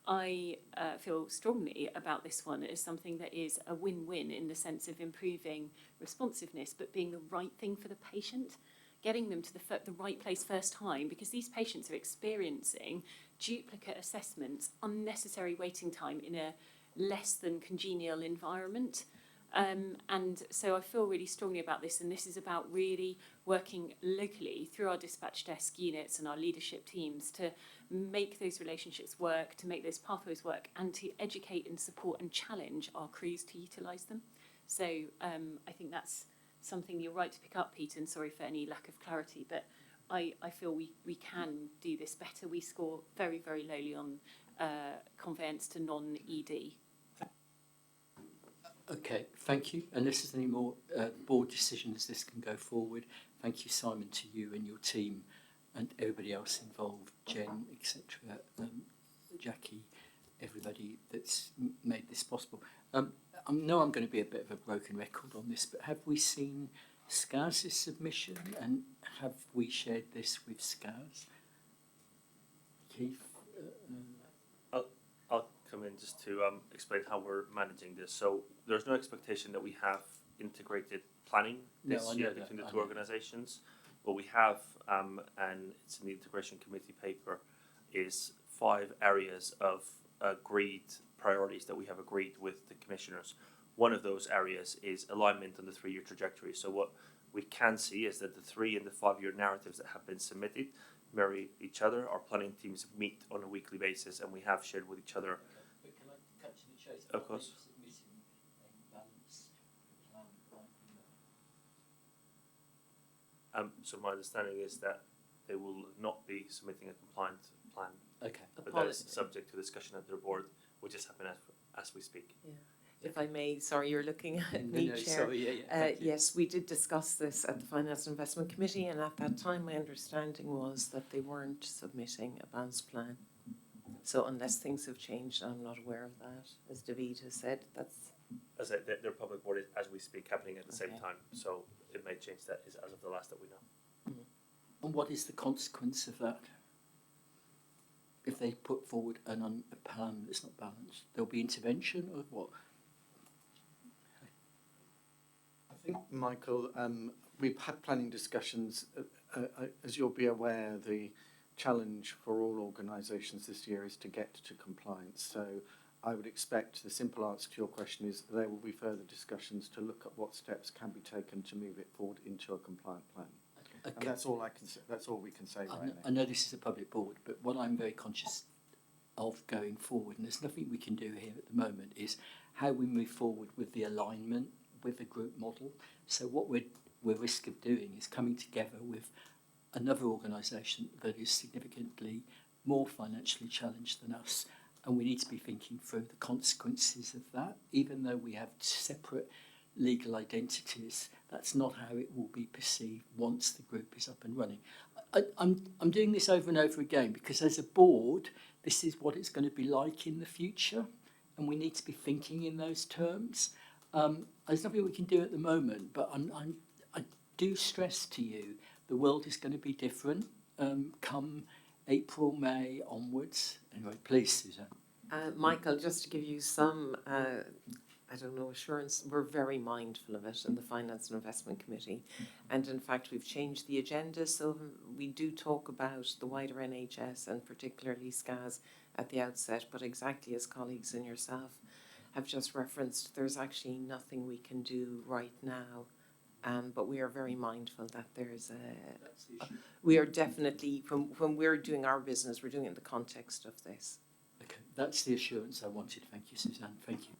I feel strongly about this one as something that is a win-win in the sense of improving responsiveness, but being the right thing for the patient, getting them to the right place first time, because these patients are experiencing duplicate assessments, unnecessary waiting time in a less than congenial environment. And so I feel really strongly about this, and this is about really working locally through our dispatch desk units and our leadership teams to make those relationships work, to make those pathways work, and to educate and support and challenge our crews to utilise them. So I think that's something you're right to pick up, Peter, and sorry for any lack of clarity, but I feel we can do this better. We score very, very lowly on conveyance to non-ED. Okay, thank you. Unless there's any more board decisions, this can go forward. Thank you, Simon, to you and your team and everybody else involved, Jen, etc., Jackie, everybody that's made this possible. I know I'm going to be a bit of a broken record on this, but have we seen SCAS' submission, and have we shared this with SCAS? Keith? I'll come in just to explain how we're managing this. So there's no expectation that we have integrated planning this year between the two organisations. What we have, and it's in the integration committee paper, is 5 areas of agreed priorities that we have agreed with the commissioners. One of those areas is alignment on the 3-year trajectory. So what we can see is that the 3 and the 5-year narratives that have been submitted marry each other. Our planning teams meet on a weekly basis, and we have shared with each other. But can I cut to the chase? Of course. So my understanding is that they will not be submitting a compliant plan. Okay. But that is subject to discussion at their board, which is happening as we speak. Yeah. If I may, sorry, you're looking at me, No, Chair. sorry, Yes, we did discuss this at the Finance and Investment Committee, and at that time my understanding was that they weren't submitting a BAS plan. So unless things have changed, I'm not aware of that. As David has said, that's... As I said, their public board is, as we speak, happening at the same time. So it may change that as of the last that we know. And what is the consequence of that? If they put forward a plan that's not balanced, there'll be intervention or what? I think, Michael, we've had planning discussions. As you'll be aware, the challenge for all organisations this year is to get to compliance. So I would expect the simple answer to your question is there will be further discussions to look at what steps can be taken to move it forward into a compliant plan. Okay. And that's all I can say. That's all we can say right now. I know this is a public board, but what I'm very conscious of going forward, and there's nothing we can do here at the moment, is how we move forward with the alignment with the group model. So what we're risk of doing is coming together with another organisation that is significantly more financially challenged than us, and we need to be thinking through the consequences of that. Even though we have separate legal identities, that's not how it will be perceived once the group is up and running. I'm doing this over and over again because as a board, this is what it's going to be like in the future, and we need to be thinking in those terms. There's nothing we can do at the moment, but I do stress to you the world is going to be different come April, May onwards. Anyway, please, Suzanne. Michael, just to give you some, assurance, we're very mindful of it in the Finance and Investment Committee. And in fact, we've changed the agenda, so we do talk about the wider NHS and particularly SCAS at the outset, but exactly as colleagues and yourself have just referenced, there's actually nothing we can do right now. But we are very mindful that there's we are definitely, when we're doing our business, we're doing it in the context of this. Okay, that's the assurance I wanted. Thank you, Suzanne. Thank you.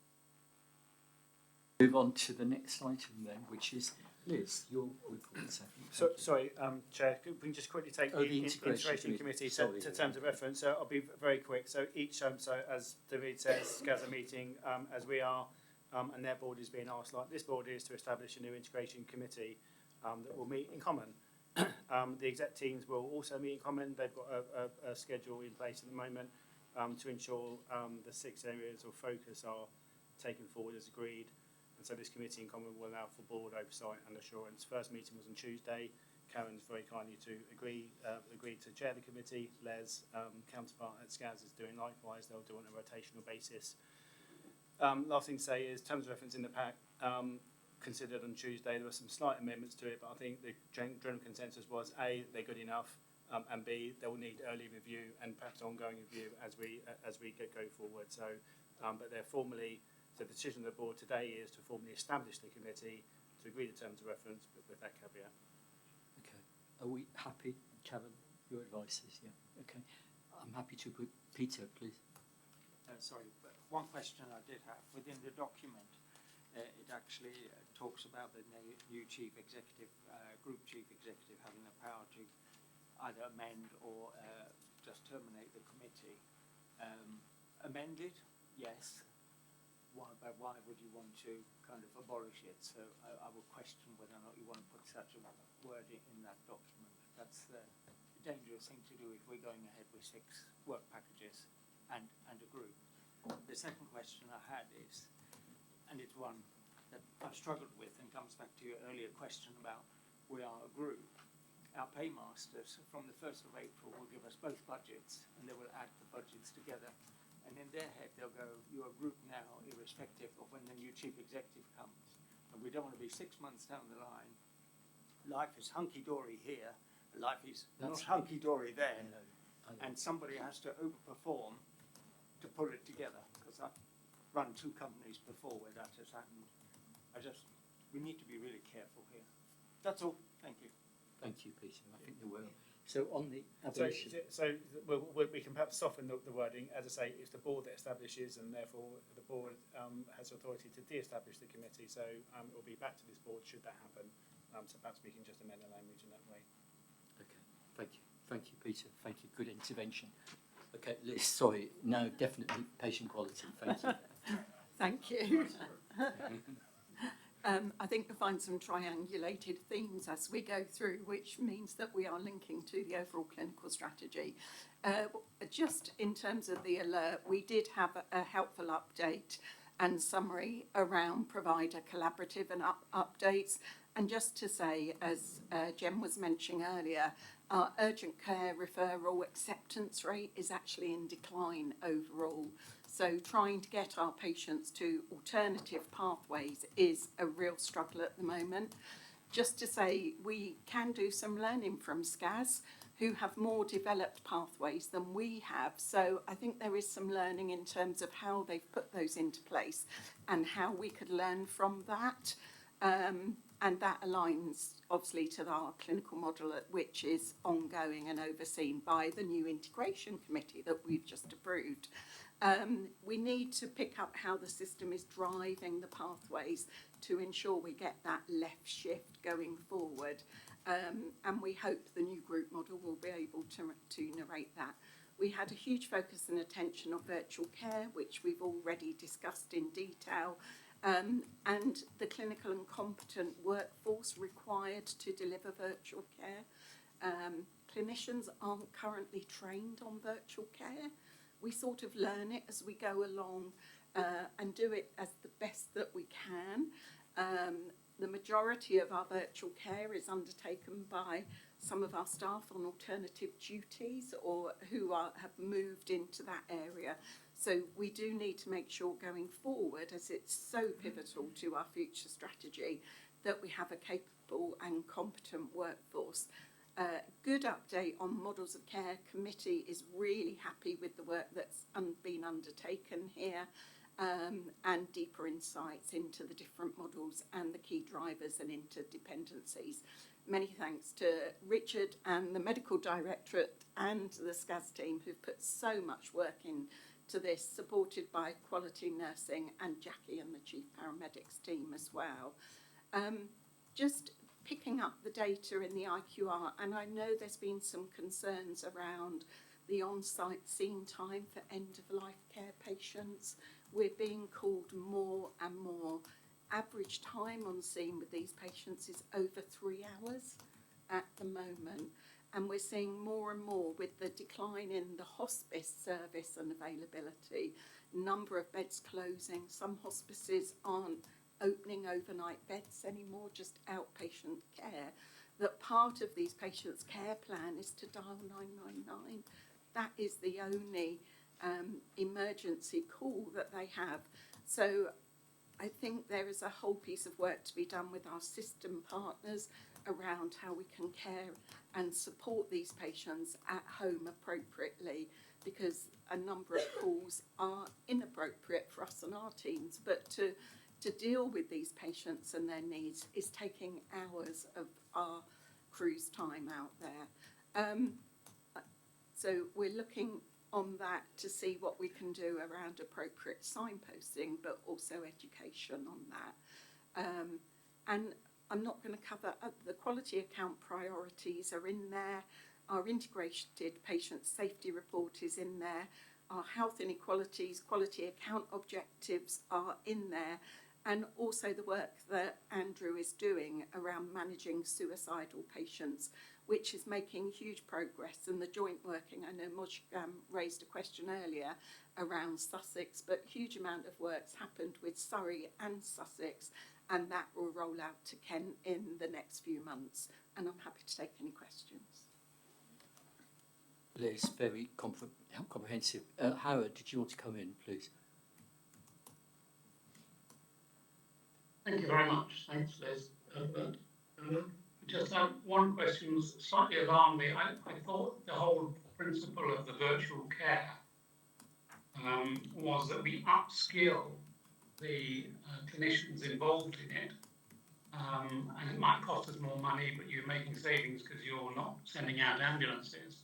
Move on to the next item then, which is Liz, your report. So, sorry, Chair, could we just quickly take Oh, the the integration integration committee sorry. to terms of reference? So I'll be very quick. So each, so as David says, SCAS meeting, as we are, and their board is being asked, like this board is, to establish a new integration committee that will meet in common. The exec teams will also meet in common. They've got a schedule in place at the moment to ensure the 6 areas of focus are taken forward as agreed. And so this committee in common will allow for board oversight and assurance. First meeting was on Tuesday. Karen's very kindly to agreed to chair the committee. Les, counterpart at SCAS, is doing likewise. They'll do it on a rotational basis. Last thing to say is terms of reference in the pack considered on Tuesday. There were some slight amendments to it, but I think the general consensus was A, they're good enough, and B, they will need early review and perhaps ongoing review as we go forward. So, but they're formally. So the decision of the board today is to formally establish the committee to agree the terms of reference, but with that caveat. Okay. Are we happy, Karen? Your advice is, yeah. Okay. I'm happy to agree. Peter, please. Sorry, but one question I did have. Within the document, it actually talks about the new chief executive, group chief executive, having the power to either amend or just terminate the committee. Amend it, yes. Why would you want to kind of abolish it? So I would question whether or not you want to put such a word in that document. That's the dangerous thing to do if we're going ahead with 6 work packages and a group. The second question I had is, and it's one that I've struggled with and comes back to your earlier question about we are a group. Our paymasters from the 1st of April will give us both budgets and they will add the budgets together. And in their head, they'll go, you're a group now, irrespective of when the new chief executive comes. And we don't want to be 6 months down the line. Life is hunky-dory here. Life is not hunky-dory there. I know. And somebody has to overperform to pull it together. Because I've run 2 companies before where that has happened. We need to be really careful here. That's all. Thank you. Thank you, Peter. I think there were. So on the So, abolition. we can perhaps soften the wording. As I say, it's the board that establishes, and therefore the board has authority to de-establish the committee. So it will be back to this board should that happen. So perhaps we can just amend the language in that way. Okay. Thank you. Thank you, Peter. Thank you. Good intervention. Okay, Liz, sorry. No, definitely patient quality. Thank you. Thank you. I think you'll find some triangulated themes as we go through, which means that we are linking to the overall clinical strategy. Just in terms of the alert, we did have a helpful update and summary around provider collaborative and updates. And just to say, as Jem was mentioning earlier, our urgent care referral acceptance rate is actually in decline overall. So trying to get our patients to alternative pathways is a real struggle at the moment. Just to say, we can do some learning from SCAS, who have more developed pathways than we have. So I think there is some learning in terms of how they've put those into place and how we could learn from that. And that aligns, obviously, to our clinical model, which is ongoing and overseen by the new integration committee that we've just approved. We need to pick up how the system is driving the pathways to ensure we get that left shift going forward. And we hope the new group model will be able to narrate that. We had a huge focus and attention on virtual care, which we've already discussed in detail. And the clinical and competent workforce required to deliver virtual care. Clinicians aren't currently trained on virtual care. We sort of learn it as we go along and do it as the best that we can. The majority of our virtual care is undertaken by some of our staff on alternative duties or who have moved into that area. So we do need to make sure going forward, as it's so pivotal to our future strategy, that we have a capable and competent workforce. Good update on models of care. Committee is really happy with the work that's been undertaken here and deeper insights into the different models and the key drivers and interdependencies. Many thanks to Richard and the Medical Directorate and the SCAS team who've put so much work into this, supported by Quality Nursing and Jackie and the Chief Paramedics team as well. just picking up the data in the IQR, and I know there's been some concerns around the on-site scene time for end-of-life care patients. We're being called more and more. Average time on scene with these patients is over 3 hours at the moment. And we're seeing more and more with the decline in the hospice service and availability, number of beds closing. Some hospices aren't opening overnight beds anymore, just outpatient care, that part of these patients' care plan is to dial 999. That is the only emergency call that they have. So I think there is a whole piece of work to be done with our system partners around how we can care and support these patients at home appropriately, because a number of calls are inappropriate for us and our teams. But to deal with these patients and their needs is taking hours of our crew's time out there. So we're looking on that to see what we can do around appropriate signposting, but also education on that. And I'm not going to cover the quality account priorities are in there. Our integrated patient safety report is in there. Our health inequalities, quality account objectives are in there. And also the work that Andrew is doing around managing suicidal patients, which is making huge progress. And the joint working, I know Moj raised a question earlier around Sussex, but huge amount of work's happened with Surrey and Sussex, and that will roll out to Kent in the next few months. And I'm happy to take any questions. Liz, very comprehensive. Howard, did you want to come in, please? Thank you very much. Thanks, Liz. Just one question was slightly alarmed me. I thought the whole principle of the virtual care was that we upskill the clinicians involved in it, and it might cost us more money, but you're making savings because you're not sending out ambulances.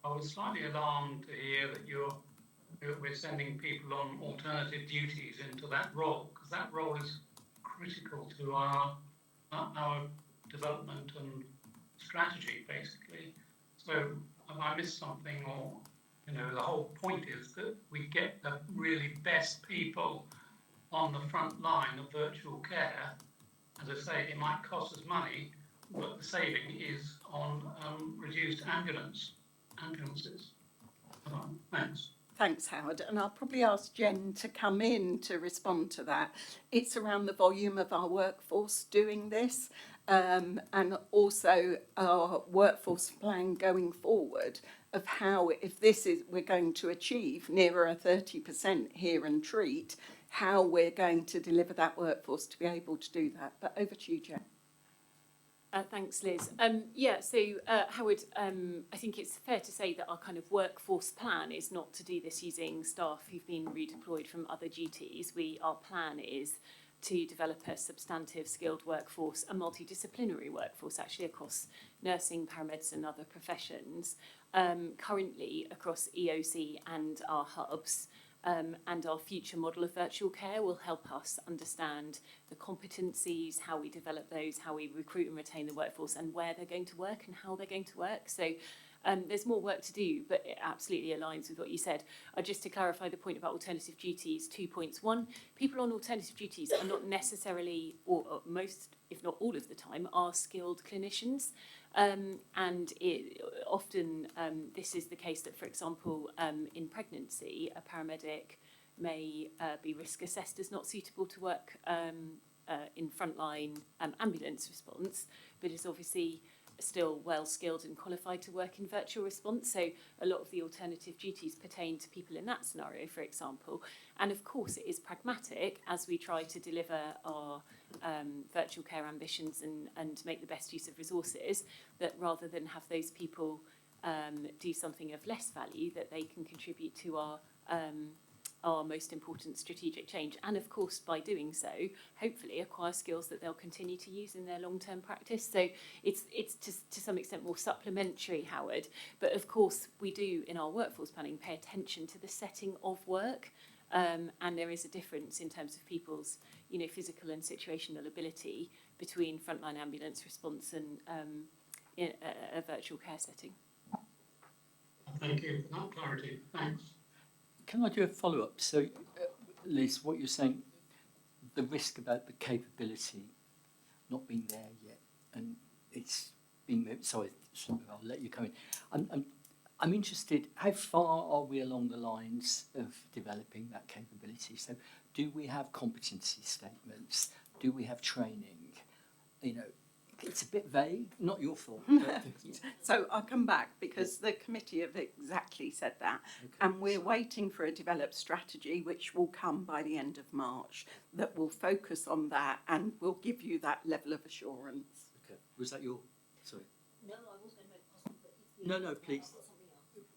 I was slightly alarmed to hear that we're sending people on alternative duties into that role, because that role is critical to our development and strategy, basically. So have I missed something, or the whole point is that we get the really best people on the front line of virtual care. As I say, it might cost us money, but the saving is on reduced ambulances. Thanks. Thanks, Howard. And I'll probably ask Jen to come in to respond to that. It's around the volume of our workforce doing this, and also our workforce plan going forward of how, if this is, we're going to achieve nearer a 30% hear and treat, how we're going to deliver that workforce to be able to do that. But over to you, Jen. Thanks, Liz. Howard, I think it's fair to say that our kind of workforce plan is not to do this using staff who've been redeployed from other duties. Our plan is to develop a substantive skilled workforce, a multidisciplinary workforce actually across nursing, paramedics and other professions, currently across EOC and our hubs. And our future model of virtual care will help us understand the competencies, how we develop those, how we recruit and retain the workforce, and where they're going to work and how they're going to work. So there's more work to do, but it absolutely aligns with what you said. Just to clarify the point about alternative duties, 2 points. One, people on alternative duties are not necessarily, or most, if not all of the time, are skilled clinicians. And often this is the case that, for example, in pregnancy, a paramedic may be risk assessed as not suitable to work in frontline ambulance response, but is obviously still well skilled and qualified to work in virtual response. So a lot of the alternative duties pertain to people in that scenario, for example. And of course, it is pragmatic as we try to deliver our virtual care ambitions and make the best use of resources, that rather than have those people do something of less value, that they can contribute to our most important strategic change. And of course, by doing so, hopefully acquire skills that they'll continue to use in their long-term practice. So it's to some extent more supplementary, Howard. But of course, we do in our workforce planning pay attention to the setting of work. And there is a difference in terms of people's physical and situational ability between frontline ambulance response and in a virtual care setting. Thank you for that clarity. Thanks. Can I do a follow-up? So, Liz, what you're saying, the risk about the capability not being there yet, and it's being moved. Sorry, I'll let you come in. I'm interested, how far are we along the lines of developing that capability? So do we have competency statements? Do we have training? You know, it's a bit vague, not your fault. But, So I'll come back because the committee have exactly said that. Okay, And we're waiting for a developed strategy which will come by the end of March that will focus on that and will give you that level of assurance. Okay, was that your, sorry? No, I was going to make a possible, but if we No, please.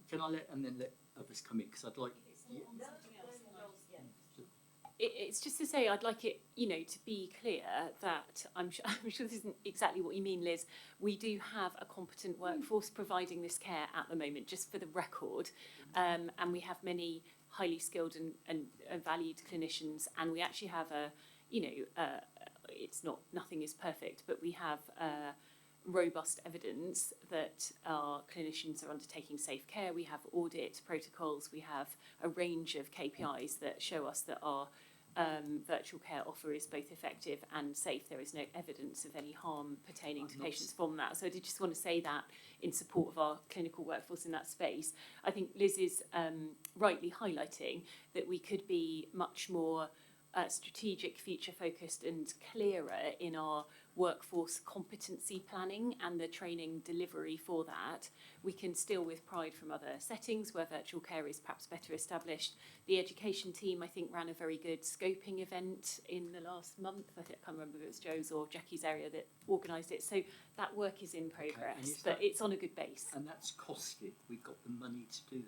Can I let others come in? Because I'd like... It's just to say I'd like it, you know, to be clear that I'm sure this isn't exactly what you mean, Liz. We do have a competent workforce providing this care at the moment, just for the record, and we have many highly skilled and valued clinicians, and we actually have it's not, nothing is perfect, but we have robust evidence that our clinicians are undertaking safe care. We have audit protocols. We have a range of KPIs that show us that our virtual care offer is both effective and safe. There is no evidence of any harm pertaining to patients from that. So I did just want to say that in support of our clinical workforce in that space. I think Liz is rightly highlighting that we could be much more strategic, future-focused and clearer in our workforce competency planning and the training delivery for that. We can steal with pride from other settings where virtual care is perhaps better established. The education team, I think, ran a very good scoping event in the last month. I can't remember if it was Joe's or Jackie's area that organised it. So that work is in progress, but it's on a good base. And that's costed. We've got the money to do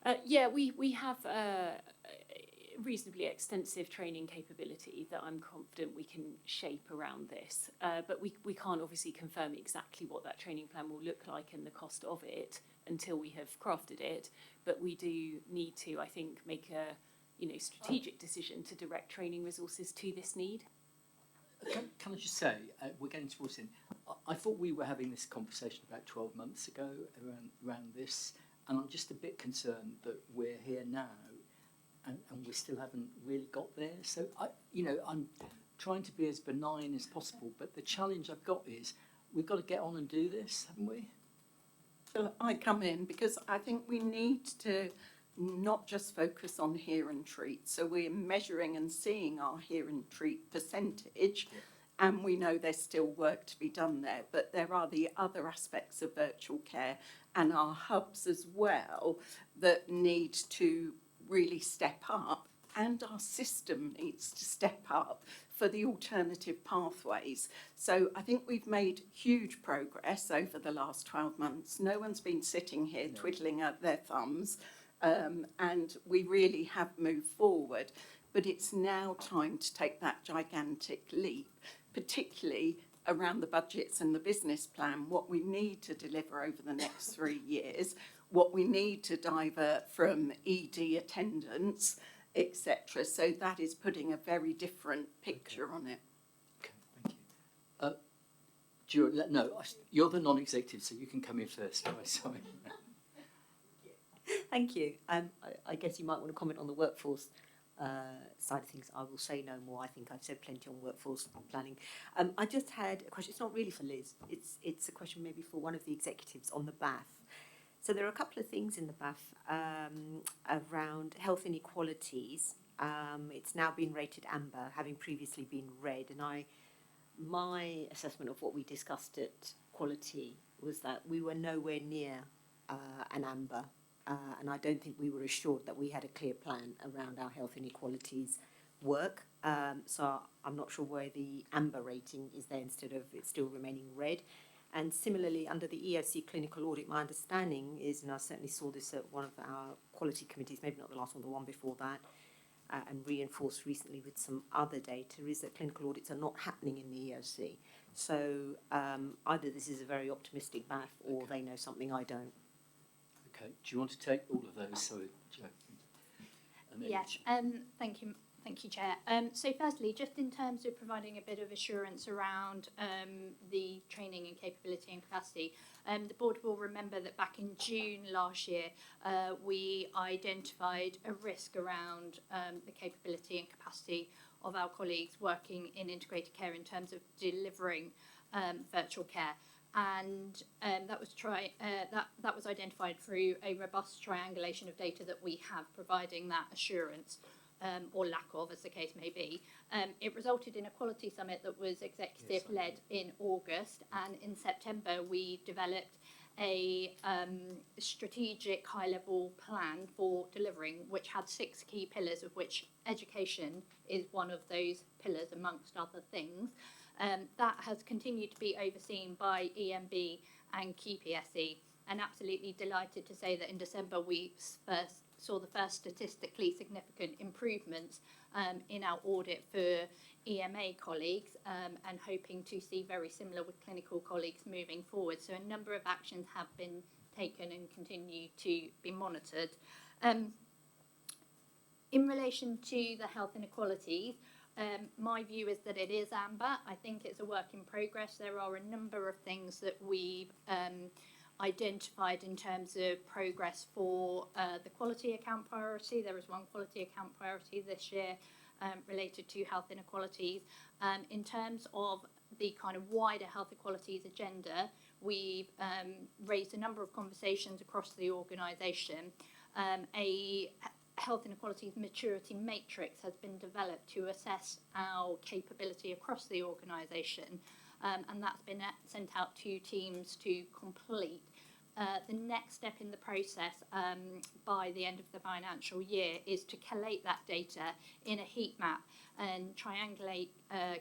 that. Yeah, we have reasonably extensive training capability that I'm confident we can shape around this. But we can't obviously confirm exactly what that training plan will look like and the cost of it until we have crafted it. But we do need to, I think, make a strategic decision to direct training resources to this need. Can I just say, we're getting towards the end. I thought we were having this conversation about 12 months ago around this, and I'm just a bit concerned that we're here now and we still haven't really got there. So, I'm trying to be as benign as possible, but the challenge I've got is we've got to get on and do this, haven't we? So I come in because I think we need to not just focus on hear and treat. So we're measuring and seeing our hear and treat percentage, and we know there's still work to be done there, but there are the other aspects of virtual care and our hubs as well that need to really step up, and our system needs to step up for the alternative pathways. So I think we've made huge progress over the last 12 months. No one's been sitting here twiddling their thumbs, and we really have moved forward. But it's now time to take that gigantic leap, particularly around the budgets and the business plan, what we need to deliver over the next 3 years, what we need to divert from ED attendance, etc. So that is putting a very different picture on it. Okay, thank you. You're the non-executive, so you can come in first. Sorry. Thank you. I guess you might want to comment on the workforce side of things. I will say no more. I think I've said plenty on workforce planning. I just had a question. It's not really for Liz. It's a question maybe for one of the executives on the BAF. So there are a couple of things in the BAF around health inequalities. It's now been rated amber, having previously been red. And my assessment of what we discussed at Quality was that we were nowhere near an amber. And I don't think we were assured that we had a clear plan around our health inequalities work. So I'm not sure where the amber rating is there instead of it still remaining red. And similarly, under the EOC clinical audit, my understanding is, and I certainly saw this at one of our quality committees, maybe not the last one, the one before that, and reinforced recently with some other data, is that clinical audits are not happening in the EOC. So either this is a very optimistic BAF or they know something I don't. Okay, do you want to take all of those? Sorry, Joe. Yes, thank you, Thank you, Chair. So firstly, just in terms of providing a bit of assurance around the training and capability and capacity, the board will remember that back in June last year, we identified a risk around the capability and capacity of our colleagues working in integrated care in terms of delivering virtual care. And that was identified through a robust triangulation of data that we have, providing that assurance, or lack of, as the case may be. It resulted in a quality summit that was executive-led in August, and in September we developed a strategic high-level plan for delivering, which had 6 key pillars, of which education is one of those pillars, amongst other things. That has continued to be overseen by EMB and QPSE, and absolutely delighted to say that in December we first saw the first statistically significant improvements in our audit for EMA colleagues, and hoping to see very similar with clinical colleagues moving forward. So a number of actions have been taken and continue to be monitored. In relation to the health inequalities, my view is that it is amber. I think it's a work in progress. There are a number of things that we've identified in terms of progress for the quality account priority. There is one quality account priority this year related to health inequalities. In terms of the kind of wider health equalities agenda, we've raised a number of conversations across the organisation. A health inequalities maturity matrix has been developed to assess our capability across the organisation, and that's been sent out to teams to complete. The next step in the process by the end of the financial year is to collate that data in a heat map and triangulate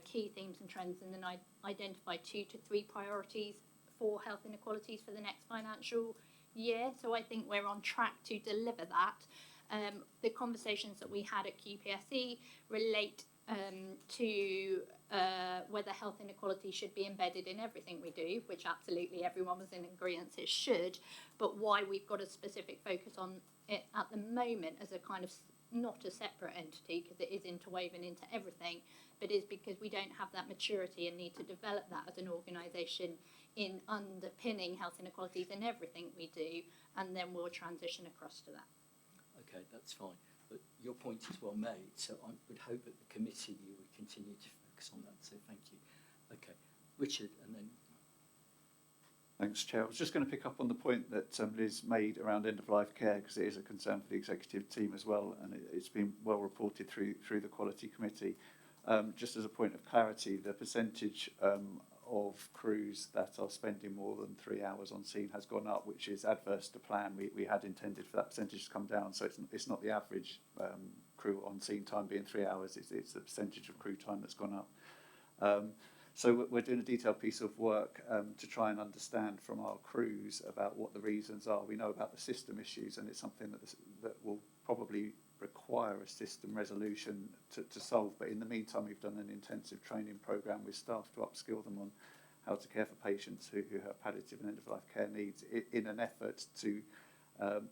key themes and trends, and then identify 2 to 3 priorities for health inequalities for the next financial year. So I think we're on track to deliver that. The conversations that we had at QPSE relate to whether health inequality should be embedded in everything we do, which absolutely everyone was in agreement it should, but why we've got a specific focus on it at the moment as a kind of not a separate entity, because it is interwoven into everything, but is because we don't have that maturity and need to develop that as an organisation in underpinning health inequalities in everything we do, and then we'll transition across to that. Okay, that's fine. But your point is well made, so I would hope at the committee you would continue to focus on that, so thank you. Okay, Richard, and then... Thanks, Chair. I was just going to pick up on the point that Liz made around end-of-life care, because it is a concern for the executive team as well, and it's been well reported through the Quality Committee. Just as a point of clarity, the percentage of crews that are spending more than 3 hours on scene has gone up, which is adverse to plan. We had intended for that percentage to come down, so it's not the average crew on scene time being 3 hours, it's the percentage of crew time that's gone up. So we're doing a detailed piece of work to try and understand from our crews about what the reasons are. We know about the system issues, and it's something that will probably require a system resolution to solve. But in the meantime, we've done an intensive training programme with staff to upskill them on how to care for patients who have palliative and end-of-life care needs, in an effort to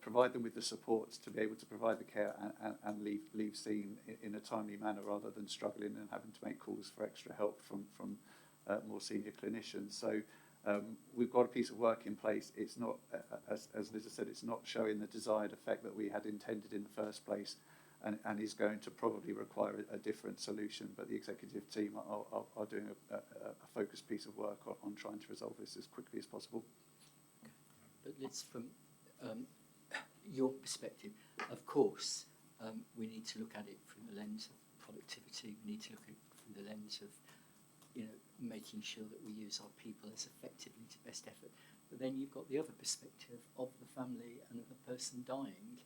provide them with the supports to be able to provide the care and leave scene in a timely manner, rather than struggling and having to make calls for extra help from more senior clinicians. So we've got a piece of work in place. It's not, as Liz said, it's not showing the desired effect that we had intended in the first place, and is going to probably require a different solution. But the executive team are doing a focused piece of work on trying to resolve this as quickly as possible. But Liz, from your perspective, of course, we need to look at it from the lens of productivity. We need to look at it from the lens of, making sure that we use our people as effectively to best effort. But then you've got the other perspective of the family and of the person dying,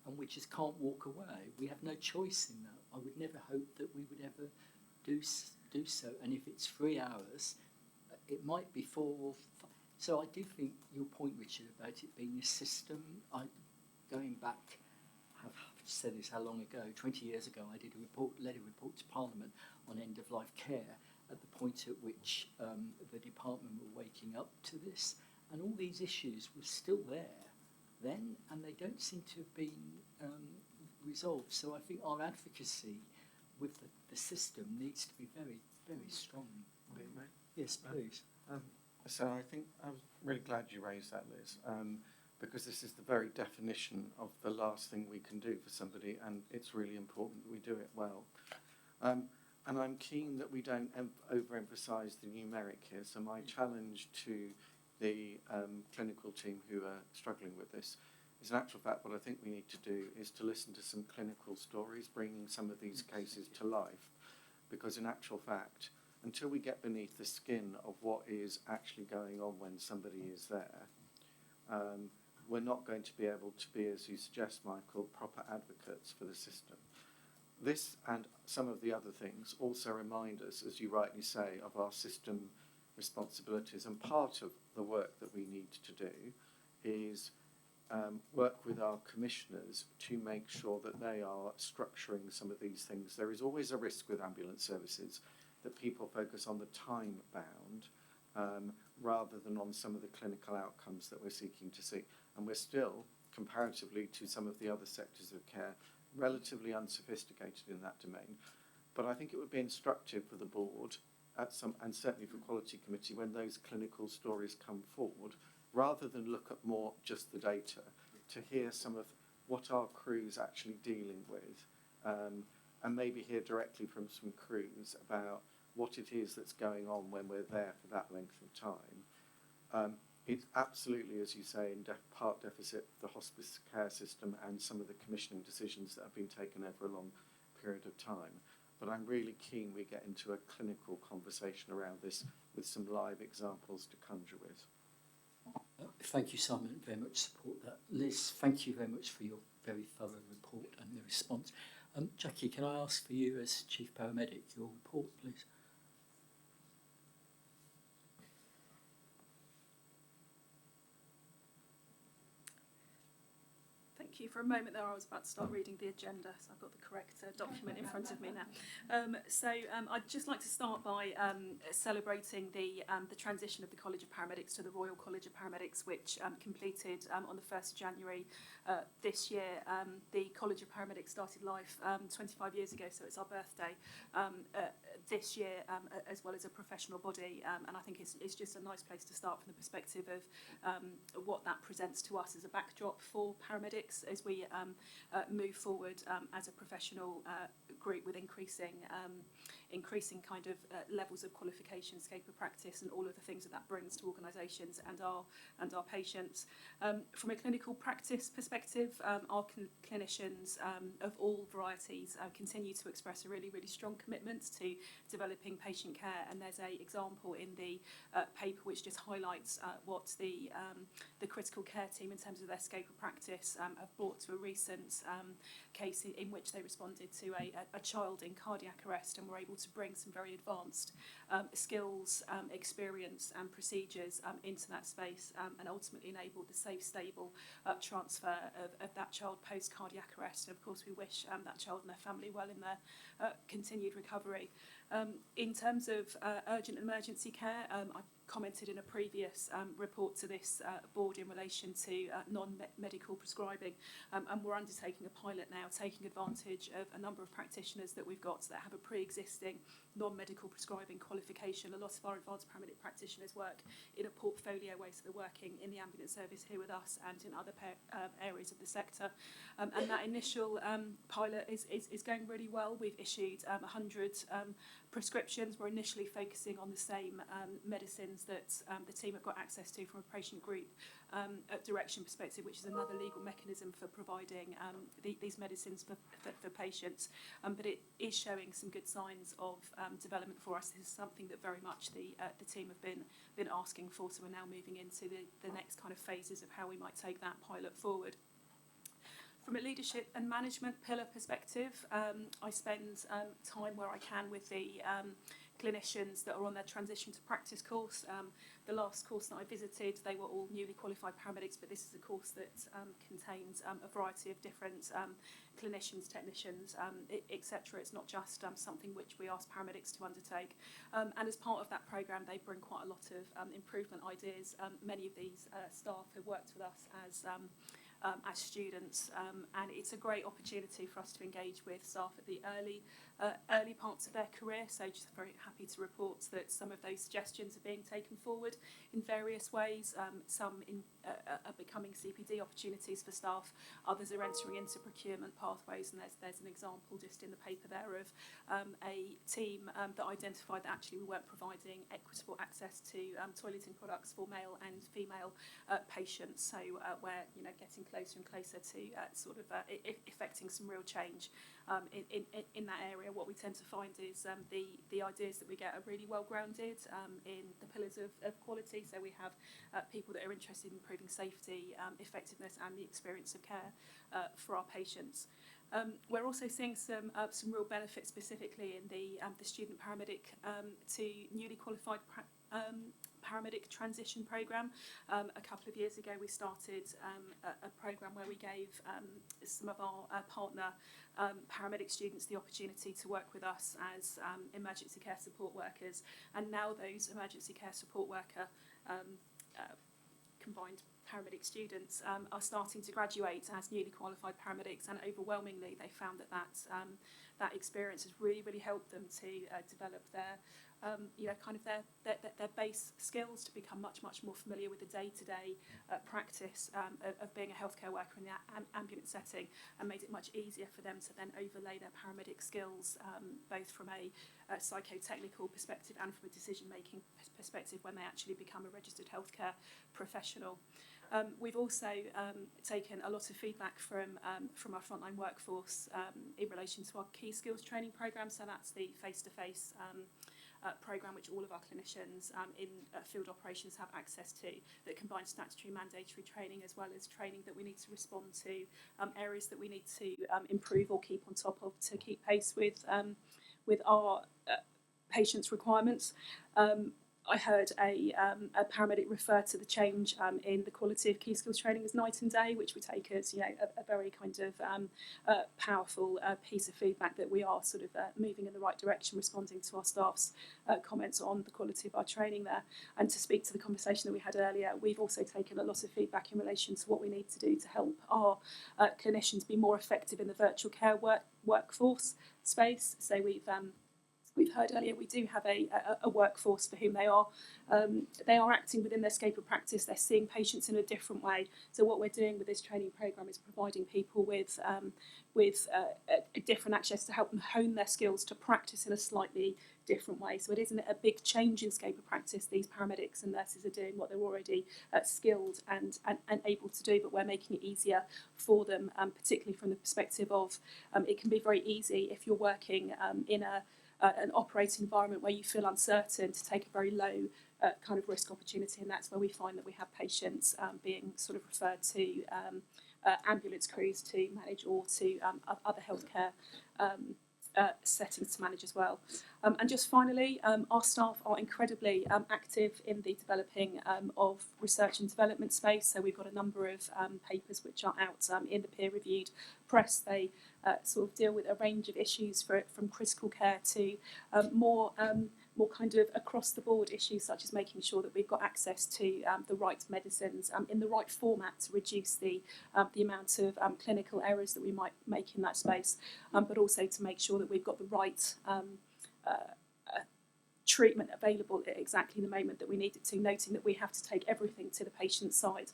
and we just can't walk away. We have no choice in that. I would never hope that we would ever do so. And if it's 3 hours, it might be 4 or 5. So I do think your point, Richard, about it being a system, going back, I've said this how long ago, 20 years ago, I did led a report to Parliament on end-of-life care, at the point at which the department were waking up to this, and all these issues were still there then, and they don't seem to have been resolved. So I think our advocacy with the system needs to be very, very strong. Yes, please. So I think I was really glad you raised that, Liz, because this is the very definition of the last thing we can do for somebody, and it's really important that we do it well. And I'm keen that we don't overemphasise the numeric here. So my challenge to the clinical team who are struggling with this is, in actual fact, what I think we need to do is to listen to some clinical stories, bringing some of these cases to life, because in actual fact, until we get beneath the skin of what is actually going on when somebody is there, we're not going to be able to be, as you suggest, Michael, proper advocates for the system. This and some of the other things also remind us, as you rightly say, of our system responsibilities. And part of the work that we need to do is work with our commissioners to make sure that they are structuring some of these things. There is always a risk with ambulance services that people focus on the time bound rather than on some of the clinical outcomes that we're seeking to see. And we're still, comparatively to some of the other sectors of care, relatively unsophisticated in that domain. But I think it would be instructive for the board and certainly for Quality Committee when those clinical stories come forward, rather than look at more just the data, to hear some of what our crew's actually dealing with, and maybe hear directly from some crews about what it is that's going on when we're there for that length of time. It's absolutely, as you say, in part deficit the hospice care system and some of the commissioning decisions that have been taken over a long period of time. But I'm really keen we get into a clinical conversation around this with some live examples to conjure with. Thank you, Simon. Very much support that. Liz, thank you very much for your very thorough report and the response. Jackie, can I ask for you as Chief Paramedic your report, please? Thank you. For a moment there I was about to start reading the agenda, so I've got the correct document in front of me now. I'd just like to start by celebrating the transition of the College of Paramedics to the Royal College of Paramedics, which completed on the 1st of January this year. The College of Paramedics started life 25 years ago, so it's our birthday this year, as well as a professional body, and I think it's just a nice place to start from the perspective of what that presents to us as a backdrop for paramedics as we move forward as a professional group with increasing kind of levels of qualification, scope of practice, and all of the things that brings to organisations and our patients. From a clinical practice perspective, our clinicians of all varieties continue to express a really, really strong commitment to developing patient care, and there's an example in the paper which just highlights what the critical care team, in terms of their scope of practice, have brought to a recent case in which they responded to a child in cardiac arrest and were able to bring some very advanced skills, experience and procedures into that space, and ultimately enabled the safe, stable transfer of that child post-cardiac arrest. And of course we wish that child and their family well in their continued recovery. In terms of urgent and emergency care, I commented in a previous report to this board in relation to non-medical prescribing, and we're undertaking a pilot now, taking advantage of a number of practitioners that we've got that have a pre-existing non-medical prescribing qualification. A lot of our advanced paramedic practitioners work in a portfolio way, so they're working in the ambulance service here with us and in other areas of the sector. And that initial pilot is going really well. We've issued 100 prescriptions. We're initially focusing on the same medicines that the team have got access to from a patient group direction perspective, which is another legal mechanism for providing these medicines for patients. But it is showing some good signs of development for us. This is something that very much the team have been asking for, so we're now moving into the next kind of phases of how we might take that pilot forward. From a leadership and management pillar perspective, I spend time where I can with the clinicians that are on their transition to practice course. The last course that I visited, they were all newly qualified paramedics, but this is a course that contains a variety of different clinicians, technicians, etc. It's not just something which we ask paramedics to undertake. And as part of that programme, they bring quite a lot of improvement ideas. Many of these staff have worked with us as as students, and it's a great opportunity for us to engage with staff at the early parts of their career. So just very happy to report that some of those suggestions are being taken forward in various ways. Some are becoming CPD opportunities for staff, others are entering into procurement pathways, and there's an example just in the paper there of a team that identified that actually we weren't providing equitable access to toileting products for male and female patients. So we're getting closer and closer to effecting some real change in that area. What we tend to find is the ideas that we get are really well grounded in the pillars of quality. So we have people that are interested in improving safety, effectiveness, and the experience of care for our patients. We're also seeing some real benefits, specifically in the student paramedic to newly qualified paramedic transition programme. A couple of years ago we started a programme where we gave some of our partner paramedic students the opportunity to work with us as emergency care support workers, and now those emergency care support worker combined paramedic students are starting to graduate as newly qualified paramedics, and overwhelmingly they found that experience has really helped them to develop their their base skills, to become much more familiar with the day-to-day practice of being a healthcare worker in the ambulance setting, and made it much easier for them to then overlay their paramedic skills, both from a psychotechnical perspective and from a decision-making perspective when they actually become a registered healthcare professional. We've also taken a lot of feedback from our frontline workforce in relation to our key skills training programme. So that's the face-to-face programme which all of our clinicians in field operations have access to, that combines statutory mandatory training as well as training that we need to respond to areas that we need to improve or keep on top of to keep pace with our patients' requirements. I heard a paramedic refer to the change in the quality of key skills training as night and day, which we take as a very kind of powerful piece of feedback that we are moving in the right direction, responding to our staff's comments on the quality of our training there. And to speak to the conversation that we had earlier, we've also taken a lot of feedback in relation to what we need to do to help our clinicians be more effective in the virtual care workforce space. So we've heard earlier, we do have a workforce for whom they are acting within their scope of practice. They're seeing patients in a different way. So what we're doing with this training programme is providing people with a different access to help them hone their skills to practice in a slightly different way. So it isn't a big change in scope of practice. These paramedics and nurses are doing what they're already skilled and able to do, but we're making it easier for them, particularly from the perspective of it can be very easy if you're working in an operating environment where you feel uncertain to take a very low kind of risk opportunity, and that's where we find that we have patients being referred to ambulance crews to manage, or to other healthcare settings to manage as well. And just finally, our staff are incredibly active in the developing of research and development space. So we've got a number of papers which are out in the peer-reviewed press. They deal with a range of issues from critical care to more kind of across the board issues, such as making sure that we've got access to the right medicines in the right format to reduce the amount of clinical errors that we might make in that space, but also to make sure that we've got the right treatment available at exactly the moment that we need it to, noting that we have to take everything to the patient's side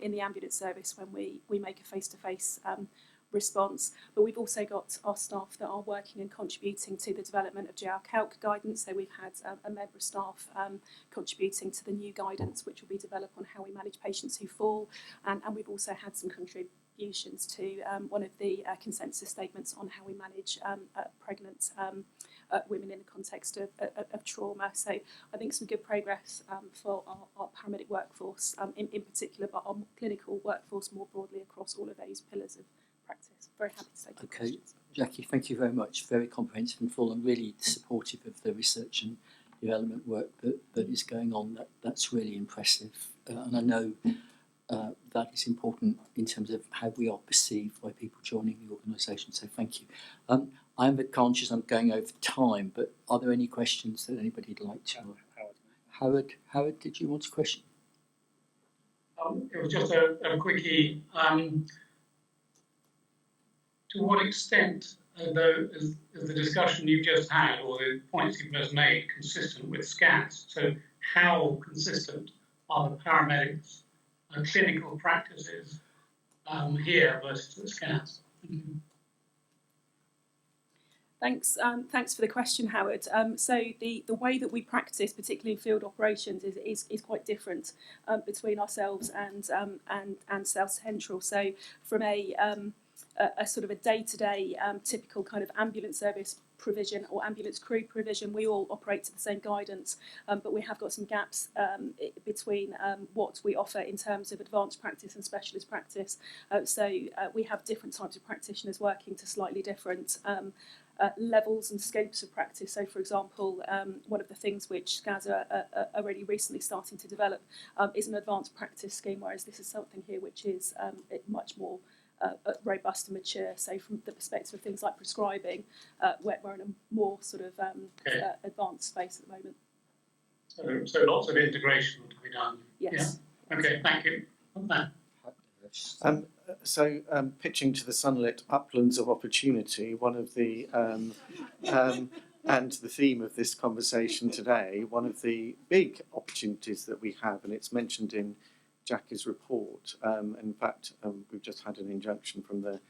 in the ambulance service when we make a face-to-face response. But we've also got our staff that are working and contributing to the development of JR Calc guidance. So we've had a member of staff contributing to the new guidance, which will be developed on how we manage patients who fall, and we've also had some contributions to one of the consensus statements on how we manage pregnant women in the context of trauma. So I think some good progress for our paramedic workforce in particular, but our clinical workforce more broadly across all of those pillars of practice. Very happy to take your questions. Jackie, thank you very much. Very comprehensive and full, and really supportive of the research and development work that is going on. That's really impressive, and I know that is important in terms of how we are perceived by people joining the organisation. So thank you. I'm a bit conscious I'm going over time, but are there any questions that anybody'd like to? Howard, did you want a question? It was just a quickie. To what extent is the discussion you've just had or the points you've just made consistent with SCAS? So how consistent are the paramedics' clinical practices here versus the SCAS? Thanks for the question, Howard. So the way that we practice, particularly in field operations, is quite different between ourselves and South Central. So from a sort of a day-to-day typical kind of ambulance service provision or ambulance crew provision, we all operate to the same guidance, but we have got some gaps between what we offer in terms of advanced practice and specialist practice. So we have different types of practitioners working to slightly different levels and scopes of practice. So, for example, one of the things which SCAS are really recently starting to develop is an advanced practice scheme, whereas this is something here which is much more robust and mature. So from the perspective of things like prescribing, we're in a more sort of advanced space at the moment. So lots of integration to be done. Yes. Yeah. Okay, thank you. Pitching to the sunlit uplands of opportunity, one of the and the theme of this conversation today, one of the big opportunities that we have, and it's mentioned in Jackie's report. In fact, we've just had an injunction from the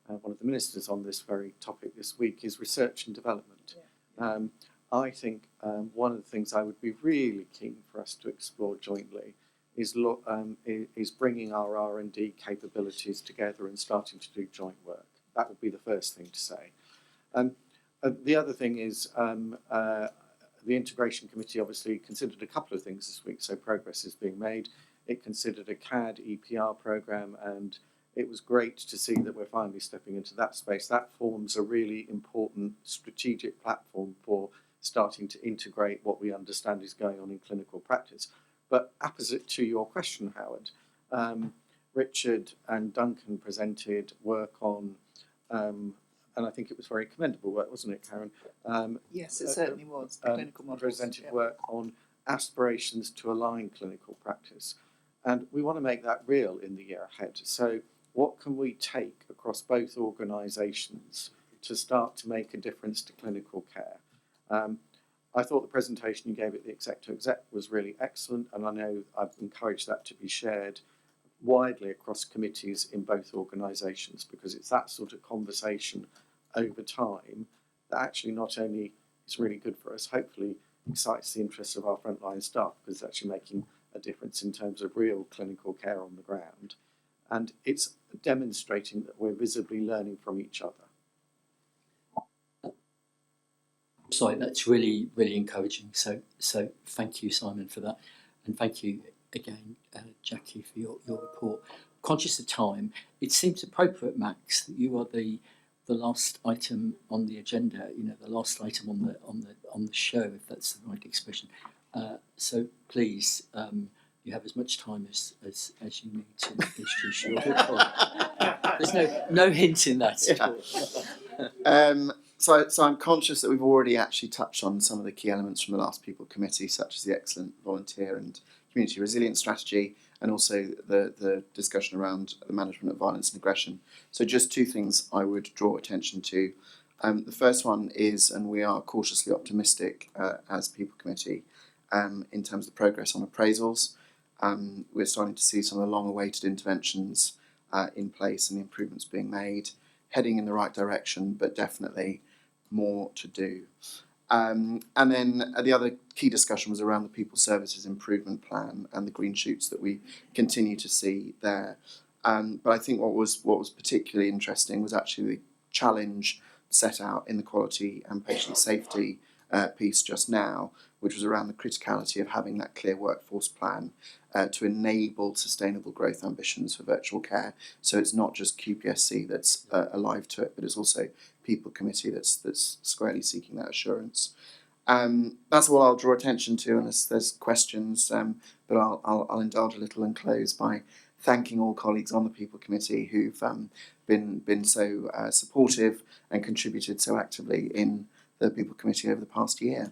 one of the ministers on this very topic this week, is research and development. Yeah. I think one of the things I would be really keen for us to explore jointly is bringing our R&D capabilities together and starting to do joint work. That would be the first thing to say. The other thing is the integration committee obviously considered a couple of things this week, so progress is being made. It considered a CAD EPR programme, and it was great to see that we're finally stepping into that space. That forms a really important strategic platform for starting to integrate what we understand is going on in clinical practice. But opposite to your question, Howard, Richard and Duncan presented work on, and I think it was very commendable work, wasn't it, Karen? Yes, it certainly was. The clinical models. Presented work on aspirations to align clinical practice. And we want to make that real in the year ahead. So what can we take across both organisations to start to make a difference to clinical care? I thought the presentation you gave at the Exec to Exec was really excellent, and I know I've encouraged that to be shared widely across committees in both organisations, because it's that sort of conversation over time that actually not only is really good for us, hopefully excites the interests of our frontline staff, because it's actually making a difference in terms of real clinical care on the ground, and it's demonstrating that we're visibly learning from each other. Sorry, that's really, really encouraging. So thank you, Simon, for that, and thank you again, Jackie, for your report. Conscious of time, it seems appropriate, Max, that you are the last item on the agenda. You know, the last item on the show, if that's the right expression. So please, you have as much time as you need to introduce your report. There's no hint in that at all. So I'm conscious that we've already actually touched on some of the key elements from the last People Committee, such as the excellent volunteer and community resilience strategy, and also the discussion around the management of violence and aggression. So just two things I would draw attention to. The first one is, and we are cautiously optimistic as People Committee in terms of progress on appraisals. We're starting to see some of the long-awaited interventions in place and the improvements being made, heading in the right direction, but definitely more to do. And then the other key discussion was around the People Services Improvement Plan and the green shoots that we continue to see there. But I think what was particularly interesting was actually the challenge set out in the quality and patient safety piece just now, which was around the criticality of having that clear workforce plan to enable sustainable growth ambitions for virtual care. So it's not just QPSC that's alive to it, but it's also People Committee that's squarely seeking that assurance. That's all I'll draw attention to, unless there's questions, but I'll indulge a little and close by thanking all colleagues on the People Committee who've been so supportive and contributed so actively in the People Committee over the past year.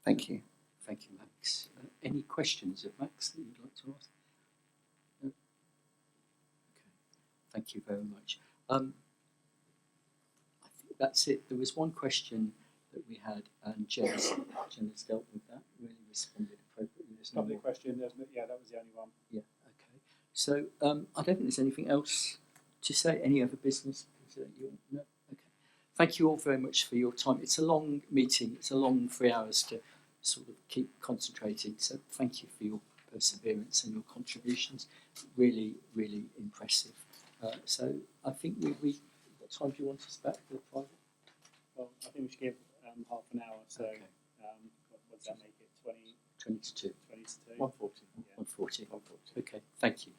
Thank you. Thank you, Max. Any questions of Max that you'd like to ask? Thank you very much. I think that's it. There was one question that we had, and Jen's dealt with that, really responded appropriately. There's no Public more. question, that was the only one. Yeah, okay. So I don't think there's anything else to say. Any other business? No? Okay. Thank you all very much for your time. It's a long meeting. It's a long 3 hours to sort of keep concentrated. So thank you for your perseverance and your contributions. Really, really impressive. So I think what time do you want us back for the private? Well, I think we should give half an hour. So Okay. what does that make it? 20 to 2. 20 to 2? 1:40. Yeah. 1:40. Okay, thank you.